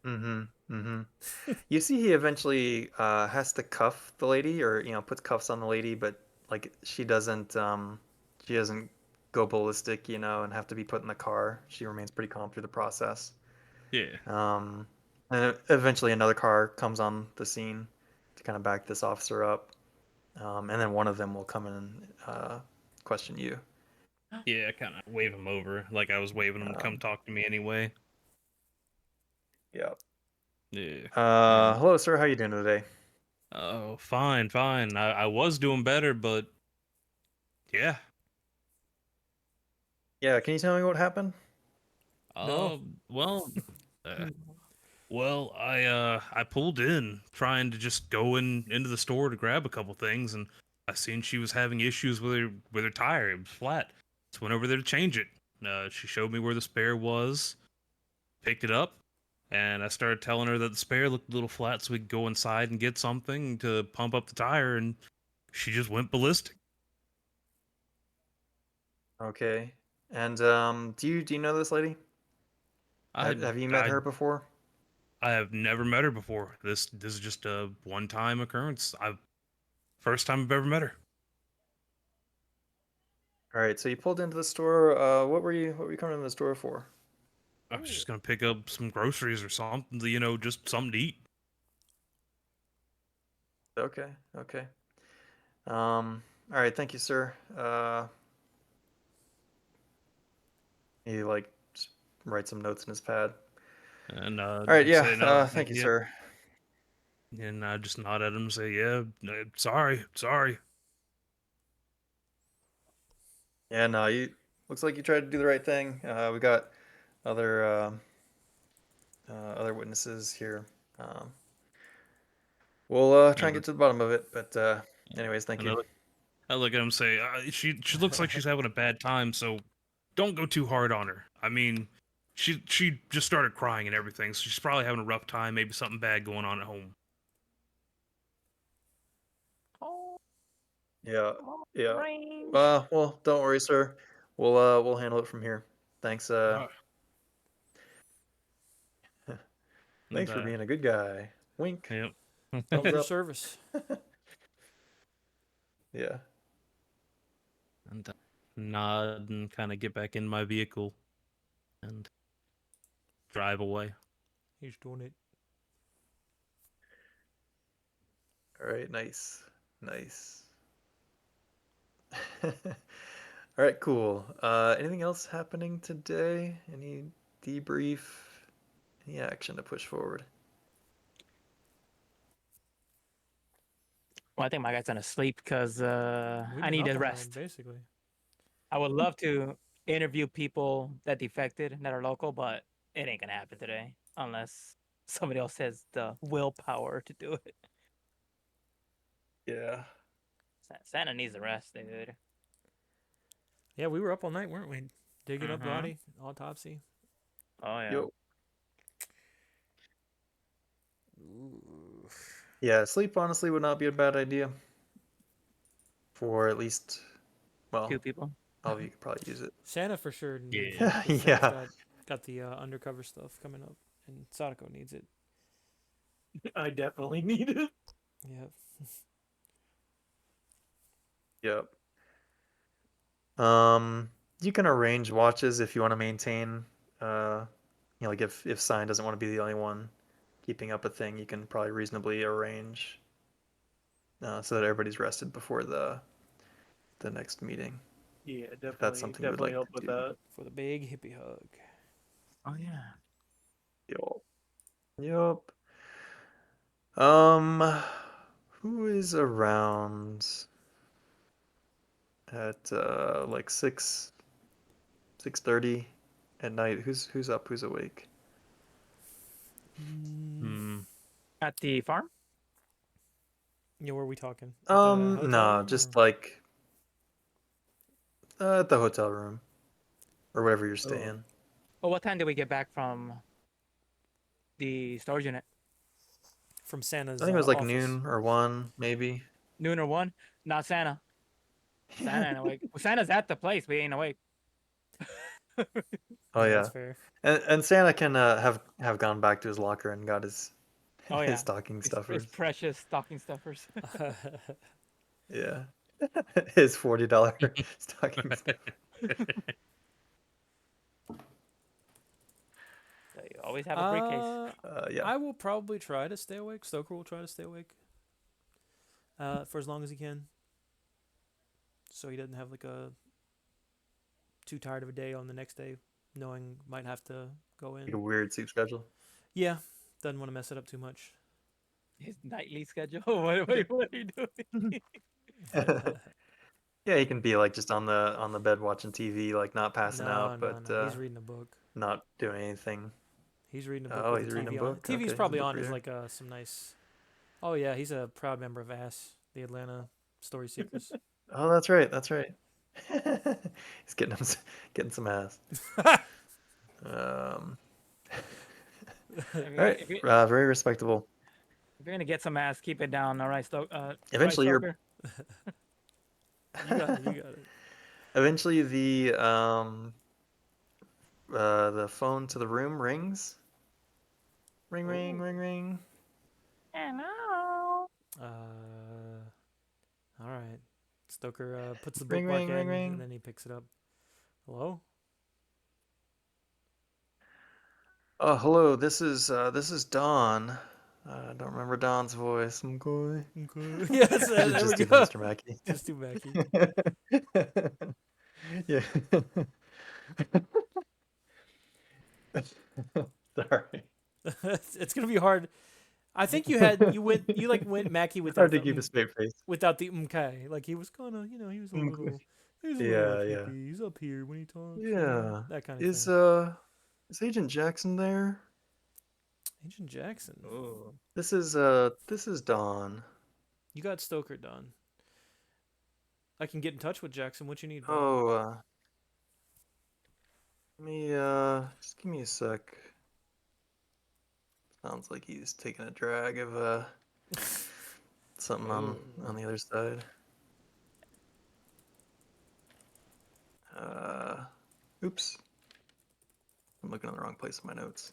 Mm-hmm. Mm-hmm. You see, he eventually has to cuff the lady, or puts cuffs on the lady, but like she doesn't go ballistic, and have to be put in the car. She remains pretty calm through the process. Yeah. Um, and eventually another car comes on the scene to kind of back this officer up, and then one of them will come in and question you. Yeah, I kind of wave him over, like I was waving him to come Um, talk to me anyway. yeah. Yeah. And Hello, sir. How you doing today? oh, fine, fine. I was doing better, but yeah. Yeah. Can you tell me what happened? No. Well, uh, I pulled in trying to just go into the store to grab a couple things, and I seen she was having issues with her tire. It was flat. So went over there to change it. She showed me where the spare was, picked it up, and I started telling her that the spare looked a little flat, so we could go inside and get something to pump up the tire, and she just went ballistic. Okay. And do you know this lady? I Have you met I her before? I have never met her before. This is just a one time occurrence. I First time I've ever met her. All right. So you pulled into the store. What were you coming to the store for? I was just gonna pick up some groceries or something, just something to eat. Okay. Okay. All right. Thank you, sir. He like just writes some notes in his pad. And All right. I'd Yeah. say no, Thank you, yeah, sir. and I just nod at him and say, yeah, no, sorry, sorry. Yeah. No. You looks like you tried to do the right thing. We got other other witnesses here. Um, we'll try and And get to the bottom of it. But anyways, thank and you. I look at him and say, she looks like she's having a bad time, so don't go too hard on her. I mean, she just started crying and everything, so she's probably having a rough time, maybe something bad going on at home. Oh, Yeah. Yeah. range. Well, don't worry, sir. We'll handle it from here. Thanks. Uh, and Thanks for being a good guy. Wink. yep. Love Thumbs your up. service. Yeah. and nod and kind of get back in my vehicle and drive away. He's doing it. All right. Nice. Nice. All right. Cool. Anything else happening today? Any debrief? Any action to push forward? Well, I think my guy's gonna sleep because We've I been need up to all night, rest. basically. I would love to interview people that defected that are local, but it ain't gonna happen today unless somebody else has the willpower to do it. Yeah. Santa needs the rest, dude. Yeah, we were up all night, weren't we? Digging up Mm-hmm. body, autopsy. Oh yeah. Yo. Ooh. Yeah. Sleep honestly would not be a bad idea for at least Well, 2 people. all of you could probably use it. Santa for sure needs Yeah. it. 'Cause Yeah. Santa's got the undercover stuff coming up, and Sadako needs it. I definitely need it. Yep. Yep. You can arrange watches if you want to maintain. Like if Sign doesn't want to be the only one keeping up a thing, you can probably reasonably arrange so that everybody's rested before the next meeting. Yeah, If that's definitely, something you would definitely like help to with do. that. For the big hippie hug. Oh yeah. Yup. Yup. Who is around at like 6:30 at night? Who's up? Who's awake? Hmm. At the farm? Yeah, where are we talking? At the hotel No, room, just or- like at the hotel room or wherever you're Oh. staying. Oh, what time did we get back from the storage unit? from Santa's I think it was like office. noon or 1, maybe. Noon or 1? Not Santa. Santa ain't awake. Well, Santa's at the place. We ain't awake. Oh yeah, That's fair. and Santa can have gone back to his locker and got his Oh yeah. his stocking It's stuffers. precious stocking stuffers. Yeah, his $40 stocking stuffers. So you always have a briefcase. Yeah. I will probably try to stay awake. Stoker will try to stay awake. For as long as he can. So he doesn't have like a too tired of a day on the next day, knowing might have to go Like a in. weird sleep schedule. Yeah, doesn't want to mess it up too much. His nightly schedule. what are you doing? Yeah, he can be like just on the bed watching TV, like not passing out, but He's reading a book. not doing anything. He's reading a book Oh, with he's the reading a TV on. book? TV's Okay, he's a probably book on as reader. like some nice. Oh yeah, he's a proud member of ASS, the Atlanta Story Seekers. Oh, that's right. That's right. He's getting some ass. Um, all right. If, you, Very respectable. if you're gonna get some ass, keep it down. All right, Eventually, right, you're Stoker? You got it. You got it. eventually the phone to the room rings. Ring, ring, ring, ring. Hello. All right. Stoker puts the Ring, bookmark ring, ring, in, ring. and then he picks it up. Hello. Oh, hello. This is Don. I don't remember Don's voice. I'm going. Okay. Yes, there we Just do go. Mr. Mackey. Just do Mackie. Yeah. Sorry. It's gonna be hard. I think you went Mackie Hard without to the keep a straight face. without the okay. Like he was kind of he was a little Yeah, like yeah. hippie. He's up here when he talks. Yeah. That kind of Is thing. is Agent Jackson there? Agent Jackson. Ooh. This is Dawn. You got Stoker done. I can get in touch with Jackson. What you need? Bro? Oh, let me just give me a sec. Sounds like he's taking a drag of something on the other side. Oops. I'm looking in the wrong place in my notes.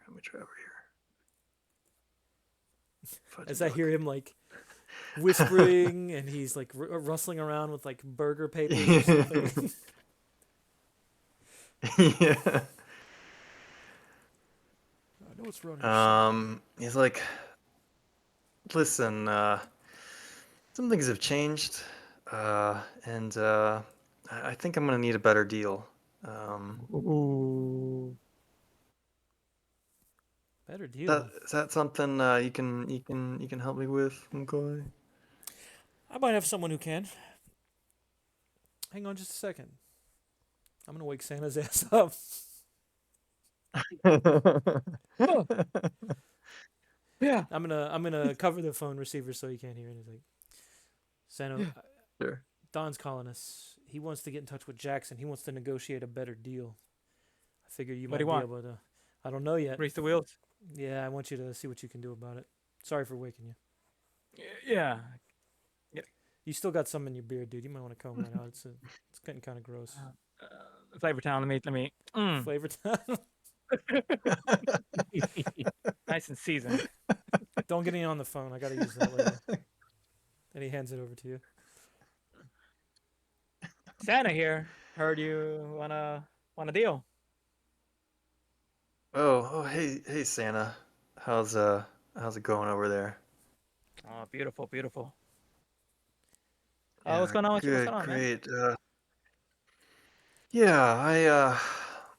Let me try over here. Fudge As I duck. hear him like whispering and he's like rustling around with like burger papers or something. Yeah. I know it's running. He's like, listen, some things have changed, and I think I'm gonna need a better deal. Ooh. Better deal. Is that something you can help me with, McCoy? I might have someone who can. Hang on just a second. I'm gonna wake Santa's ass up. Yeah. I'm gonna cover the phone receiver so he can't hear anything. Santa, Sure. Don's calling us. He wants to get in touch with Jackson. He wants to negotiate a better deal. I figure you What might do you be want? able to. I don't know yet. Raise the wheels. Yeah, I want you to see what you can do about it. Sorry for waking you. Yeah. You still got some in your beard, dude. You might want to comb that out. It's getting kind of gross. Flavor Town. Let me. Flavor time. Nice and seasoned. Don't get any on the phone. I gotta use that later. And he hands it over to you. Santa here. Heard you wanna deal. Oh, hey, Santa. How's it going over there? Oh, beautiful, beautiful. What's Yeah, going on with you? What's good, going on, man? great. Yeah,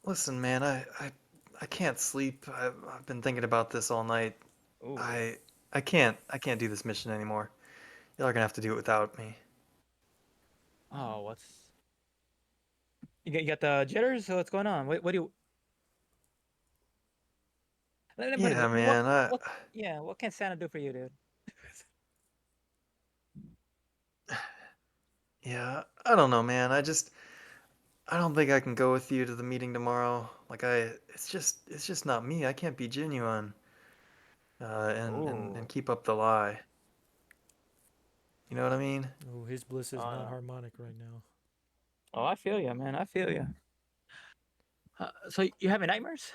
listen, man, I can't sleep. I've been thinking about this all night. Ooh. I can't do this mission anymore. Y'all are gonna have to do it without me. Oh, you got the jitters? So what's going on? What do you? Yeah, What man, what? Yeah, what can Santa do for you, dude? yeah, I don't know, man. I don't think I can go with you to the meeting tomorrow. Like it's just not me. I can't be genuine, and Ooh. keep up the lie. You know what I mean? Oh, his bliss is not Uh, harmonic right now. oh, I feel you, man. I feel you. So you having nightmares?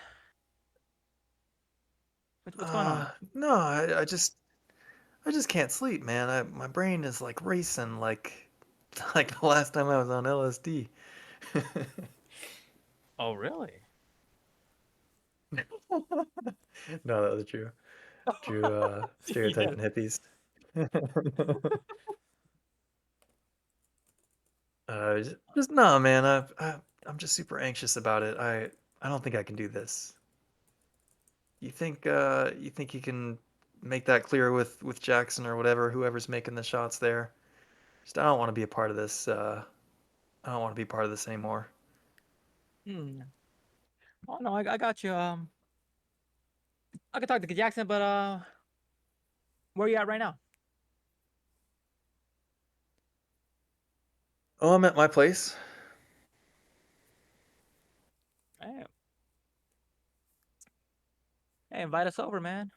What's going on? No, I just can't sleep, man. My brain is like racing, like like the last time I was on LSD. Oh, really? No, that was true. True, Yeah. stereotyping hippies. Just no, man. I'm just super anxious about it. I don't think I can do this. You think you can make that clear with Jackson or whatever, whoever's making the shots there? Just I don't want to be a part of this. I don't want to be part of this anymore. Hmm. Oh no, I got you. I could talk to Jackson, but where you at right now? Oh, I'm at my place. Hey, hey, invite us over, man.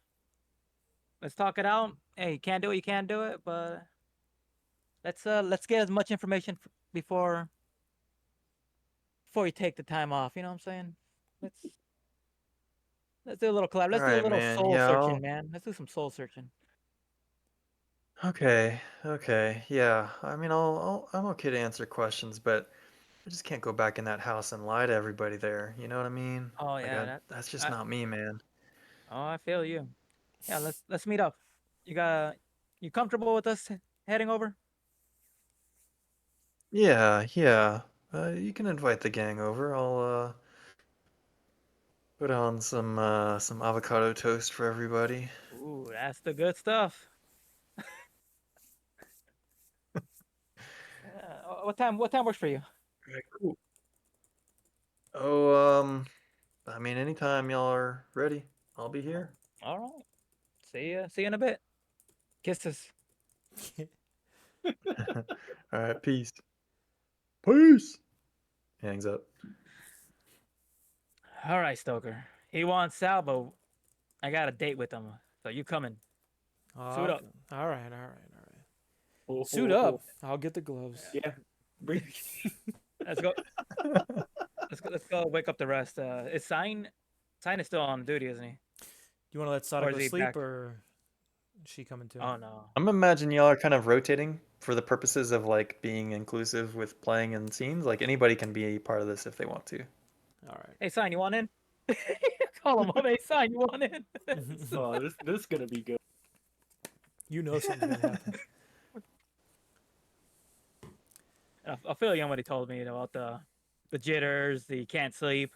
Let's talk it out. Hey, you can't do it, you can't do it, but let's get as much information before you take the time off. You know what I'm saying? Let's let's do a little collab. All Let's do a right, little man. soul Yeah. searching, man. Let's do some soul searching. Okay. Okay. Yeah. I mean, I'm okay to answer questions, but I just can't go back in that house and lie to everybody there. You know what I mean? Oh Like, yeah, that's just I, not me, man. oh, I feel you. Yeah, let's meet up. You comfortable with us heading over? Yeah. Yeah. You can invite the gang over. I'll put on some avocado toast for everybody. Ooh, that's the good stuff. What time works for you? Okay, cool. Oh, I mean, anytime y'all are ready, I'll be here. All right. See you in a bit. Kisses. All right, peace. Peace. Hangs up. All right, Stoker. He wants Sal, but I got a date with him. So you coming? Suit Oh, up. all right, all right, all right. Oh, Suit oh, up. oh. I'll get the gloves. Yeah. Bring. Let's go. Let's go. Wake up the rest. Is Sign is still on duty, isn't he? You want to let Sada Or go is he sleep, back? or is she coming too? Oh no. I'm imagining y'all are kind of rotating for the purposes of like being inclusive with playing in scenes. Like anybody can be a part of this if they want to. All right. Hey, Sign, you want in? Call him up. Hey, Sign, you want in? Oh, this is gonna be good. You know something's gonna happen. I feel young when he told me about the jitters, the you can't sleep,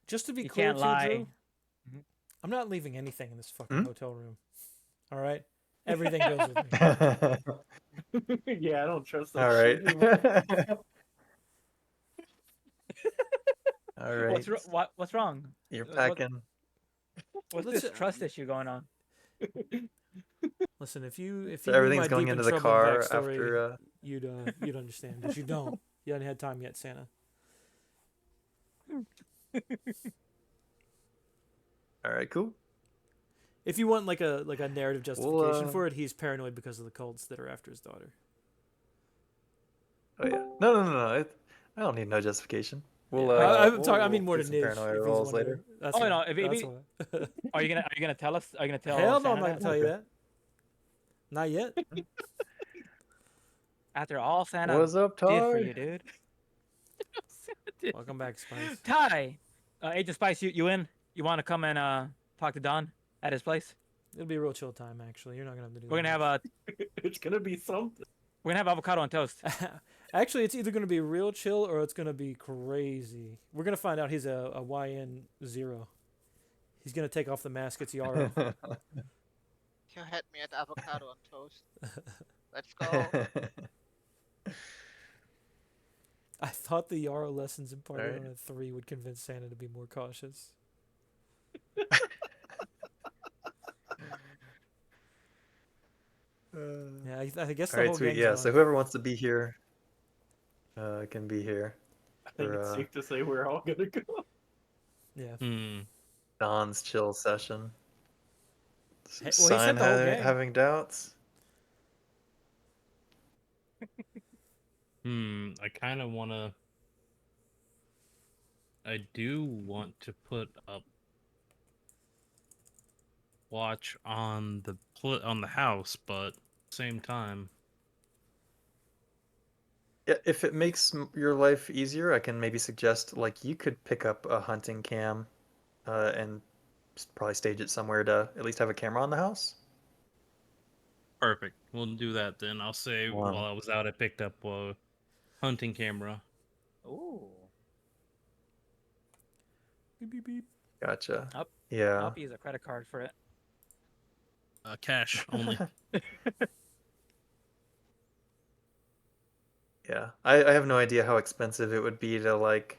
Just to be you clear, can't too, lie. Drew, I'm not leaving anything in this fucking Hmm? hotel room. All right, everything goes with me. Yeah, I don't trust that All right. shit anymore. All right. What's wrong? You're What packing. what's this Listen, trust issue going on? listen. If So you knew everything's my going deep and into the troubling car backstory, after you'd understand. But you don't. You haven't had time yet, Santa. All right, cool. If you want like a narrative justification Well, for it, he's paranoid because of the cults that are after his daughter. oh yeah. No. I don't need no justification. Yeah. I'm talking. I mean more do to some Nish. paranoia If he's rolls wondering. later. That's Oh, why. no, if That's he- why. Are you gonna tell us? Are you gonna tell? Hell no, I'm Santa not gonna that? tell you that. Not yet. After all Santa What's up, did for Ty? you, dude. Welcome back, Spice. Ty, Agent Spice, you in? You want to come and talk to Don at his place? It'll be a real chill time, actually. You're not gonna have to do. We're gonna that have It's gonna be something. avocado on toast. Actually, it's either gonna be real chill or it's gonna be crazy. We're gonna find out he's a YN0. He's gonna take off the mask. It's Yarrow. You hit me at avocado on toast. Let's go. I thought the Yarrow lessons in Part Alright. 1 and 3 would convince Santa to be more cautious. Yeah, I guess the All right, whole sweet. gang's Yeah, so gone. whoever wants to be here can be here. I think For, it's safe to say we're all gonna go. Yeah. Hmm. Don's chill session. Hey, well, he said the whole gang. Having doubts. I kind of want to. I do want to put up watch on the house, but same time. Yeah, if it makes your life easier, I can maybe suggest like you could pick up a hunting cam, and probably stage it somewhere to at least have a camera on the house. Perfect. We'll do that then. I'll say One. while I was out, I picked up a hunting camera. Ooh. Beep, beep, beep. Gotcha. Up. Yeah. I'll use a credit card for it. Cash only. Yeah. I have no idea how expensive it would be to like.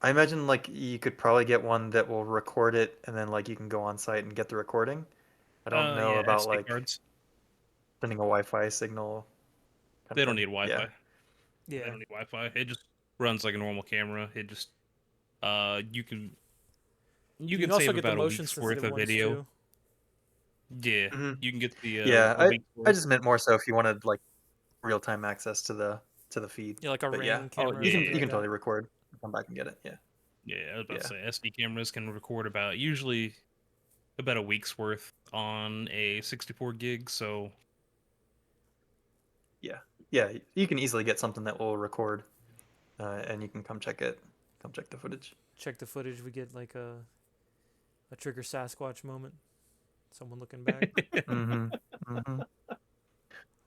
I imagine like you could probably get one that will record it and then like you can go on site and get the recording. I don't know Yeah, about SD like cards. sending a Wi-Fi signal. kind They of don't thing. need Wi-Fi. Yeah. They Yeah. don't need Wi-Fi. It just runs like a normal camera. It just you can You can also save get the about a motion week's worth sensitive of ones video. too. Yeah, Mhm. you can get the Yeah, a week's I worth. just meant more so if you wanted like real-time access to the feed. Yeah, like a But Ring yeah, camera. Oh, or you yeah, can something you like can that. totally record, come back and get it. Yeah. Yeah, I was about to Yeah. say SD cameras can record usually about a week's worth on a 64 gig. So Yeah, you can easily get something that will record, and you can come check the footage. Check the footage. We get like a Trigger Sasquatch moment. Someone looking back. Mm-hmm. Mm-hmm.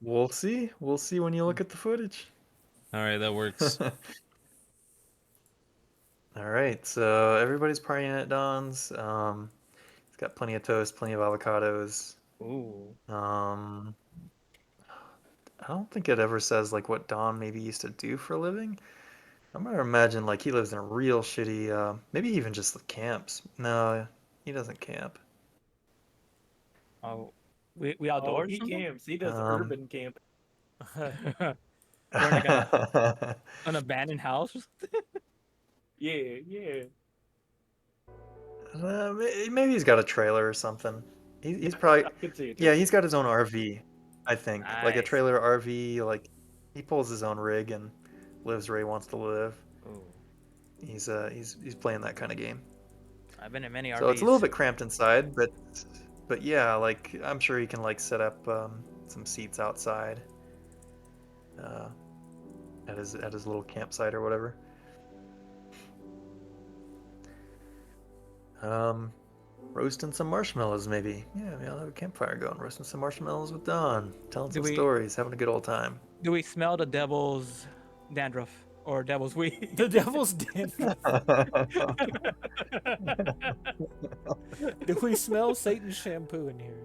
We'll see. We'll see when you look at the footage. all right, that works. All right, so everybody's partying at Don's. It's got plenty of toast, plenty of avocados. Ooh. I don't think it ever says like what Don maybe used to do for a living. I'm gonna imagine like he lives in a real shitty, maybe even just the camps. No, he doesn't camp. Oh, we Oh, outdoors? he camps. He does Um, urban camp. We're in like an abandoned house. Yeah. Maybe he's got a trailer or something. He's probably I could see it. yeah. He's got his own RV, I think, like a Nice. trailer RV. Like he pulls his own rig and lives where he wants to live. Ooh. He's playing that kind of game. I've been in many RVs. So it's a little bit cramped inside, but yeah, like I'm sure he can like set up some seats outside, at his little campsite or whatever. Roasting some marshmallows maybe. Yeah, maybe I'll have a campfire going. Roasting some marshmallows with Don, telling some stories, having a good old time. Do we smell the devil's dandruff or devil's weed? The devil's den. Do we smell Satan's shampoo in here?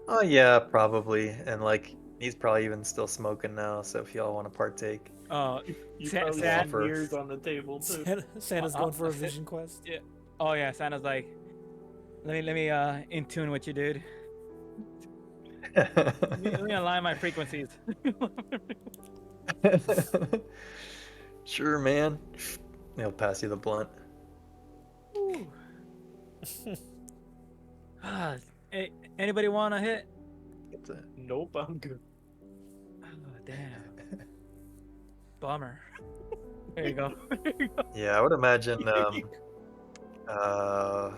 Oh yeah, probably. And like he's probably even still smoking now. So if y'all want to partake, You Sa- probably Sa- see mirrors on the table too. Santa's going for a vision quest. Yeah. Oh yeah, Santa's like, let me in tune with you, dude. Let me align my frequencies. Sure, man. He'll pass you the blunt. Ooh. Hey, anybody want to hit? It's a- Nope, I'm good. Oh, damn. Bummer. There you go. Yeah, I would imagine uh,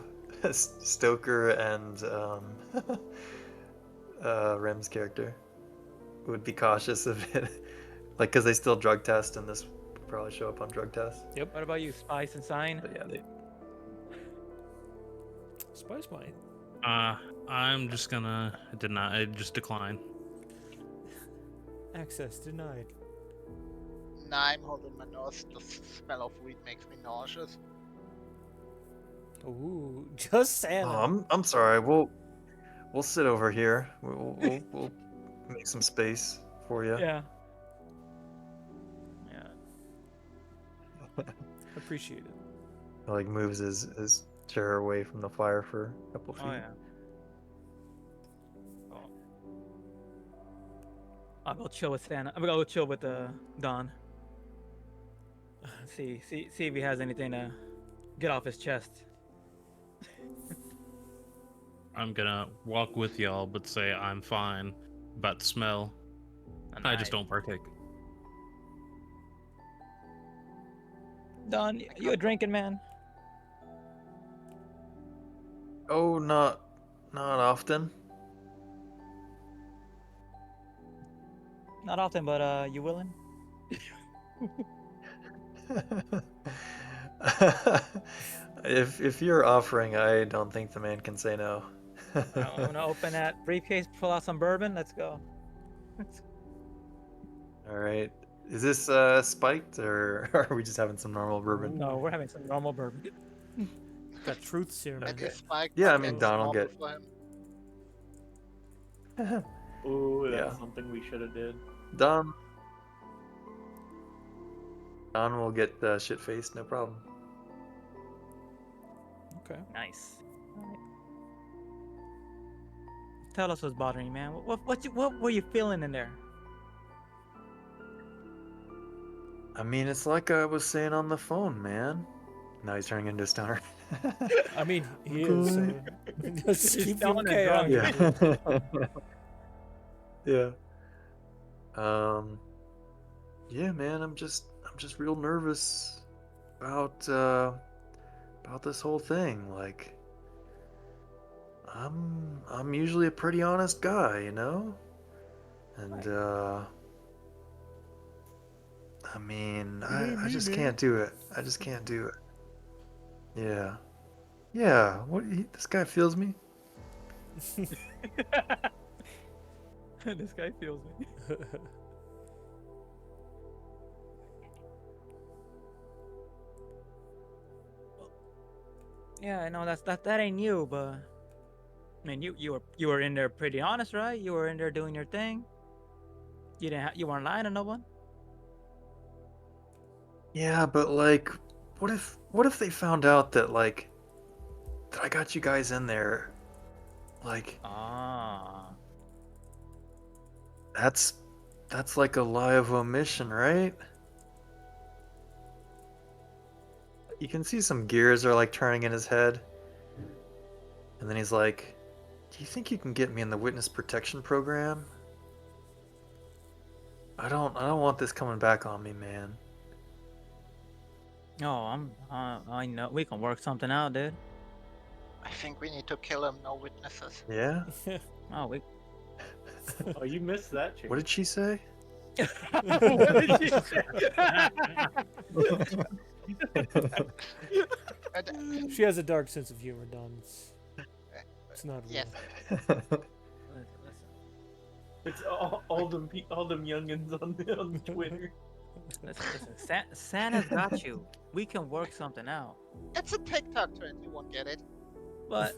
Stoker and Rem's character would be cautious of it, like because they still drug test, and this would probably show up on drug test. What about you, Spice and Sign? But yeah, Spice might. I'm just gonna just decline. Access denied. Nah, I'm holding my nose. The smell of weed makes me nauseous. Ooh, just Santa. I'm sorry. We'll sit over here. We'll make some space for you. Yeah. Yeah. Appreciate it. Like moves his chair away from the fire for a couple feet. Oh, yeah. Oh. I'll go chill with Santa. I'm gonna go chill with Don. See if he has anything to get off his chest. I'm gonna walk with y'all, but say I'm fine about the smell. I just don't partake. Don, you a drinking man? Oh, not often. Not often, but you willing? If you're offering, I don't think the man can say no. I'm gonna open that briefcase, pull out some bourbon. Let's go. All right. Is this spiked, or are we just having some normal bourbon? No, we're having some normal bourbon. Got truth serum. Okay. Spike, Yeah, I okay, mean, it's Don will normal get- for him. Ooh, that's Yeah. something we should have did. Don will get shit faced, no problem. Okay. Nice. Alright. Tell us what's bothering you, man. What were you feeling in there? I mean, it's like I was saying on the phone, man. Now he's turning into a stoner. I mean, he is. So just He's keep him down and chaotic. drunk. Yeah. Yeah. Yeah, man. I'm just real nervous about this whole thing. Like, I'm usually a pretty honest guy, you know, and I mean, I just can't do it. I just can't do it. Yeah. Yeah. This guy feels me. This guy feels me. Yeah, I know that ain't you, but I mean, you were in there pretty honest, right? You were in there doing your thing. You weren't lying to no one. Yeah, but like, what if they found out that like that I got you guys in there? Like, Ah. that's like a lie of omission, right? You can see some gears are like turning in his head. And then he's like, "Do you think you can get me in the witness protection program? I don't want this coming back on me, man." Oh, I know we can work something out, dude. I think we need to kill him. No witnesses. Yeah? Oh, we. Oh, you missed that chance. What did she say? What did you say? She has a dark sense of humor, Don. It's not real. Yes. It's all them youngins on Twitter. Listen. Santa's got you. We can work something out. It's a TikTok trend. You won't get it. But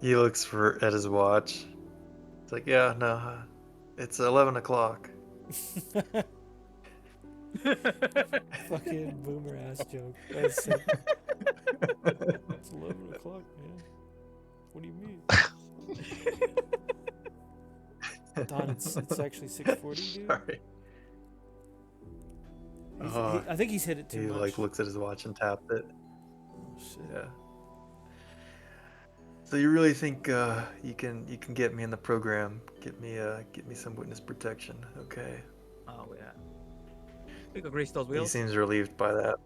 He looks at his watch. It's like, yeah, no, it's 11 o'clock. Fucking boomer ass joke. That's sick. It's 11 o'clock, man. What do you mean? Don, it's actually 6:40, dude. Sorry. I think he's hit it too He much. like looks at his watch and tapped it. Oh, shit. Yeah. So you really think you can get me in the program? Get me some witness protection, okay? Oh yeah. We could grease those He wheels. seems relieved by that.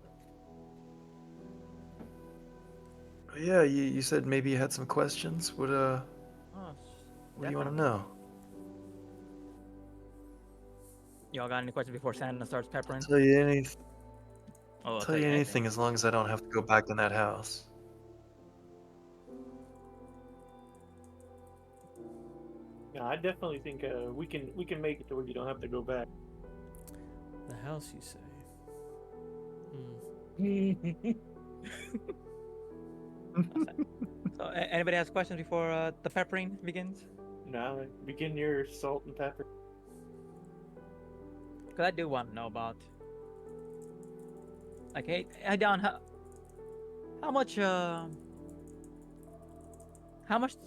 Yeah, you said maybe you had some questions. What Oh, what do you want to definitely. know? Y'all got any questions before Santa starts peppering? Tell you any Oh, I'll tell you anything as long as I don't have to go back in that house. Yeah, I definitely think we can make it to where you don't have to go back. The house, you say? Hmm. So, anybody has questions before the peppering begins? Now begin your salt and pepper. Because I do want to know about. Like, hey Don, how much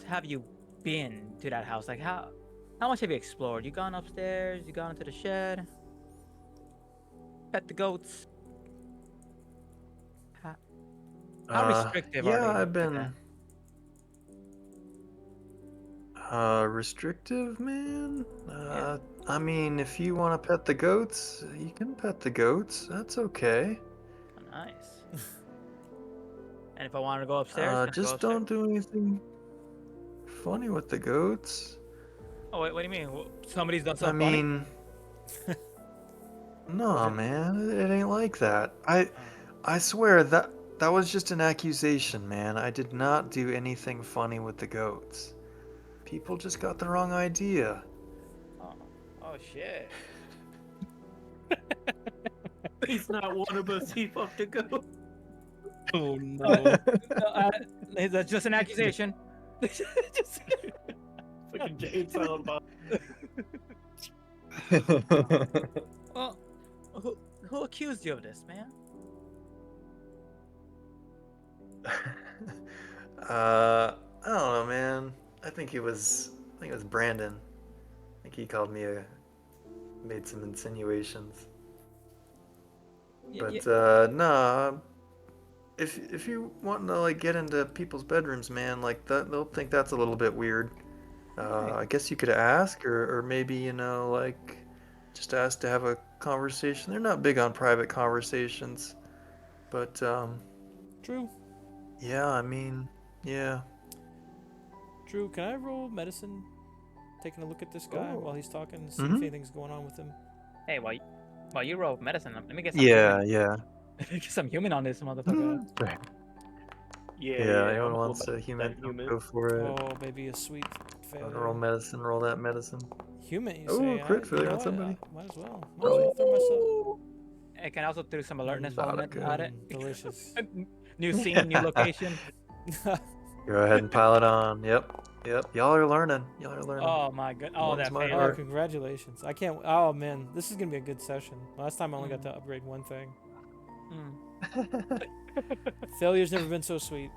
have you been to that house? Like, how much have you explored? You gone upstairs? You gone into the shed? Pet the goats? How restrictive are Yeah, they? I've With that? been restrictive, man. Yeah. I mean, if you want to pet the goats, you can pet the goats. That's okay. Oh, nice. And if I wanted to go upstairs, can I go Just upstairs? don't do anything funny with the goats. Oh wait, what do you mean? Somebody's done I something funny? mean, Was no, it? man, it ain't like that. Oh, I swear that was just an accusation, man. I did not do anything funny with the goats. People just got the wrong idea. oh, oh shit. He's not one of us. He fucked a goat. Oh no. That's just an accusation. Just- Fucking Jade Silent Bob. well, who accused you of this, man? I don't know, man. I think it was Brandon. I think he called me made some insinuations. But nah, if you want to like get into people's bedrooms, man, like that, they'll think that's a little bit weird. I guess you could ask, or maybe like just ask to have a conversation. They're not big on private conversations, but Drew, yeah, I mean, yeah. Drew, can I roll medicine? Taking a look at this guy Oh. while he's talking, see if Mhm. anything's going on with him. Hey, while you roll medicine, let me get some Yeah, human. yeah. Let me get some human on this motherfucker. Yeah, I'm anyone a wants little a bit human? human. Go for it. Oh, maybe a sweet Wanna roll failure. medicine, roll that medicine. Human, you Oh, say? crit You failure know on what? somebody. Might as well. Might as well throw myself. I can also do some alertness Mm, while I'm not at it. delicious. New scene, new location. Go ahead and pile it on. Yep. Y'all are learning. Oh my god. Oh, Warms that my failure. Oh, heart. congratulations. I can't. Oh, man. This is going to be a good session. Last time I only got to upgrade one thing. Mm. Failure's never been so sweet.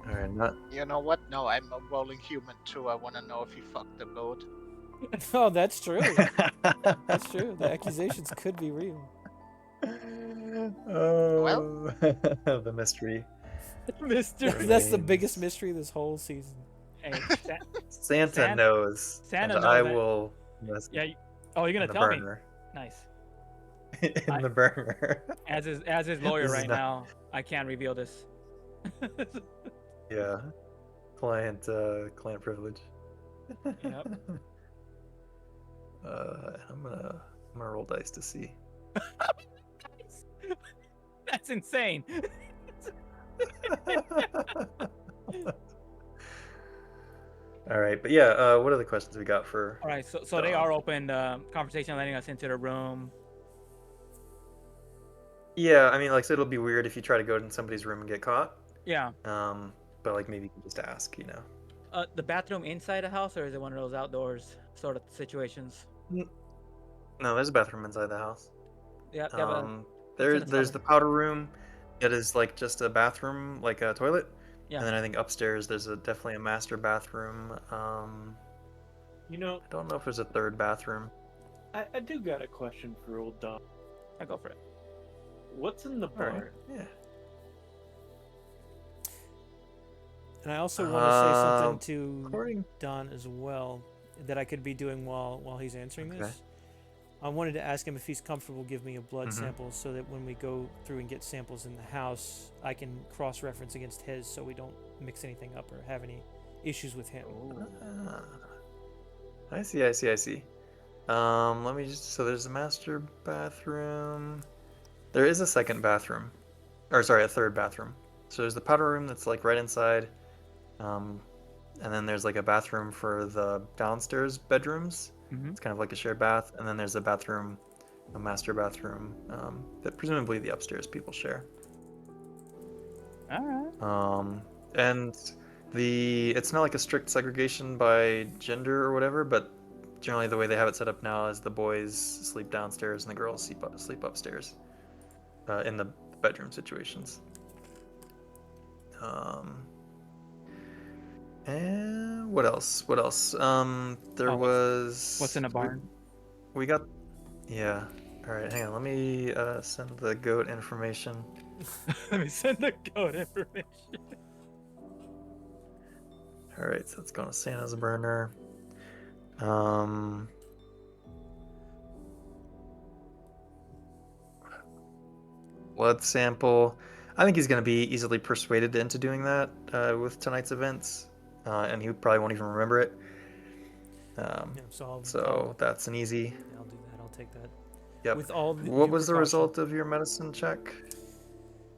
All right, not. You know what? No, I'm a rolling human too. I want to know if he fucked the goat. Oh, that's true. That's true. The accusations could be real. Oh, the mystery. Mystery. That's the remains. biggest mystery this whole season. Hey, Santa knows, Santa and knows I that- will invest yeah. Oh, you're in gonna the tell me? burner. Nice. In I- the burner. As his lawyer This is right not- now, I can't reveal this. Yeah. Client privilege. Yep. I'm gonna roll dice to see. That's insane. All right, but yeah, what are the questions we got for? All right, so they are open. Conversation letting us into the room. Yeah, I mean, like, so it'll be weird if you try to go in somebody's room and get caught. Yeah. But like maybe you can just ask, The bathroom inside the house, or is it one of those outdoors sort of situations? No, there's a bathroom inside the house. Yeah. There's the powder room. It is like just a bathroom, like a toilet. Yeah. And then I think upstairs there's definitely a master bathroom. You know, I don't know if there's a third bathroom. I do got a question for old Don. I go for it. What's in the All right. bar? Yeah. And I also want to say something Um, to According. Don as well that I could be doing while he's answering Okay. this. I wanted to ask him if he's comfortable giving me a blood Mhm. sample so that when we go through and get samples in the house, I can cross-reference against his so we don't mix anything up or have any issues with him. Ah, I see. Let me just. So there's a master bathroom. There is a second bathroom, or sorry, a third bathroom. So there's the powder room that's like right inside, and then there's like a bathroom for the downstairs bedrooms. Mm-hmm. It's kind of like a shared bath, and then there's a bathroom, a master bathroom, that presumably the upstairs people share. All right. And it's not like a strict segregation by gender or whatever, but generally the way they have it set up now is the boys sleep downstairs and the girls sleep upstairs, in the bedroom situations. And what else? There Oh, was. what's in a barn? We got. Yeah. All right. Hang on. Let me send the goat information. Let me send the code information. All right. So it's going to Santa's burner. Um. Blood sample. I think he's going to be easily persuaded into doing that with tonight's events, and he probably won't even remember it. Yeah, so So that's an easy. I'll do that. I'll take that. Yep. With all What due was the precaution. result of your medicine check?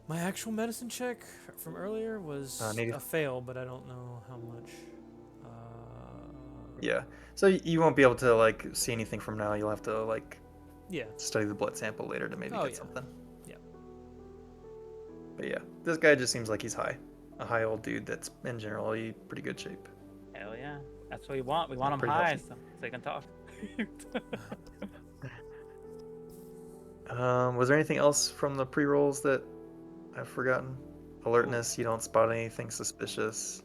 My actual medicine check from earlier was Native. a fail, but I don't know how much. Yeah. So you won't be able to like see anything from now. You'll have to like Yeah. study the blood sample later to maybe Oh, get yeah. something. Yeah. But yeah, this guy just seems like he's high. A high old dude that's in generally pretty good shape. Hell yeah. That's what we want. We want them Pretty high healthy. so they can talk. Was there anything else from the pre-rolls that I've forgotten? Alertness, you don't spot anything suspicious.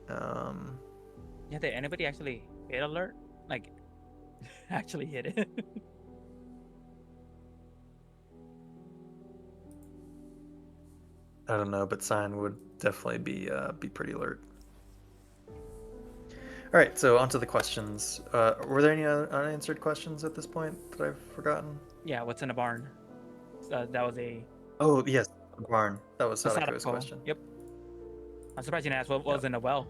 Yeah, did anybody actually hit alert? Like, actually hit it? I don't know, but Sign would definitely be pretty alert. All right, so onto the questions. Were there any unanswered questions at this point that I've forgotten? Yeah, what's in a barn? That was a Oh yes, the barn. That was Sadako's Sadako. question. Yep. I'm surprised you didn't ask what was in a well.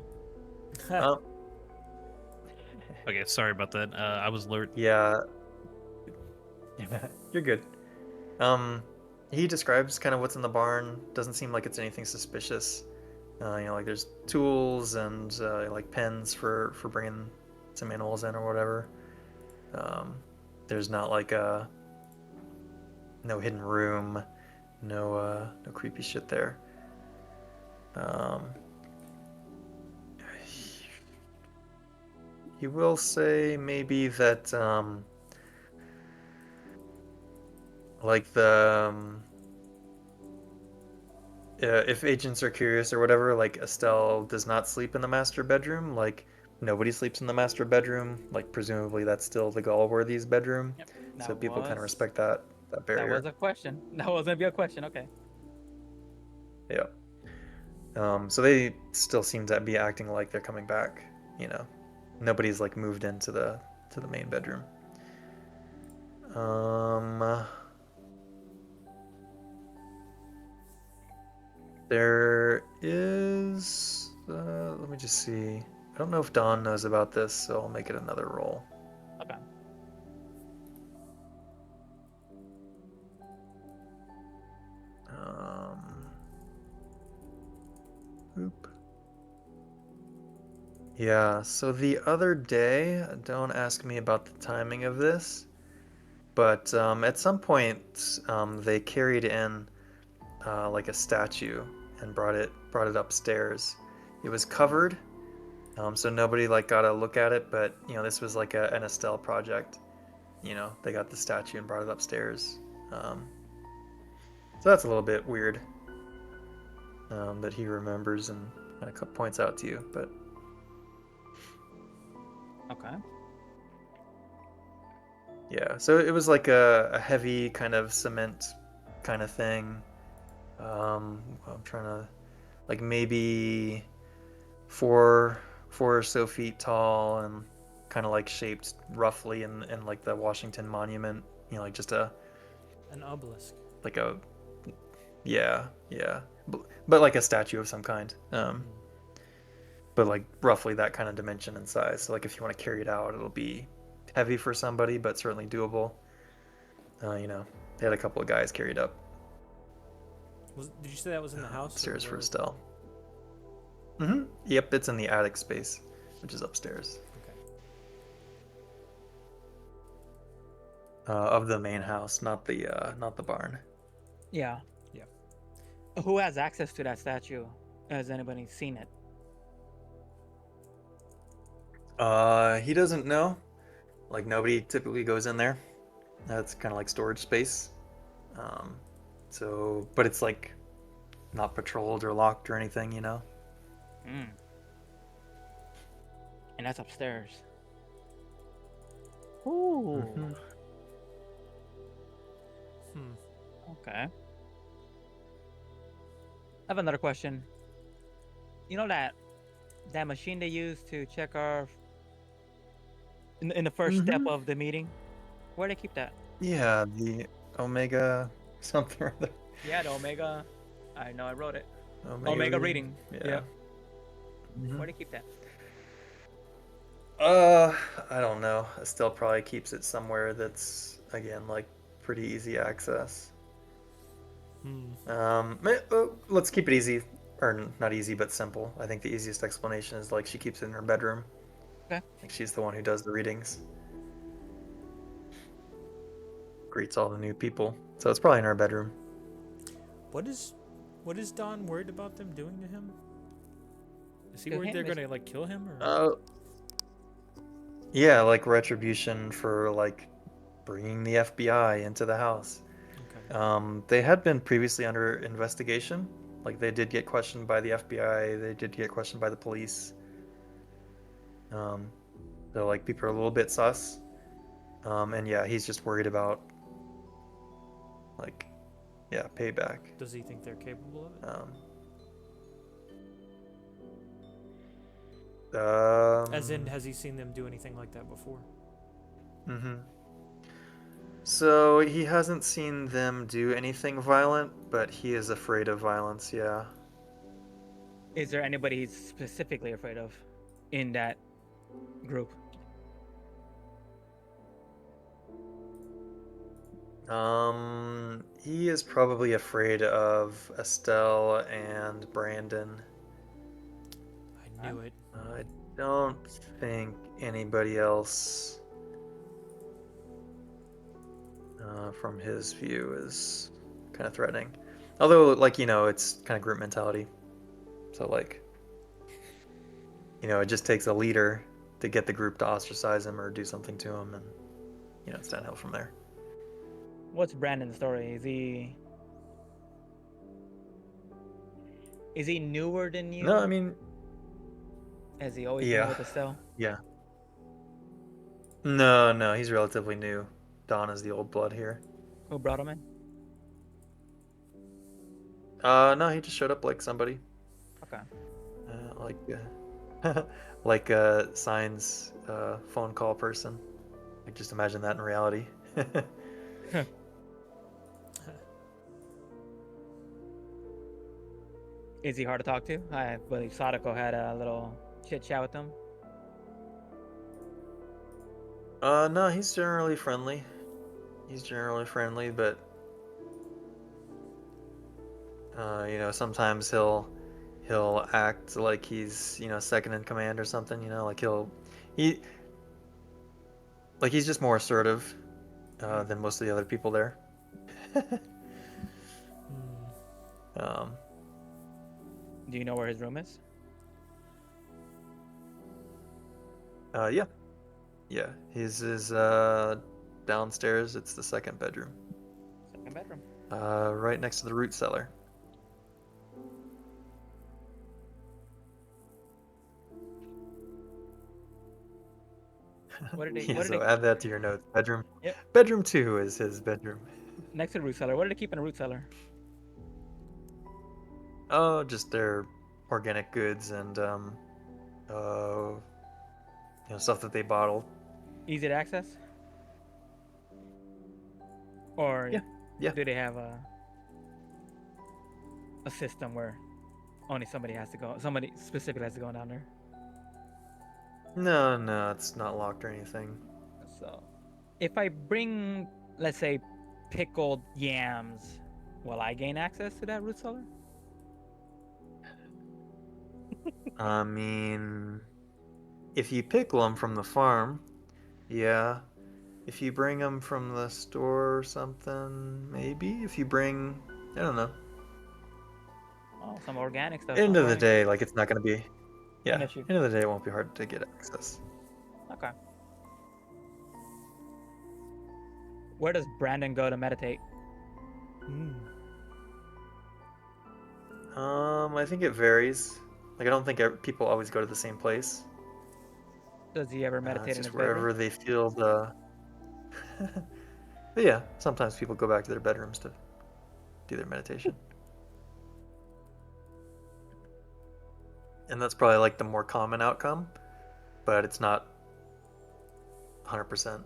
Oh, Okay, sorry about that. I was alert. yeah. You're good. He describes kind of what's in the barn. Doesn't seem like it's anything suspicious. Like there's tools and like pens for bringing some animals in or whatever. There's not like no hidden room, no creepy shit there. He will say maybe that like if agents are curious or whatever, like Estelle does not sleep in the master bedroom. Like nobody sleeps in the master bedroom. Like presumably that's still the Galworthy's bedroom. Yep. So people kind of respect that barrier. That was a question. That was gonna be a question. Okay. Yeah. So they still seem to be acting like they're coming back. Nobody's like moved into the main bedroom. There is. Let me just see. I don't know if Dawn knows about this, so I'll make it another roll. Okay. Oop. Yeah, so the other day, don't ask me about the timing of this, but at some point they carried in like a statue and brought it upstairs. It was covered, so nobody like got a look at it, but this was like an Estelle project. They got the statue and brought it upstairs. So that's a little bit weird that he remembers and kind of points out to you, but. Okay. Yeah, so it was like a heavy kind of cement kind of thing. I'm trying to like maybe four or so feet tall and kind of like shaped roughly in like the Washington Monument. You know, like just An obelisk. like a yeah, but like a statue of some kind. But like roughly that kind of dimension and size. So like if you want to carry it out, it'll be heavy for somebody, but certainly doable. You know, they had a couple of guys carried up Did you say that was in the house? Or upstairs for where was Estelle. that? Yep, it's in the attic space, which is upstairs Okay. of the main house, not the barn. Yeah. Yeah. Who has access to that statue? Has anybody seen it? He doesn't know. Like nobody typically goes in there. That's kind of like storage space. Um, so, but it's like not patrolled or locked or anything, you know. Mm. And that's upstairs. Ooh. Mhm. Okay. I have another question. You know that machine they use to check our in the first step of the meeting? Where do they keep that? Yeah, the Omega something or other. Yeah, the Omega. I know I wrote it. Omega, Omega reading. Yeah. Mhm. Where do they keep that? I don't know. Estelle probably keeps it somewhere that's again like pretty easy access. Let's keep it easy, or not easy, but simple. I think the easiest explanation is like she keeps it in her bedroom. Okay. Like she's the one who does the readings, greets all the new people, so it's probably in her bedroom. What is Don worried about them doing to him? Is he To worried him, they're is- gonna like kill him or? Yeah, like retribution for like bringing the FBI into the house. Okay. They had been previously under investigation. Like they did get questioned by the FBI. They did get questioned by the police. So like people are a little bit sus. And yeah, he's just worried about like, yeah, payback. Does he think they're capable of it? As in, has he seen them do anything like that before? So he hasn't seen them do anything violent, but he is afraid of violence, yeah. Is there anybody he's specifically afraid of in that group? He is probably afraid of Estelle and Brandon. I knew it. I don't think anybody else, from his view, is kind of threatening. Although, like, you know, it's kind of group mentality. So, like, you know, it just takes a leader to get the group to ostracize him or do something to him, and, you know, it's downhill from there. What's Brandon's story? Is he newer than you? No, I mean, Has he always yeah. been with Estelle? Yeah. No, he's relatively new. Don is the old blood here. Who brought him in? No, he just showed up like somebody. Okay. Like Sign's phone call person. Like, just imagine that in reality. Is he hard to talk to? I believe Sadako had a little chit chat with him. No, he's generally friendly. But you know, sometimes he'll act like he's, you know, second in command or something, you know, like he's just more assertive than most of the other people there. Do you know where his room is? Yeah, his is downstairs. It's the second bedroom. Second bedroom. Right next to the root cellar. What did they? Yeah, What did so they? add that to your notes. Bedroom. Yep. Bedroom 2 is his bedroom. Next to the root cellar. What did they keep in a root cellar? Oh, just their organic goods and stuff that they bottled. Easy to access? Or Yeah, yeah. do they have a system where only somebody has to go? Somebody specifically has to go down there. No, it's not locked or anything. So, if I bring, let's say, pickled yams, will I gain access to that root cellar? I mean, if you pickle them from the farm, yeah. If you bring them from the store or something, maybe. If you bring, I don't know. Oh, some organic stuff. End Don't of the worry. day, like it's not gonna be. Yeah. An issue. End of the day, it won't be hard to get access. Okay. Where does Brandon go to meditate? Mm. I think it varies. Like I don't think people always go to the same place. Does he ever meditate It's in his just bedroom? wherever they feel the. But yeah, sometimes people go back to their bedrooms to do their meditation. And that's probably like the more common outcome, but it's not 100%.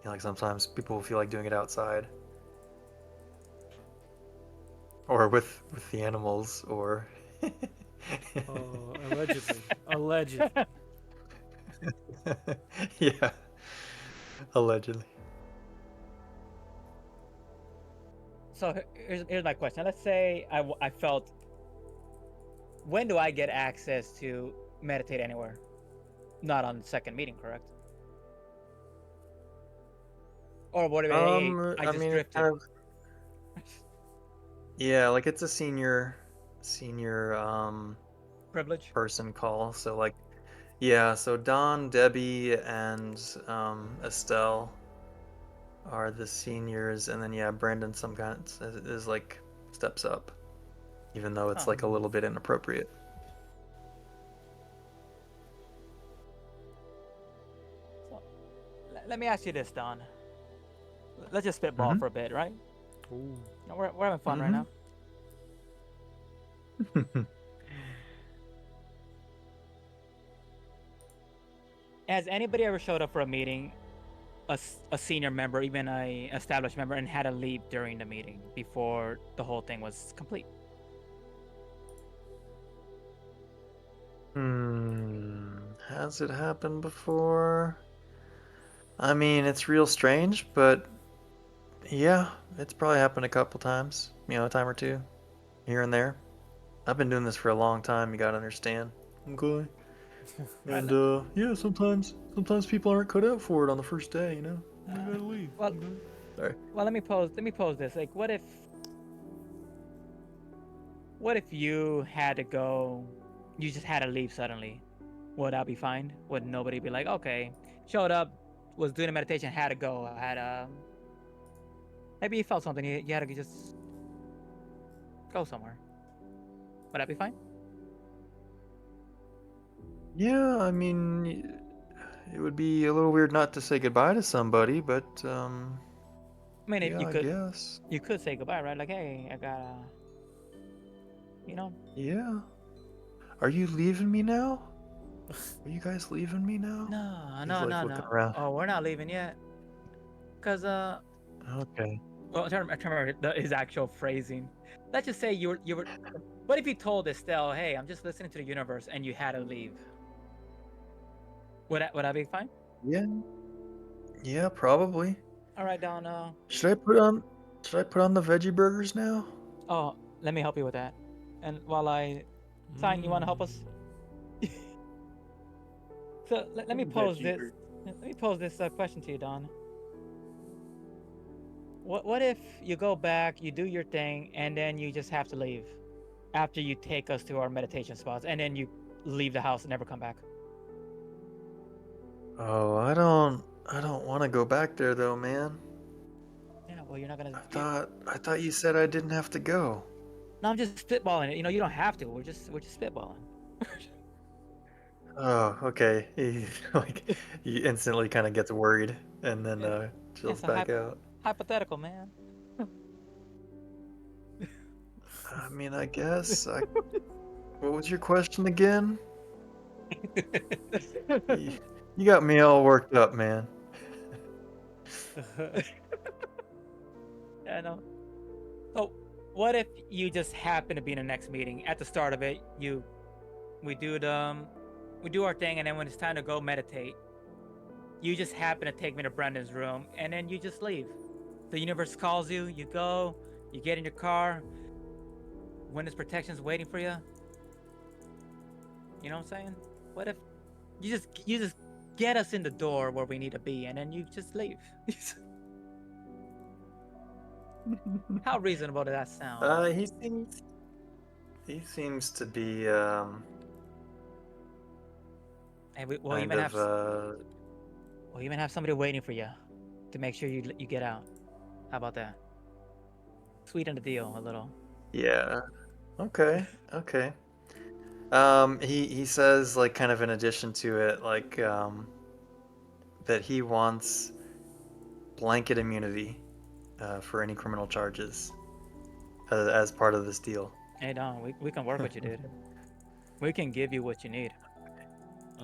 Like sometimes people will feel like doing it outside. Or with the animals, or. Oh, allegedly. Allegedly. Yeah. Allegedly. So here's my question. Let's say I felt. When do I get access to meditate anywhere? Not on the second meeting, correct? Or what if I I just mean, it's drifted? kind of, yeah, like it's a senior Privilege? person call. So like, yeah, so Don, Debbie, and Estelle are the seniors, and then yeah, Brandon some kind is like steps up, even though it's Huh. like a little bit inappropriate. So, let me ask you this, Don. Let's just spitball Mhm. for a bit, right? Ooh. We're having fun right Mhm. now. Has anybody ever showed up for a meeting, a senior member, even a established member, and had to leave during the meeting before the whole thing was complete? Has it happened before? I mean, it's real strange, but yeah, it's probably happened a couple times. A time or two, here and there. I've been doing this for a long time. You gotta understand. Okay. Right, And yeah, sometimes people aren't cut out for it on the first day. You gotta leave. well, Okay. Sorry. well, let me pose this. Like, what if you had to go, you just had to leave suddenly? Would that be fine? Would nobody be like, okay, showed up, was doing a meditation, had to go, had maybe you felt something, you had to just go somewhere. Would that be fine? Yeah, I mean, it would be a little weird not to say goodbye to somebody, but I mean, if yeah, you I could, guess. you could say goodbye, right? Like, hey, I gotta, you know. Yeah. Are you leaving me now? Are you guys leaving me now? No, He's no, like no, looking no. around. Oh, we're not leaving yet. Cause Okay. well, I'm trying to remember his actual phrasing. Let's just say you were. What if you told Estelle, "Hey, I'm just listening to the universe," and you had to leave? Would that be fine? Yeah. Yeah, probably. All right, Don. Should I put on the veggie burgers now? Oh, let me help you with that. And while I sign, you want to help us? So let me pose Veggie this. burger. Let me pose this question to you, Don. What if you go back, you do your thing, and then you just have to leave after you take us to our meditation spots, and then you leave the house and never come back? Oh, I don't want to go back there though, man. Yeah, well, you're not gonna. I thought you said I didn't have to go. No, I'm just spitballing it. You know, you don't have to. We're just spitballing. Oh, okay. He like he instantly kind of gets worried and then It, chills it's a back out. hypothetical, man. I mean, I guess. What was your question again? You, you got me all worked up, man. I know. So, what if you just happen to be in the next meeting at the start of it? We do we do our thing, and then when it's time to go meditate, you just happen to take me to Brendan's room, and then you just leave. The universe calls you. You go. You get in your car. Witness protection's waiting for you. You know what I'm saying? What if you just get us in the door where we need to be, and then you just leave? How reasonable does that sound? He seems to be And kind of we'll even have somebody waiting for you to make sure you get out. How about that? Sweeten the deal a little. yeah. Okay. Okay. He says like kind of in addition to it like that he wants blanket immunity for any criminal charges as part of this deal. Hey, Don, we can work with you, dude. We can give you what you need.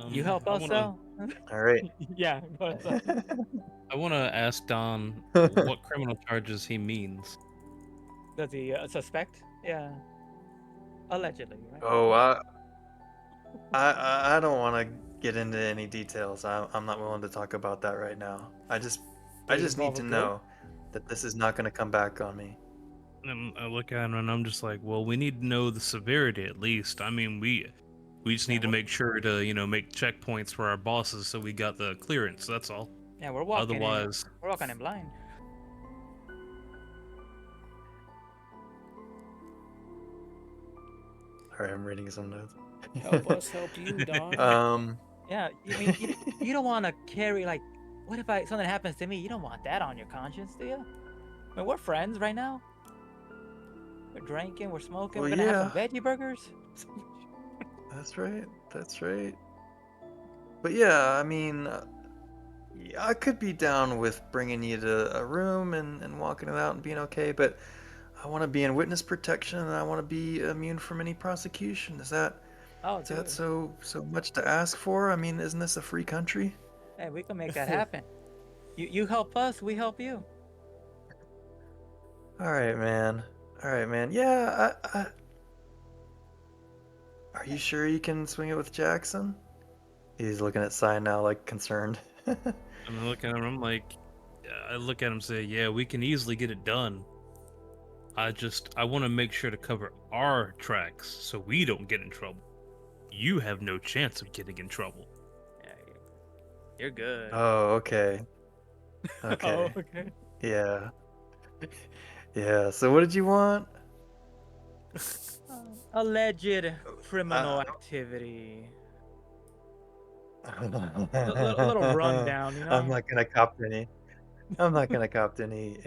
You help I us wanna, out? All right. Yeah, go ahead. Sal. I wanna ask Don what criminal charges he means. Does he suspect? Yeah, allegedly, right? Oh, I don't want to get into any details. I'm not willing to talk about that right now. I Did it just need involve to a girl? know that this is not going to come back on me. And I look at him and I'm just like, well, we need to know the severity at least. I mean, we just need to make sure to, make checkpoints for our bosses so we got the clearance. That's all. Yeah, we're Otherwise, walking in blind. All right, I'm reading some notes. Help us help you, Don. Yeah, I mean, you don't want to carry like, what if something happens to me? You don't want that on your conscience, do you? I mean, we're friends right now. We're drinking, we're smoking, Well, we're gonna have some yeah. veggie burgers. That's right. That's right. But yeah, I mean, yeah, I could be down with bringing you to a room and walking it out and being okay, but I want to be in witness protection and I want to be immune from any prosecution. Oh, Is that dude, so much to ask for? I mean, isn't this a free country? hey, we can make that happen. You help us, we help you. All right, man. All right, man. Yeah, are you sure you can swing it with Jackson? He's looking at Sai now, like concerned. I'm looking at him, I'm like, I look at him and say, yeah, we can easily get it done. I want to make sure to cover our tracks so we don't get in trouble. You have no chance of getting in trouble. Yeah, you're good. Oh, okay. Oh, Okay. okay. Yeah. Yeah. So what did you want? Alleged criminal Uh, activity. I'm A little rundown, you know. not gonna cop to any. I'm not gonna cop to any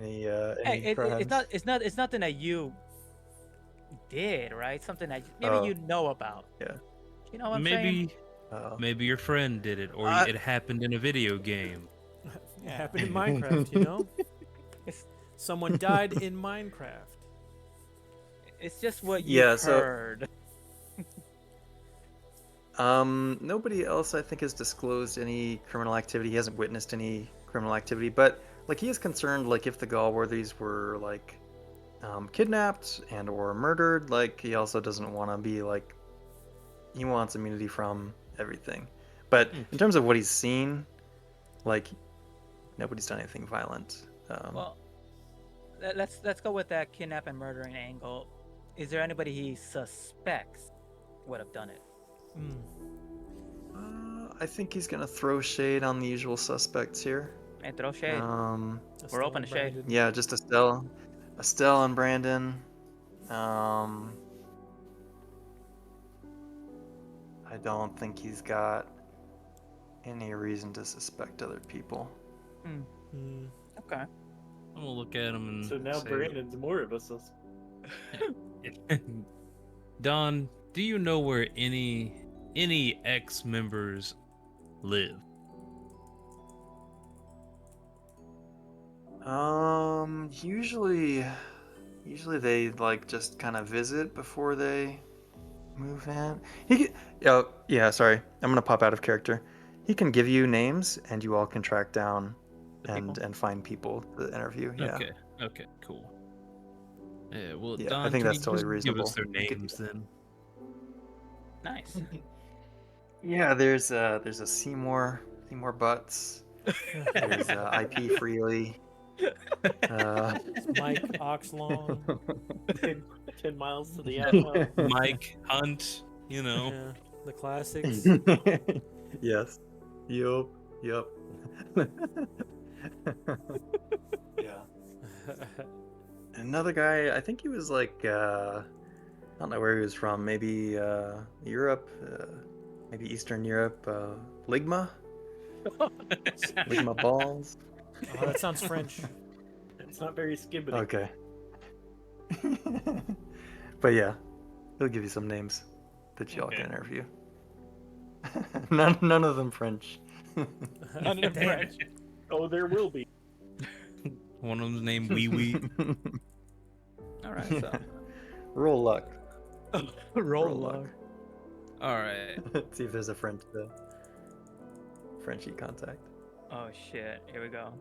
Hey, crimes. it's nothing that you did, right? Something that maybe Oh, you know about. yeah. You know what I'm saying? Oh. Maybe your friend did it, or I, it happened in a video game. It happened in Minecraft, you know? It's Someone died in Minecraft. it's just what Yeah, you've so- heard. Nobody else I think has disclosed any criminal activity. He hasn't witnessed any criminal activity, but like he is concerned, like if the Galworthies were like kidnapped and or murdered, like he also doesn't want to be like he wants immunity from everything. But in terms of what he's seen, like nobody's done anything violent. Well, let's go with that kidnap and murdering angle. Is there anybody he suspects would have done it? I think he's gonna throw shade on the usual suspects here. And throw shade. Estelle open to and shade. Brandon. Yeah, just Estelle and Brandon. I don't think he's got any reason to suspect other people. Okay. I'm gonna look at him and So now say, Brandon's more of a suspect. Don, do you know where any any ex-members live? Usually they like just kind of visit before they move in. He can, oh, yeah, sorry. I'm gonna pop out of character. He can give you names and you all can track down The people. and find people to interview. Yeah. Okay. Okay. Cool. Yeah. Well, Yeah, I Don, think can that's you totally just give us reasonable. their You could- names then? Nice. Yeah, there's a Seymour Butts. There's IP Freely. Mike Oxlong. 10 miles to the outhouse. Mike Hunt. You know. Yeah, the classics. Yes. Yup. Yeah. Another guy, I think he was like, I don't know where he was from. Maybe Europe, maybe Eastern Europe. Ligma? Ligma balls? Oh, that sounds French. It's not very skibbity. Okay. But yeah, he'll give you some names that y'all Okay. can interview. None of them French. None of them Damn French. it. Oh, there will be. One of them's named Wee Wee. All right. So Roll luck. roll luck. log. All right. See if there's a Frenchy contact. Oh shit! Here we go.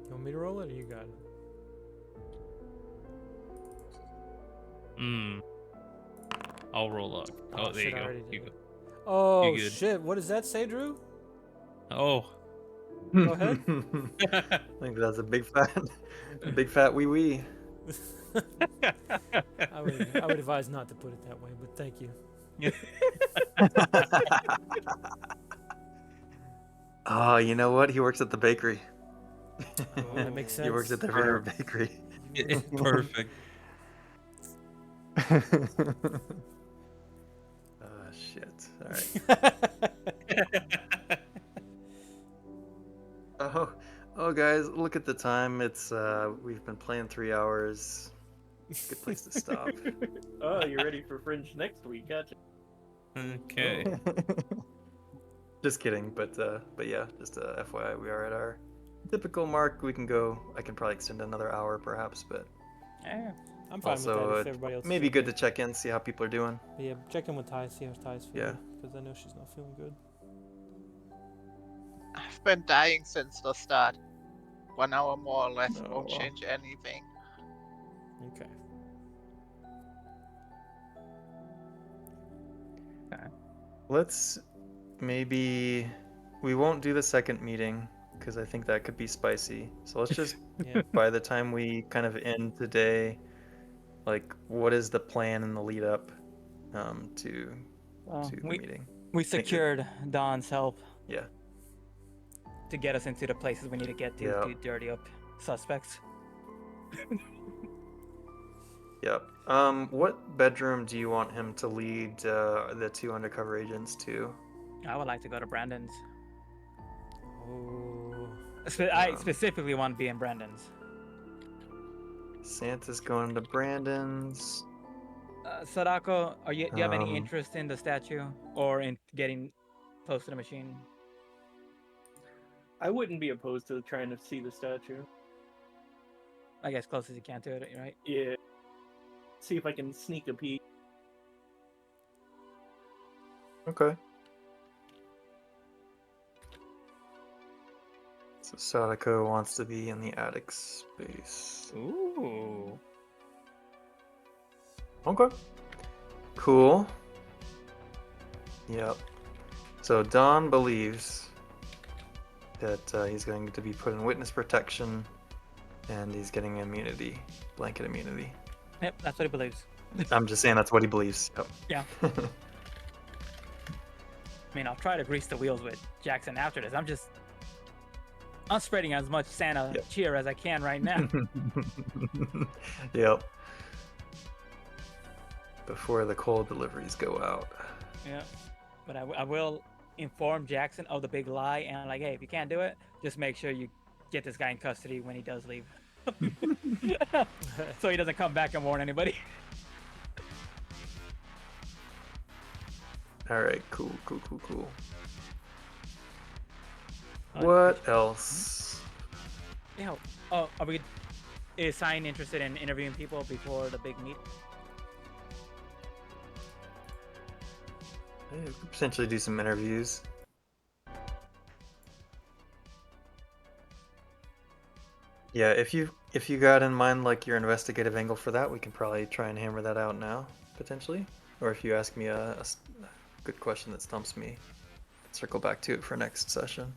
You want me to roll it, or you got it? I'll roll up. Oh, there shit, you I go. already You did go. it. Oh You good. shit! What does that say, Drew? Oh. Go ahead. I think that's a big fat wee wee. I would advise not to put it that way, but thank you. Oh, you know what? He works at the bakery. Oh, that makes He works sense. at the favorite bakery. Perfect. Oh shit! All right. Oh, guys, look at the time. It's we've been playing 3 hours. Good place to stop. Oh, you're ready for Fringe next week, gotcha. Okay. Just kidding, but yeah, just FYI, we are at our typical mark. We can go. I can probably extend another hour, perhaps, but Yeah. I'm fine with also that if everybody else. is maybe okay. good to check in, see how people are doing. But yeah, check in with Ty, see how Ty's feeling. Yeah. Because I know she's not feeling good. I've been dying since the start. 1 hour more or less Oh, won't well. change anything. Okay. Let's maybe we won't do the second meeting because I think that could be spicy. So let's just Yeah. by the time we kind of end today, like what is the plan in the lead up to Well, the meeting? we Thank you. secured Don's help Yeah. to get us into the places we need to get to Yeah. to dirty up suspects. Yep. What bedroom do you want him to lead the 2 undercover agents to? I would like to go to Brandon's. Oh. I Um, specifically want to be in Brandon's. Santa's going to Brandon's. Sadako, do you have any Um, interest in the statue or in getting close to the machine? I wouldn't be opposed to trying to see the statue. I guess close as you can to it, right? Yeah. See if I can sneak a peek. Okay. So Sadako wants to be in the attic space. Ooh. Okay. Cool. Yep. So Don believes that he's going to be put in witness protection and he's getting immunity, blanket immunity. Yep, that's what he believes. I'm just saying that's what he believes. Yep. Yeah. I mean, I'll try to grease the wheels with Jackson after this. I'm spreading as much Santa Yep. cheer as I can right now. Yep. Before the coal deliveries go out. Yeah. But I will inform Jackson of the big lie and like, hey, if you can't do it, just make sure you get this guy in custody when he does leave. So he doesn't come back and warn anybody. All right, cool. Uh, What else? Yeah. Oh, are we? Is Sign interested in interviewing people before the big meet? Yeah, we could potentially do some interviews. Yeah, if you got in mind like your investigative angle for that, we can probably try and hammer that out now, potentially. Or if you ask me a good question that stumps me, circle back to it for next session.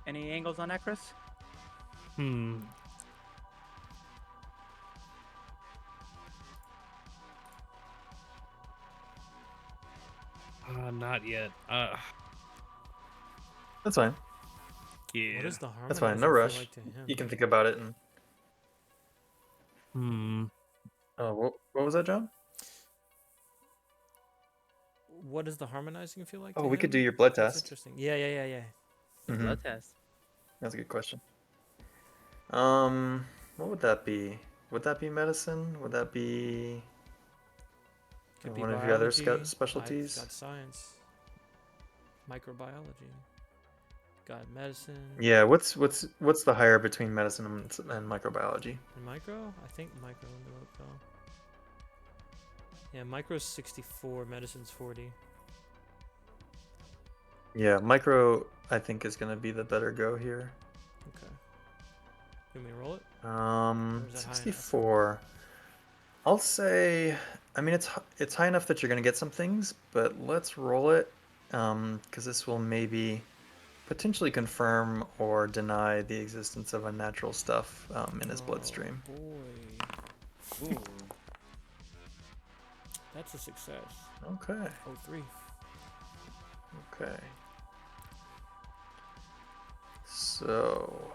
Any angles on that, Chris? Not yet. That's fine. Yeah. What does the That's fine. No harmonizing feel rush. like to him? You can think about it and. Hmm. Oh, what was that, John? What does the harmonizing feel like Oh, to we him? could do your blood That's test. interesting. Yeah. The Mhm. blood test. That's a good question. What would that be? Would that be medicine? Would that be Could be one of your other biology. specialties? Got science, microbiology. Got medicine. Yeah, what's the higher between medicine and microbiology? And micro? I think micro in the look though. Yeah, micro's 64, medicine's 40. Yeah, micro I think is gonna be the better go here. Okay. You want me to roll it? Or is that high enough? 64. I'll say, I mean it's high enough that you're gonna get some things, but let's roll it, because this will maybe potentially confirm or deny the existence of unnatural stuff in his bloodstream. Boy. Ooh. That's a success. Okay. 03. Okay. So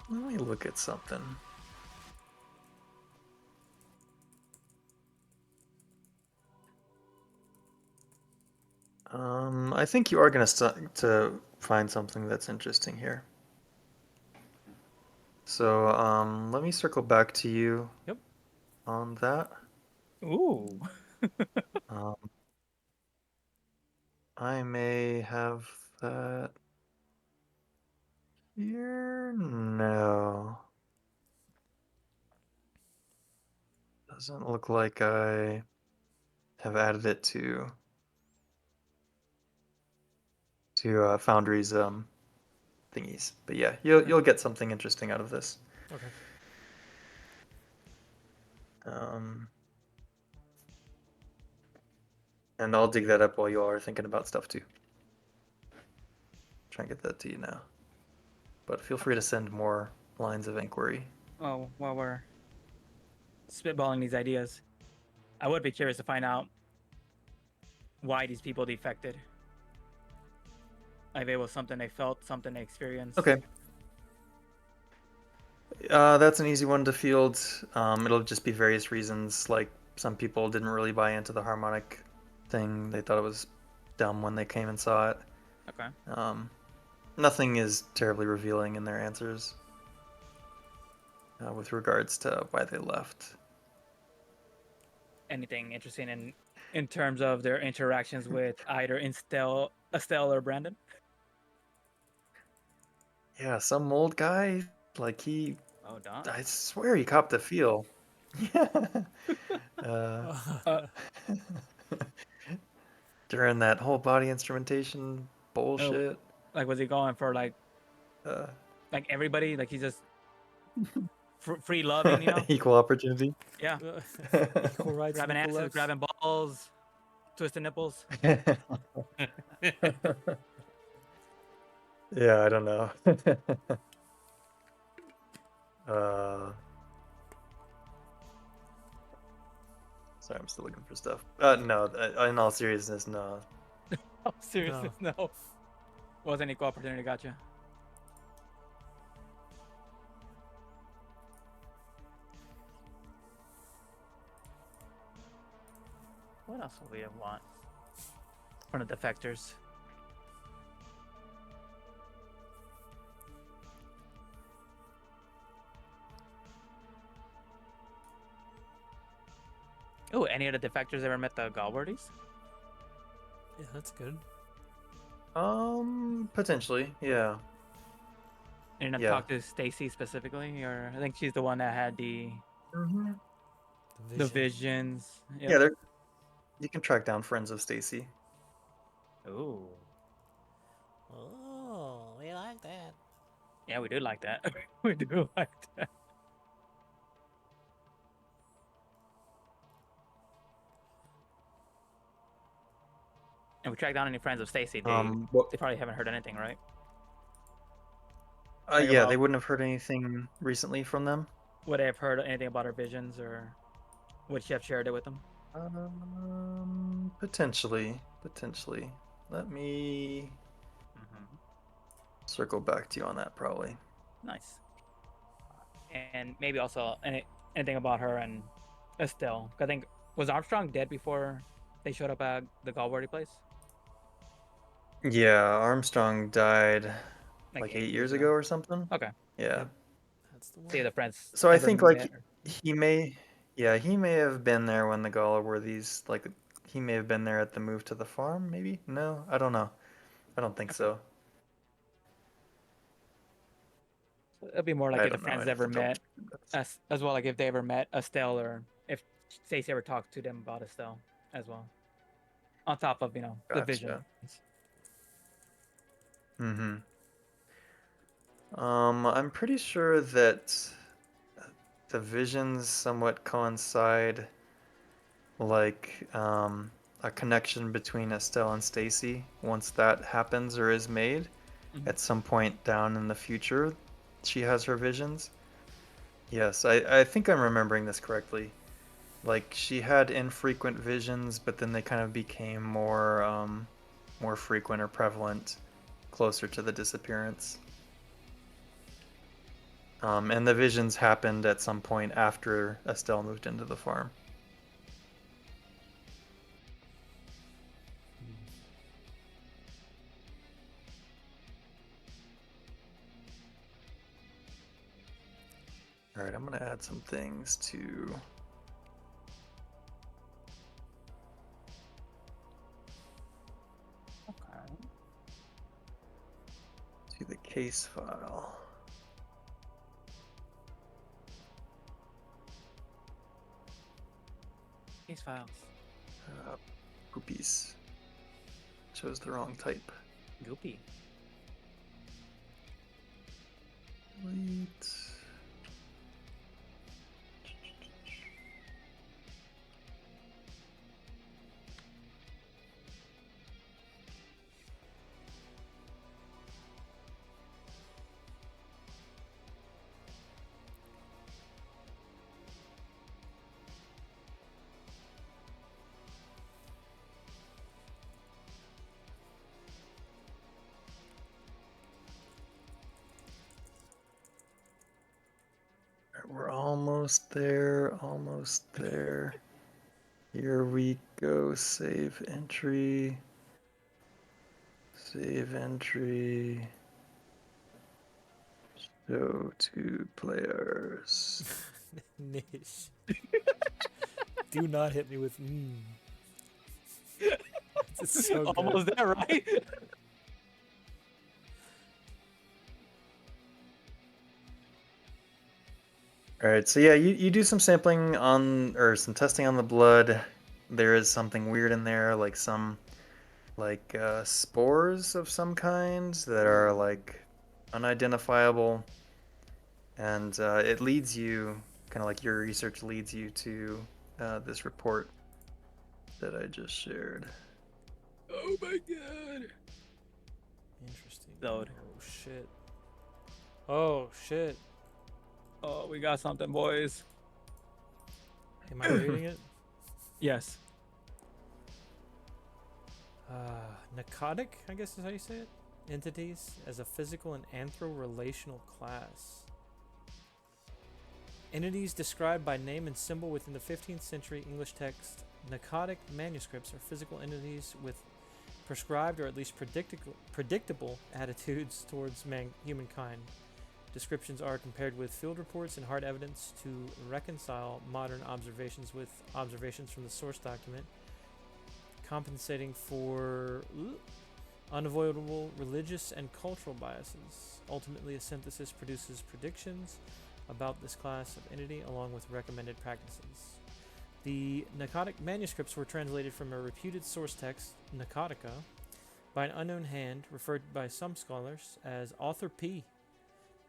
let me look at something. I think you are gonna start to find something that's interesting here. So let me circle back to you. Yep. On that. Ooh. Um, I may have that here. No. Doesn't look like I have added it to Foundry's thingies. But yeah, you'll get something interesting out of this. Okay. And I'll dig that up while you all are thinking about stuff too. Try and get that to you now. But feel free to send more lines of inquiry. Oh, while we're spitballing these ideas, I would be curious to find out why these people defected. If it was something they felt, something they experienced. Okay. That's an easy one to field. It'll just be various reasons. Like some people didn't really buy into the harmonic thing. They thought it was dumb when they came and saw it. Okay. Nothing is terribly revealing in their answers with regards to why they left. Anything interesting in terms of their interactions with either Estelle or Brandon? Yeah, some old guy, like he, Oh, Don. I swear he copped a feel. Yeah. During that whole body instrumentation bullshit. Like, was he going for like Uh, everybody? Like he's just free loving, you know? Equal opportunity. Yeah. Equal rights. Grabbing and equal asses, lefts. grabbing balls, twisting nipples. Yeah, I don't know. Sorry, I'm still looking for stuff. No, in all seriousness, no. Oh, seriously, no. Wasn't equal opportunity, gotcha. What else would we want from the defectors? Oh, any of the defectors ever met the Galwardies? Yeah, that's good. Potentially, yeah. And not Yeah. talk to Stacy specifically, or I think she's the one that had the Mm-hmm. the visions. Yeah, Yep. they're, you can track down friends of Stacy. Ooh. Oh, we like that. Yeah, we do like that. We do like that. And we tracked down any friends of Stacy. What? They probably haven't heard anything, right? Yeah, About they wouldn't have heard anything recently from them. would they have heard anything about her visions, or would she have shared it with them? Potentially. Let me Mm-hmm. circle back to you on that, probably. Nice. And maybe also anything about her and Estelle. I think was Armstrong dead before they showed up at the Galwardy place? Yeah, Armstrong died Like like 8 8 years years ago. ago or something. Okay. Yeah. Yep. That's the one. See if the friends So I ever think met. like he may, yeah, he may have been there when the Gala were these like he may have been there at the move to the farm. Maybe no, I don't know. I don't think Okay. so. It'd be more like I if the don't know. friends I'd have to ever double met check that. as well, like if they ever met Estelle, or if Stacey ever talked to them about Estelle as well. On top of the vision. Gotcha. Mm-hmm. I'm pretty sure that the visions somewhat coincide, like a connection between Estelle and Stacy. Once that happens or is made, Mhm. at some point down in the future, she has her visions. Yes, I think I'm remembering this correctly. Like she had infrequent visions, but then they kind of became more frequent or prevalent closer to the disappearance. And the visions happened at some point after Estelle moved into the farm. All right, I'm gonna add some things Okay. to the case file. Case files. Poopies. Chose the wrong type. Goopy. Delete. We're almost there, almost there. Here we go, save entry. Save entry. Show to players. Niche. Do not hit me with It's so good. Almost there, right? All right, so yeah, you do some sampling on, or some testing on the blood. There is something weird in there, like some, like spores of some kind that are like unidentifiable, and it leads you, kind of like your research leads you to this report that I just shared. Oh my god. Interesting. Load. Oh shit. Oh shit. Oh, we got something, boys. Am I reading it? Yes. Narcotic, I guess is how you say it. Entities as a physical and anthro-relational class. Entities described by name and symbol within the 15th century English text Nakadic manuscripts are physical entities with prescribed or at least predictable attitudes towards humankind. Descriptions are compared with field reports and hard evidence to reconcile modern observations with observations from the source document, compensating for unavoidable religious and cultural biases. Ultimately, a synthesis produces predictions about this class of entity along with recommended practices. The Nakadic manuscripts were translated from a reputed source text, Nakadica, by an unknown hand, referred by some scholars as Author P.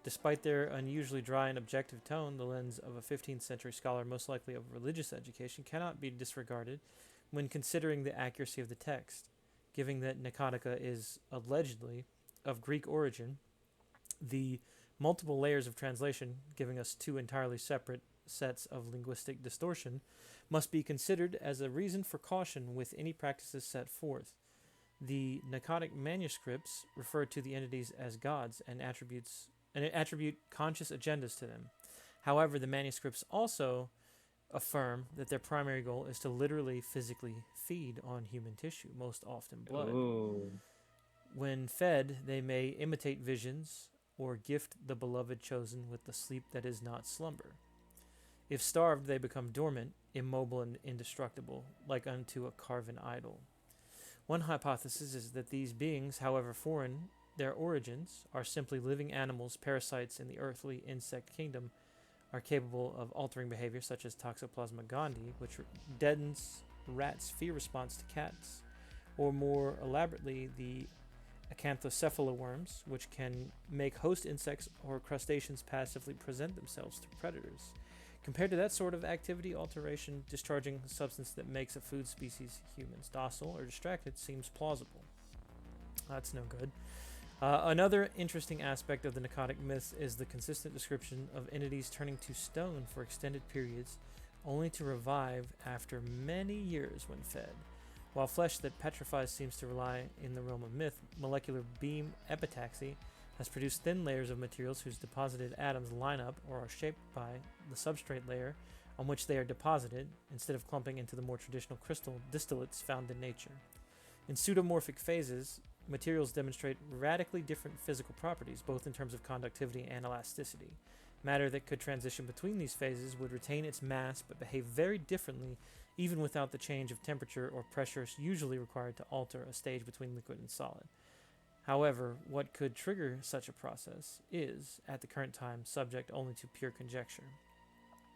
Despite their unusually dry and objective tone, the lens of a 15th century scholar, most likely of religious education, cannot be disregarded when considering the accuracy of the text. Given that Nakadica is allegedly of Greek origin, the multiple layers of translation, giving us two entirely separate sets of linguistic distortion, must be considered as a reason for caution with any practices set forth. The Nakadic manuscripts refer to the entities as gods and attribute conscious agendas to them. However, the manuscripts also affirm that their primary goal is to literally physically feed on human tissue, most often blood. Ooh. When fed, they may imitate visions or gift the beloved chosen with the sleep that is not slumber. If starved, they become dormant, immobile, and indestructible, like unto a carven idol. One hypothesis is that these beings, however foreign their origins, are simply living animals, parasites in the earthly insect kingdom, are capable of altering behavior such as Toxoplasma gondii, which deadens rats' fear response to cats, or more elaborately, the acanthocephalo worms, which can make host insects or crustaceans passively present themselves to predators. Compared to that sort of activity, alteration discharging a substance that makes a food species humans docile or distracted seems plausible. That's no good. Another interesting aspect of the Nakadic myths is the consistent description of entities turning to stone for extended periods, only to revive after many years when fed. While flesh that petrifies seems to rely in the realm of myth, molecular beam epitaxy has produced thin layers of materials whose deposited atoms line up or are shaped by the substrate layer on which they are deposited, instead of clumping into the more traditional crystal distillates found in nature. In pseudomorphic phases, materials demonstrate radically different physical properties, both in terms of conductivity and elasticity. Matter that could transition between these phases would retain its mass but behave very differently, even without the change of temperature or pressure usually required to alter a stage between liquid and solid. However, what could trigger such a process is, at the current time, subject only to pure conjecture.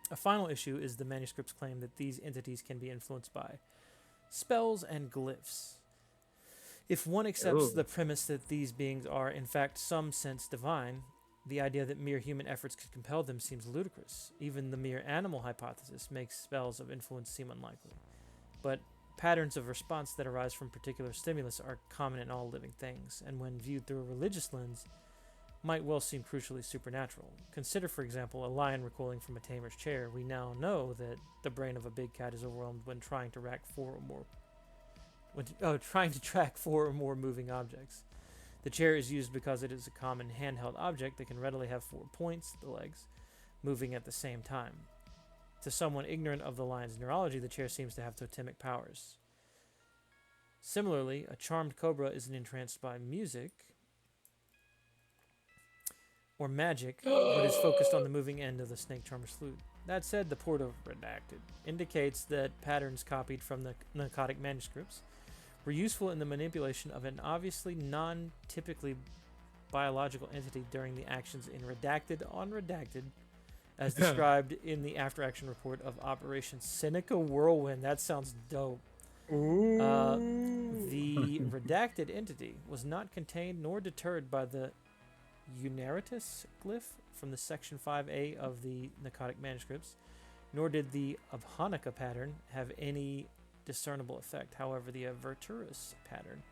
A final issue is the manuscript's claim that these entities can be influenced by spells and glyphs. If one accepts the premise that these beings are, in fact, some sense divine, the idea that mere human efforts could compel them seems ludicrous. Even the mere animal hypothesis makes spells of influence seem unlikely. But patterns of response that arise from particular stimulus are common in all living things, and when viewed through a religious lens, might well seem crucially supernatural. Consider, for example, a lion recoiling from a tamer's chair. We now know that the brain of a big cat is overwhelmed when trying to track four or more moving objects. The chair is used because it is a common handheld object that can readily have 4 points, the legs, moving at the same time. To someone ignorant of the lion's neurology, the chair seems to have totemic powers. Similarly, a charmed cobra isn't entranced by music or magic, but is focused on the moving end of the snake charmer's flute. That said, the port of redacted indicates that patterns copied from the Nakadic manuscripts were useful in the manipulation of an obviously non-typically biological entity during the actions in Redacted on Redacted, as described in the after-action report of Operation Seneca Whirlwind. That sounds dope. The redacted entity was not contained nor deterred by the Unaritus glyph from the Section 5A of the Nakadic manuscripts, nor did the Abhanika pattern have any discernible effect. However, the Averturus pattern,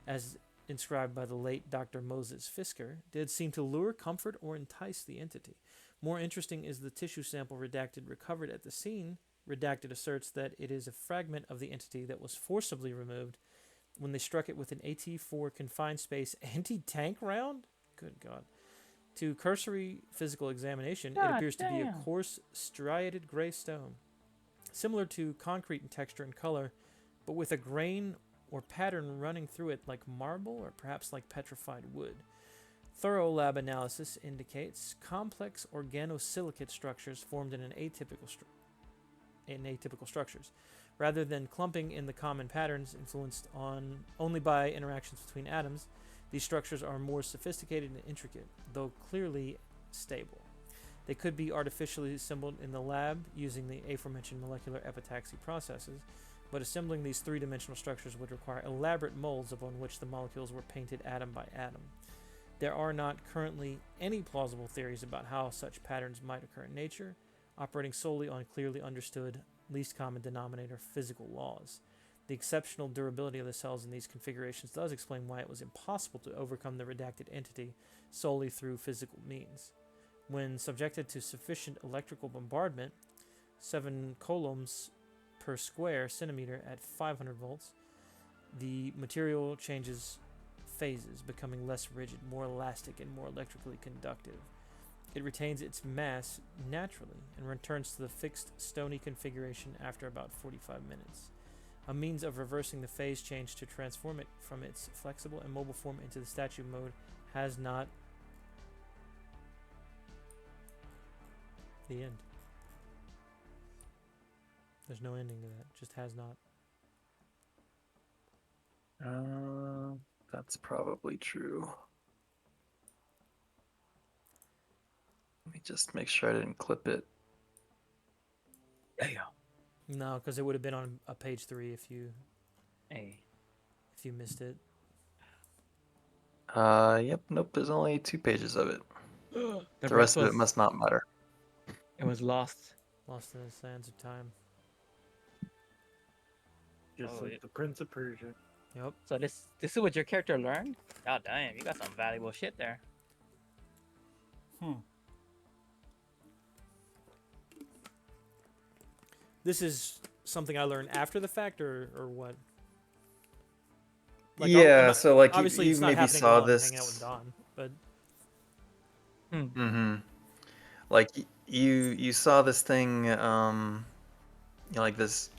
as inscribed by the late Dr. Moses Fisker, did seem to lure, comfort, or entice the entity. More interesting is the tissue sample Redacted recovered at the scene. Redacted asserts that it is a fragment of the entity that was forcibly removed when they struck it with an AT-4 confined space anti-tank round? Good God. To cursory physical examination, it God appears to be a damn. coarse, striated gray stone, similar to concrete in texture and color, but with a grain or pattern running through it like marble or perhaps like petrified wood. Thorough lab analysis indicates complex organosilicate structures formed in atypical structures, rather than clumping in the common patterns influenced only by interactions between atoms. These structures are more sophisticated and intricate, though clearly stable. They could be artificially assembled in the lab using the aforementioned molecular epitaxy processes, but assembling these three-dimensional structures would require elaborate molds upon which the molecules were painted atom by atom. There are not currently any plausible theories about how such patterns might occur in nature, operating solely on clearly understood, least common denominator physical laws. The exceptional durability of the cells in these configurations does explain why it was impossible to overcome the redacted entity solely through physical means. When subjected to sufficient electrical bombardment, 7 coulombs per square centimeter at 500 volts, the material changes phases, becoming less rigid, more elastic, and more electrically conductive. It retains its mass naturally and returns to the fixed stony configuration after about 45 minutes. A means of reversing the phase change to transform it from its flexible and mobile form into the statue mode has not. The end. There's no ending to that. Just has not. That's probably true. Let me just make sure I didn't clip it. Damn. No, because it would have been on a page 3 if you Hey. missed it. Yep, nope, there's only 2 pages of it. The rest of it must not matter. It was lost. Lost in the sands of time. Just Oh, like it- the Prince of Persia. Yep. So this is what your character learned? God damn, you got some valuable shit there. This is something I learned after the fact, or what? I'm Yeah, not- so like obviously you it's not maybe happening saw while I'm this. hanging out with Don, but Mm-hmm. Like you saw this thing, like this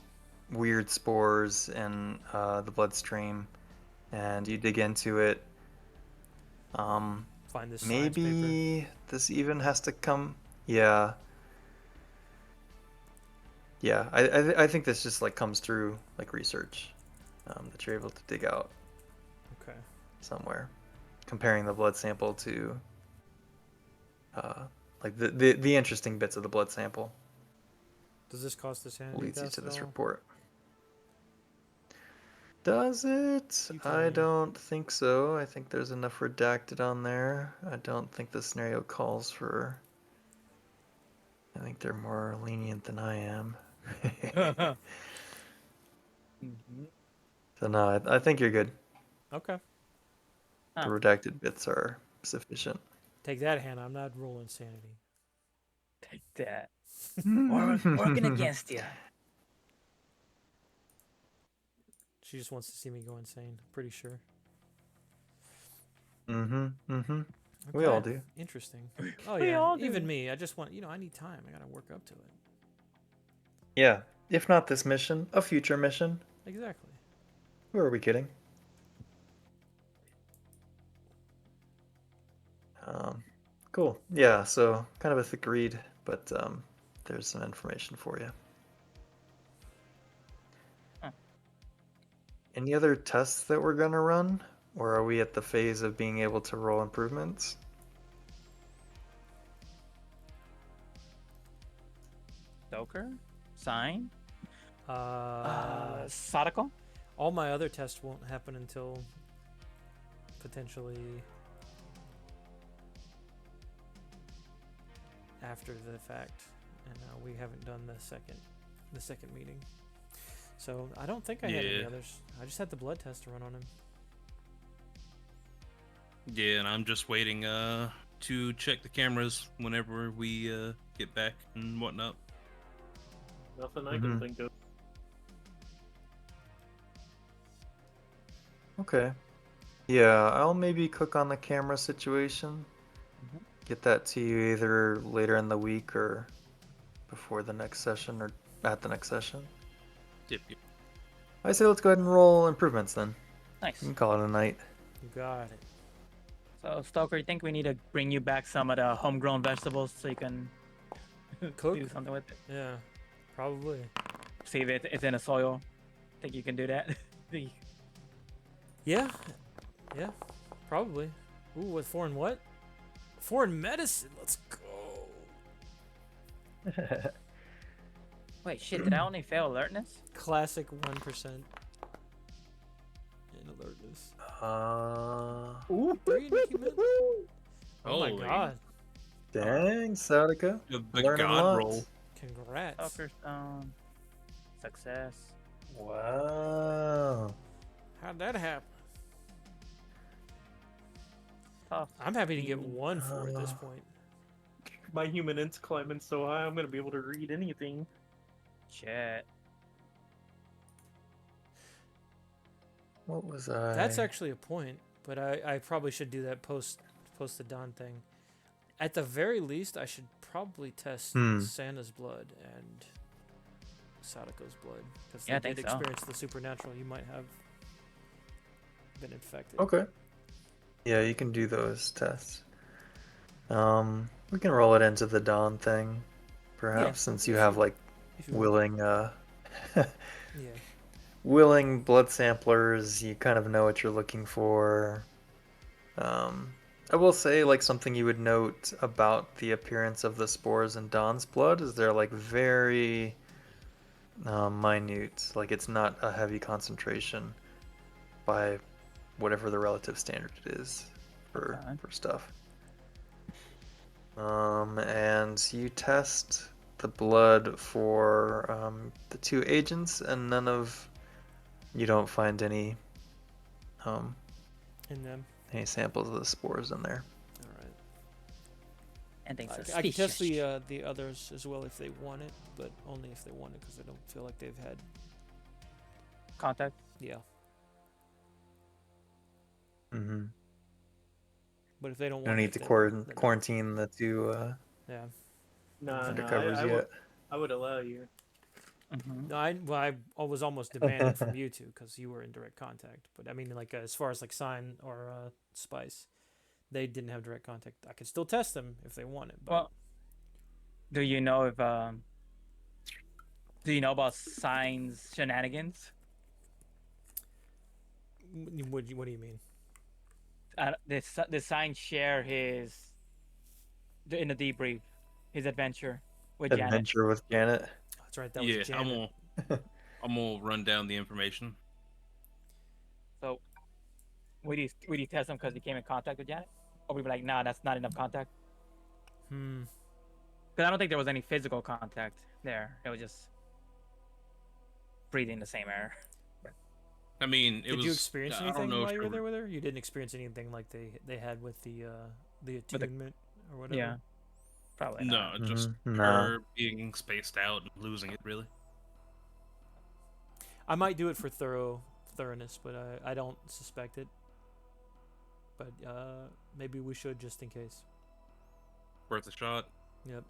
weird spores in the bloodstream, and you dig into it. find this science paper. Maybe this even has to come. Yeah. Yeah, I think this just like comes through like research that you're able to dig out Okay. somewhere, comparing the blood sample to like the interesting bits of the blood sample Does this cost a sanity leads you test to at this all? report. Does it? You tell I me. don't think so. I think there's enough redacted on there. I don't think the scenario calls for. I think they're more lenient than I am. Mm-hmm. So no, I think you're good. Okay. The Huh. redacted bits are sufficient. Take that, Hannah. I'm not rolling sanity. Take that. Working against you. She just wants to see me go insane. Pretty sure. Mm-hmm. We all do. Interesting. Oh We yeah. all Even do. me. I just want. I need time. I gotta work up to it. Yeah. If not this mission, a future mission. Exactly. Who are we kidding? Cool. Yeah, so kind of a thick read, but there's some information for you. Huh. Any other tests that we're gonna run? Or are we at the phase of being able to roll improvements? Stoker? Sign? Uh, Sadako? all my other tests won't happen until potentially after the fact, and we haven't done the second meeting. So I don't think I had any Yeah. others. I just had the blood test to run on him. Yeah, and I'm just waiting to check the cameras whenever we get back and whatnot. Nothing I can think of. Okay. Yeah, I'll maybe cook on the camera situation. get that to you either later in the week or before the next session or at the next session. Yep, yep. I say let's go ahead and roll improvements then. Nice. You can call it a night. You got it. So, Stalker, you think we need to bring you back some of the homegrown vegetables so you can Cook? do something with it? Yeah, probably. See if it's in a soil. Think you can do that? Yeah, yeah, probably. Ooh, with foreign what? Foreign medicine. Let's go. Wait, shit! Did I only fail alertness? Classic 1% in alertness. Ooh. 3 in acumen? Oh my Holy. god. Dang, Saudica. The Learning god lots. roll. Congrats. Stalker stone. Success. Wow. How'd that happen? Tough. I'm happy to get 1 for at this point. My human int's climbing so high, I'm gonna be able to read anything. Shit. What was I? That's actually a point, but I probably should do that post the Dawn thing. At the very least, I should probably test Santa's blood and Sadako's blood, because Yeah, I they think did so. experience the supernatural. You might have been infected. Okay. Yeah, you can do those tests. We can roll it into the Dawn thing, perhaps, since you have like If you want. willing, Yeah. willing blood samplers. You kind of know what you're looking for. I will say, like, something you would note about the appearance of the spores in Dawn's blood is they're like very minute. Like, it's not a heavy concentration by whatever the relative standard is for Okay. for stuff. And you test the blood for the 2 agents, and you don't find any In them. any samples of the spores in there. All right. Anything I suspicious. can test the others as well if they want it, but only if they want it, because I don't feel like they've had. Contact. Yeah. Mm-hmm. But if they don't You want don't it, need to then no. quarantine the 2 Yeah. Nah, undercovers yet. I would allow you. Mm-hmm. No, I was almost demanding from you two because you were in direct contact. But I mean, like as far as like Sign or Spice, they didn't have direct contact. I could still test them if they want it. But Well, do you know if do you know about Sign's shenanigans? what do you mean? Did Sign share in the debrief his adventure with Janet? Adventure with Janet. That's right. That Yeah, was Janet. I'm gonna run down the information. So, would you test him because he came in contact with Janet, or would you be like, nah, that's not enough contact? Because I don't think there was any physical contact there. It was just breathing the same air. I mean, Did you experience I don't anything know if while you were there there with her? You didn't experience anything like they had with the attunement or whatever. Yeah, probably No, not. just No. her being spaced out and losing it, really. I might do it for thoroughness, but I don't suspect it. But maybe we should just in case. Worth a shot. Yep.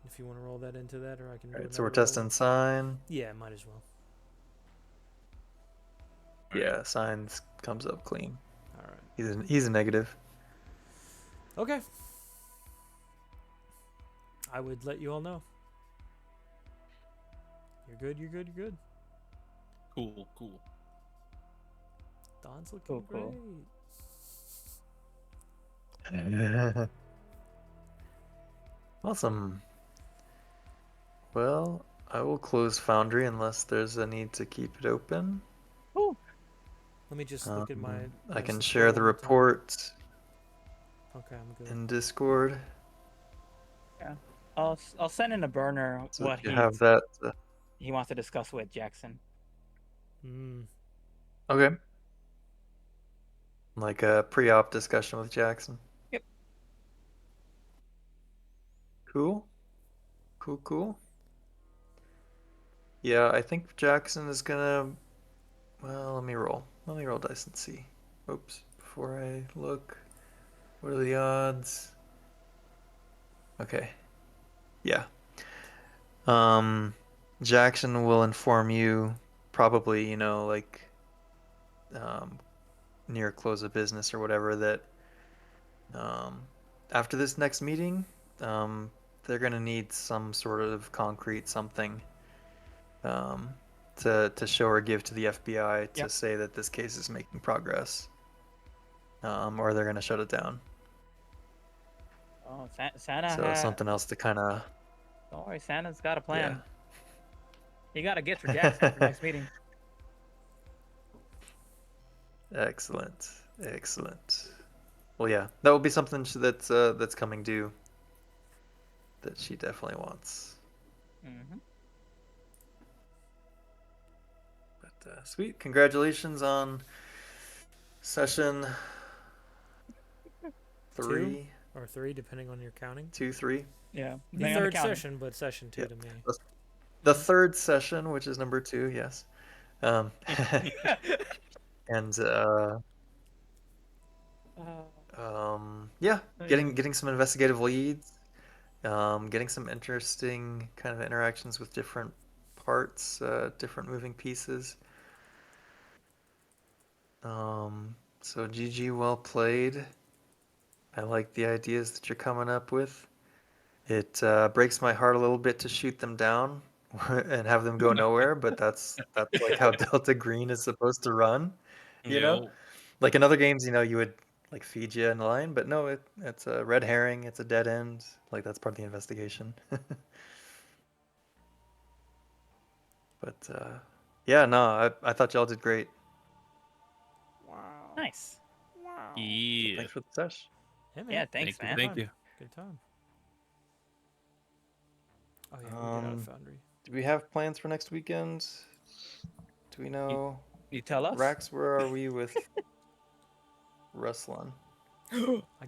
If you want to roll that into that, or I can. Do Alright, so we're another roll. testing Sign. Yeah, might as well. Yeah, Signs comes up clean. All right. He's a negative. Okay. I would let you all know. You're good. You're good. You're good. Cool, cool. Don's looking Cool. great. Awesome. Well, I will close Foundry unless there's a need to keep it open. Let me just look at my. I can list share one the more time. report Okay, I'm good. in Discord. I'll send in a burner So what if you have that. he wants to discuss with Jackson. Okay. Like a pre-op discussion with Jackson. Yep. Cool. Cool. Yeah, I think Jackson is gonna. Well, let me roll. Let me roll dice and see. Oops. Before I look. What are the odds? Okay. Yeah. Um, Jackson will inform you probably, like um, near close of business or whatever that um, after this next meeting, um, they're gonna need some sort of concrete something um, to show or give to the FBI to Yep. say that this case is making progress, or they're gonna shut it down. Oh, Santa So something else to kind of, Don't worry, Santa's got a yeah. plan. He got a gift for Jackson for next meeting. Excellent, excellent. Well, yeah, that will be something that's coming due that she definitely wants. Mm-hmm. But sweet, congratulations on session 3, or 3, depending on your counting. 2, 3. Yeah. The depending on the third counting. session, but session 2 Yeah. to me. The third session, which is number 2, yes. And yeah, getting some investigative leads, getting some interesting kind of interactions with different parts, different moving pieces. So GG, well played. I like the ideas that you're coming up with. It breaks my heart a little bit to shoot them down and have them go nowhere, but that's like how Delta Green is supposed to run, you know? Like in other games, you would like feed you in line, but no, it's a red herring, it's a dead end. Like that's part of the investigation. But yeah, no, I thought y'all did great. Wow. Nice. Wow. So Yeah. thanks for the sesh. Yeah, man. Yeah, thanks, Thank you. man. Thank you. Good time. Oh yeah, we'll get out of Foundry. Do we have plans for next weekend? Do we know? You tell us. Rax, where are we with wrestling? I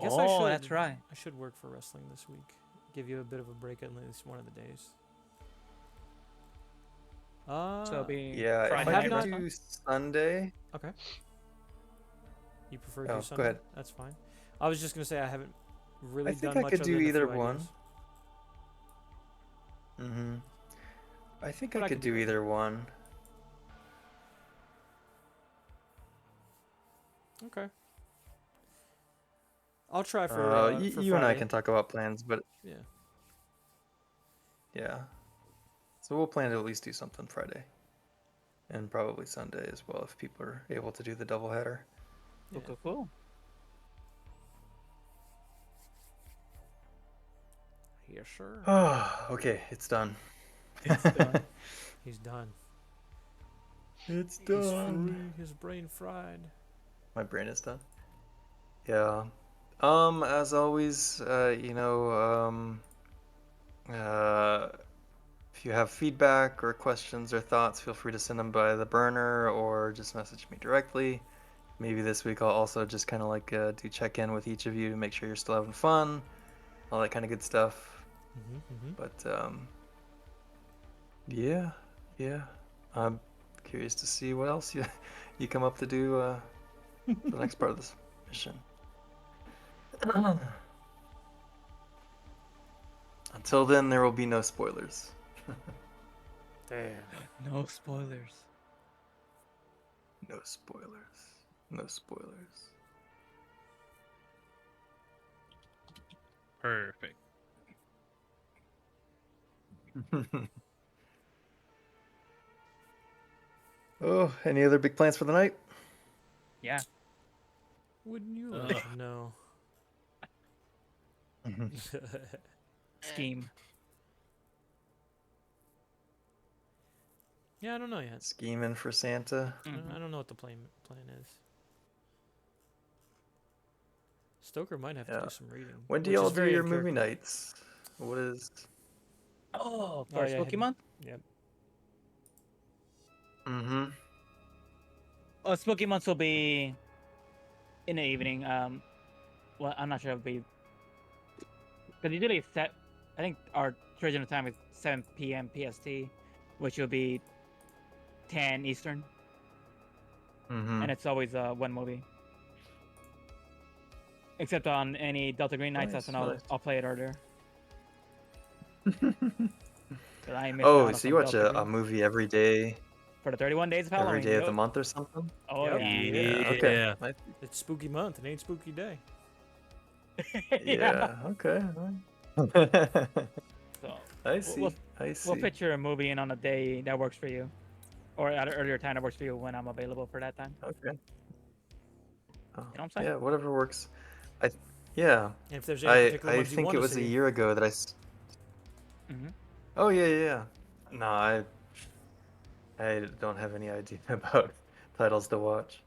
guess I should. That's right. I should work for wrestling this week. Give you a bit of a break at least one of the days. So it'll be Yeah, Friday if I have night. could not- do Sunday. Okay. You prefer to Oh, do go Sunday? ahead. That's fine. I was just gonna say I haven't really I think done I much could other do than a either few one. ideas. Mm-hmm. I think But I I could could do do both. either one. Okay. I'll try for You and I Friday. can talk about plans, but Yeah. yeah. So we'll plan to at least do something Friday. And probably Sunday as well if people are able to do the doubleheader. Yeah. Cool. Yes, sir. Oh, okay, it's done. It's done. He's done. It's He's free. His brain fried. My brain is done. Yeah. As always, if you have feedback or questions or thoughts, feel free to send them by the burner or just message me directly. Maybe this week I'll also just kind of like do check in with each of you to make sure you're still having fun, all that kind of good stuff. But yeah, I'm curious to see what else you come up to do for the next part of this mission. Until then, there will be no spoilers. Damn. No spoilers. No spoilers. No spoilers. Perfect. Oh, any other big plans for the night? Yeah. Wouldn't you like to know? Scheme. Yeah, I don't know yet. Scheming for Santa. I don't know what the plan is. Stoker might have to Yeah. do some reading. When do which is y'all do very your in movie character. nights? What is? Oh, Oh, for yeah, Spooky him. Month? Yep. Mm-hmm. Oh, Spooky Month will be in the evening. Well, I'm not sure it'll be because usually it's set. I think our original time is 7 p.m. PST, which will be 10 Eastern, Mm-hmm. and it's always one movie. Except on any Delta Green nights, that's Nice, when I'll, nice. I'll play it earlier. 'Cause I ain't missing out Oh, on so some you watch Delta a Green. movie every day, For the 31 days of every Halloween. day of the Yup. month or something? Oh, Yep. yeah. Yeah. Okay. Yeah. Nice. It's spooky month. It ain't spooky day. Yeah. Okay. So I we'll, see. we'll, I we'll see. fit your movie in on a day that works for you. Or at an earlier time that works for you when I'm available for that time. Okay. Oh, what I'm saying? yeah, whatever works. I yeah. And if there's any particular I ones you think want it to was a see, year ago that Hmm. Oh yeah, yeah, yeah. No, I don't have any idea about titles to watch.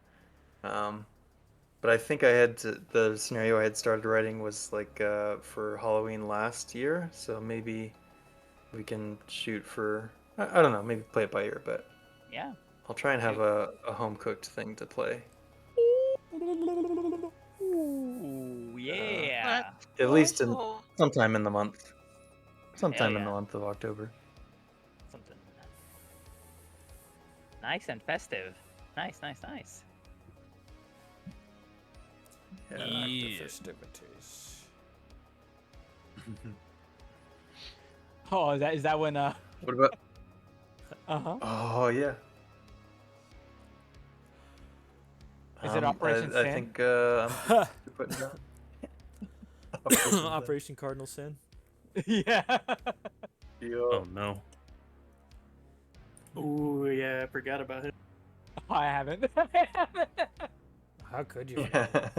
But I think the scenario I had started writing was like for Halloween last year, so maybe we can shoot for I don't know, maybe play it by ear, but Yeah. I'll try and have Shoot. a home cooked thing to play. Ooh, yeah. At least in Also, sometime in the month. Hell Sometime in the yeah. month of October. Something nice and festive. Nice, nice, nice. Yeah. back to Yeah. festivities. Oh, is that when What about uh-huh. Oh yeah. Is it Operation I Sin? think I'm putting down. Operation Sin. Operation Cardinal Sin. Yeah. Oh no. Ooh, yeah, I forgot about it. I haven't. How could you? Yeah.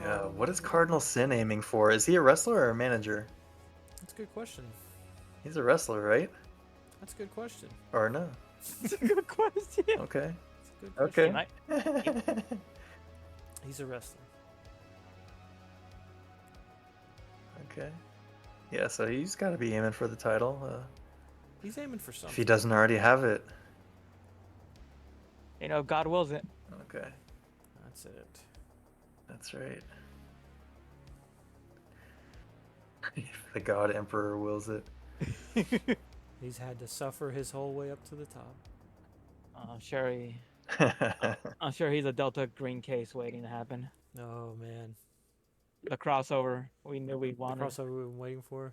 Yeah. What is Cardinal Sin aiming for? Is he a wrestler or a manager? That's a good question. He's a wrestler, right? That's a good question. Or no? It's a good question. Okay. That's a good question. Okay. He's a wrestler. Okay. Yeah, so he's got to be aiming for the title He's aiming for if something. he doesn't already have it. You know, God wills it. Okay. That's it. That's right. If the God Emperor wills it. He's had to suffer his whole way up to the top. I'm sure he's a Delta Green case waiting to happen. Oh man, The crossover we knew we the wanted. crossover we've been waiting for.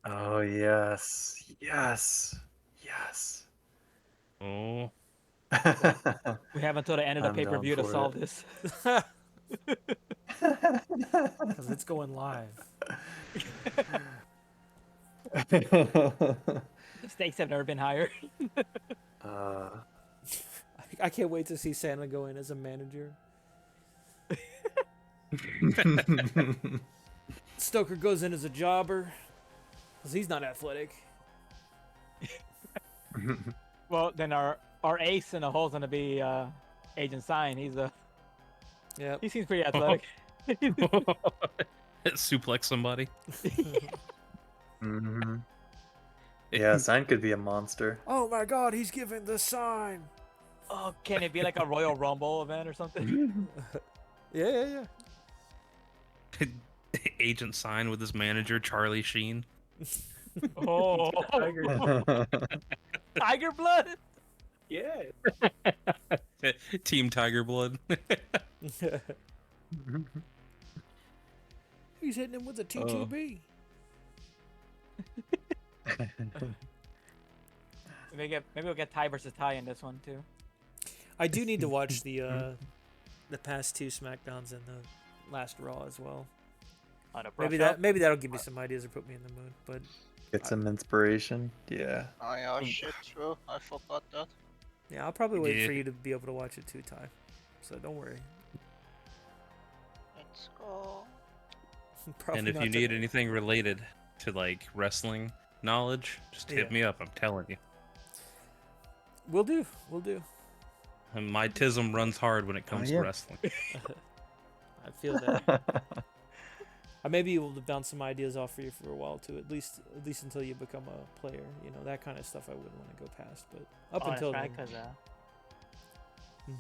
Oh, yes. Yes. Yes. Oh. We have until the end of the I'm pay-per-view down to for solve it. this. Because it's going live. The stakes have never been higher. I can't wait to see Santa go in as a manager. Stoker goes in as a jobber. Because he's not athletic. Well, then our ace in the hole's gonna be Agent Sign. Yep. He seems pretty athletic. Suplex somebody. hmm Yeah, Sign could be a monster. Oh my god, he's giving the sign. Oh, can it be like a Royal Rumble event or something? Yeah. Agent Sign with his manager Charlie Sheen. Oh, Tiger Blood. Yeah. Team Tiger Blood. He's hitting him with a T2B. Maybe we'll get tie versus tie in this one too. I do need to watch the past two SmackDowns and the last Raw as well. Maybe that'll give me some ideas or put me in the mood. But Get some inspiration. Yeah. oh yeah, shit, true. I forgot that. yeah, I'll probably wait Yeah. for you to be able to watch it too, Ty. So don't worry. Let's go. Probably And if not you need today. anything related to like wrestling knowledge, just hit Yeah. me up. I'm telling you. We'll do. And my tism runs hard when it comes yeah. to wrestling. I feel that. I may be able to bounce some ideas off for you for a while too, at least until you become a player. You know, that kind of stuff I wouldn't want to go past. But up until that's right, then,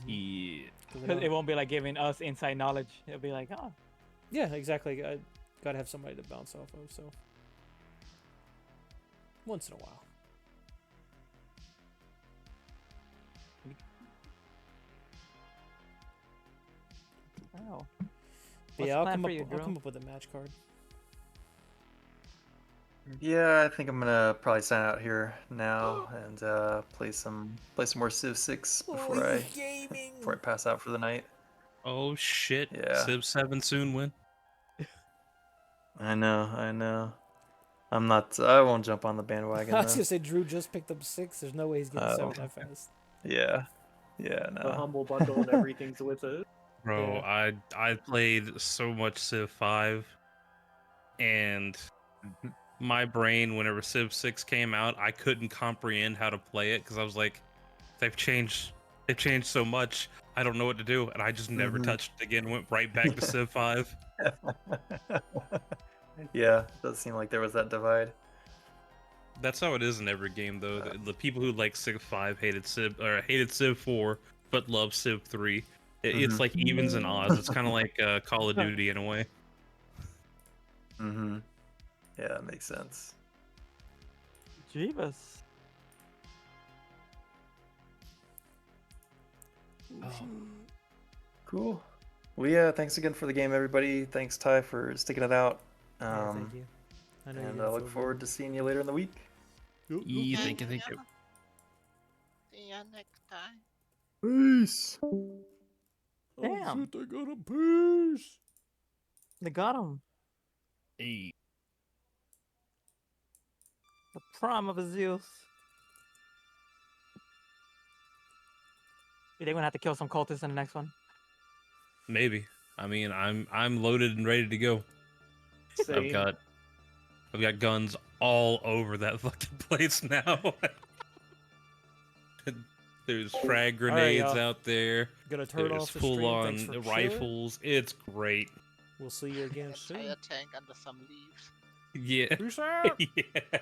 Yeah. 'cause I because it don't- won't be like giving us inside knowledge. It'll be like, oh, yeah, exactly. I gotta have somebody to bounce off of. So once in a while. oh. What's yeah, the I'll plan come for up. you, I'll Drew? come up with a match card. Yeah, I think I'm gonna probably sign out here now and play some more Civ 6 before I pass out for the night. Oh shit! Yeah. Civ 7 soon win. I know. I'm not. I won't jump on the bandwagon I was though. gonna say Drew just picked up 6. There's no way he's getting 7 that fast. Yeah, The no. humble bundle and everything's with it. Bro, I played so much Civ 5, and my brain, whenever Civ 6 came out, I couldn't comprehend how to play it because I was like, they've changed so much. I don't know what to do, and I just never touched it again. Went right back to Civ 5. Yeah, it does seem like there was that divide. That's how it is in every game, though. The people who like Civ 5 hated Civ 4, but love Civ 3. It's like evens and odds. It's kind of like Call of Duty in a way. Yeah, that makes sense. Jeebus. Cool. Well, yeah, thanks again for the game, everybody. Thanks, Ty, for sticking it out. Yeah, thank you. I know you And didn't I look feel forward to seeing you later in the week. Yeah, thank you. See ya next time. Peace. Damn. Oh, shit, I got a piece. They got him. Hey. The prime of Zeus. You think we're gonna have to kill some cultists in the next one? Maybe. I mean, I'm loaded and ready to go. Same. I've got guns all over that fucking place now. There's frag grenades y'all. out there. Gonna turn There's off the full stream. Thanks for on chilling. rifles. It's great. We'll see you again soon. Entire tank under some leaves. Yeah. Peace out. Yeah.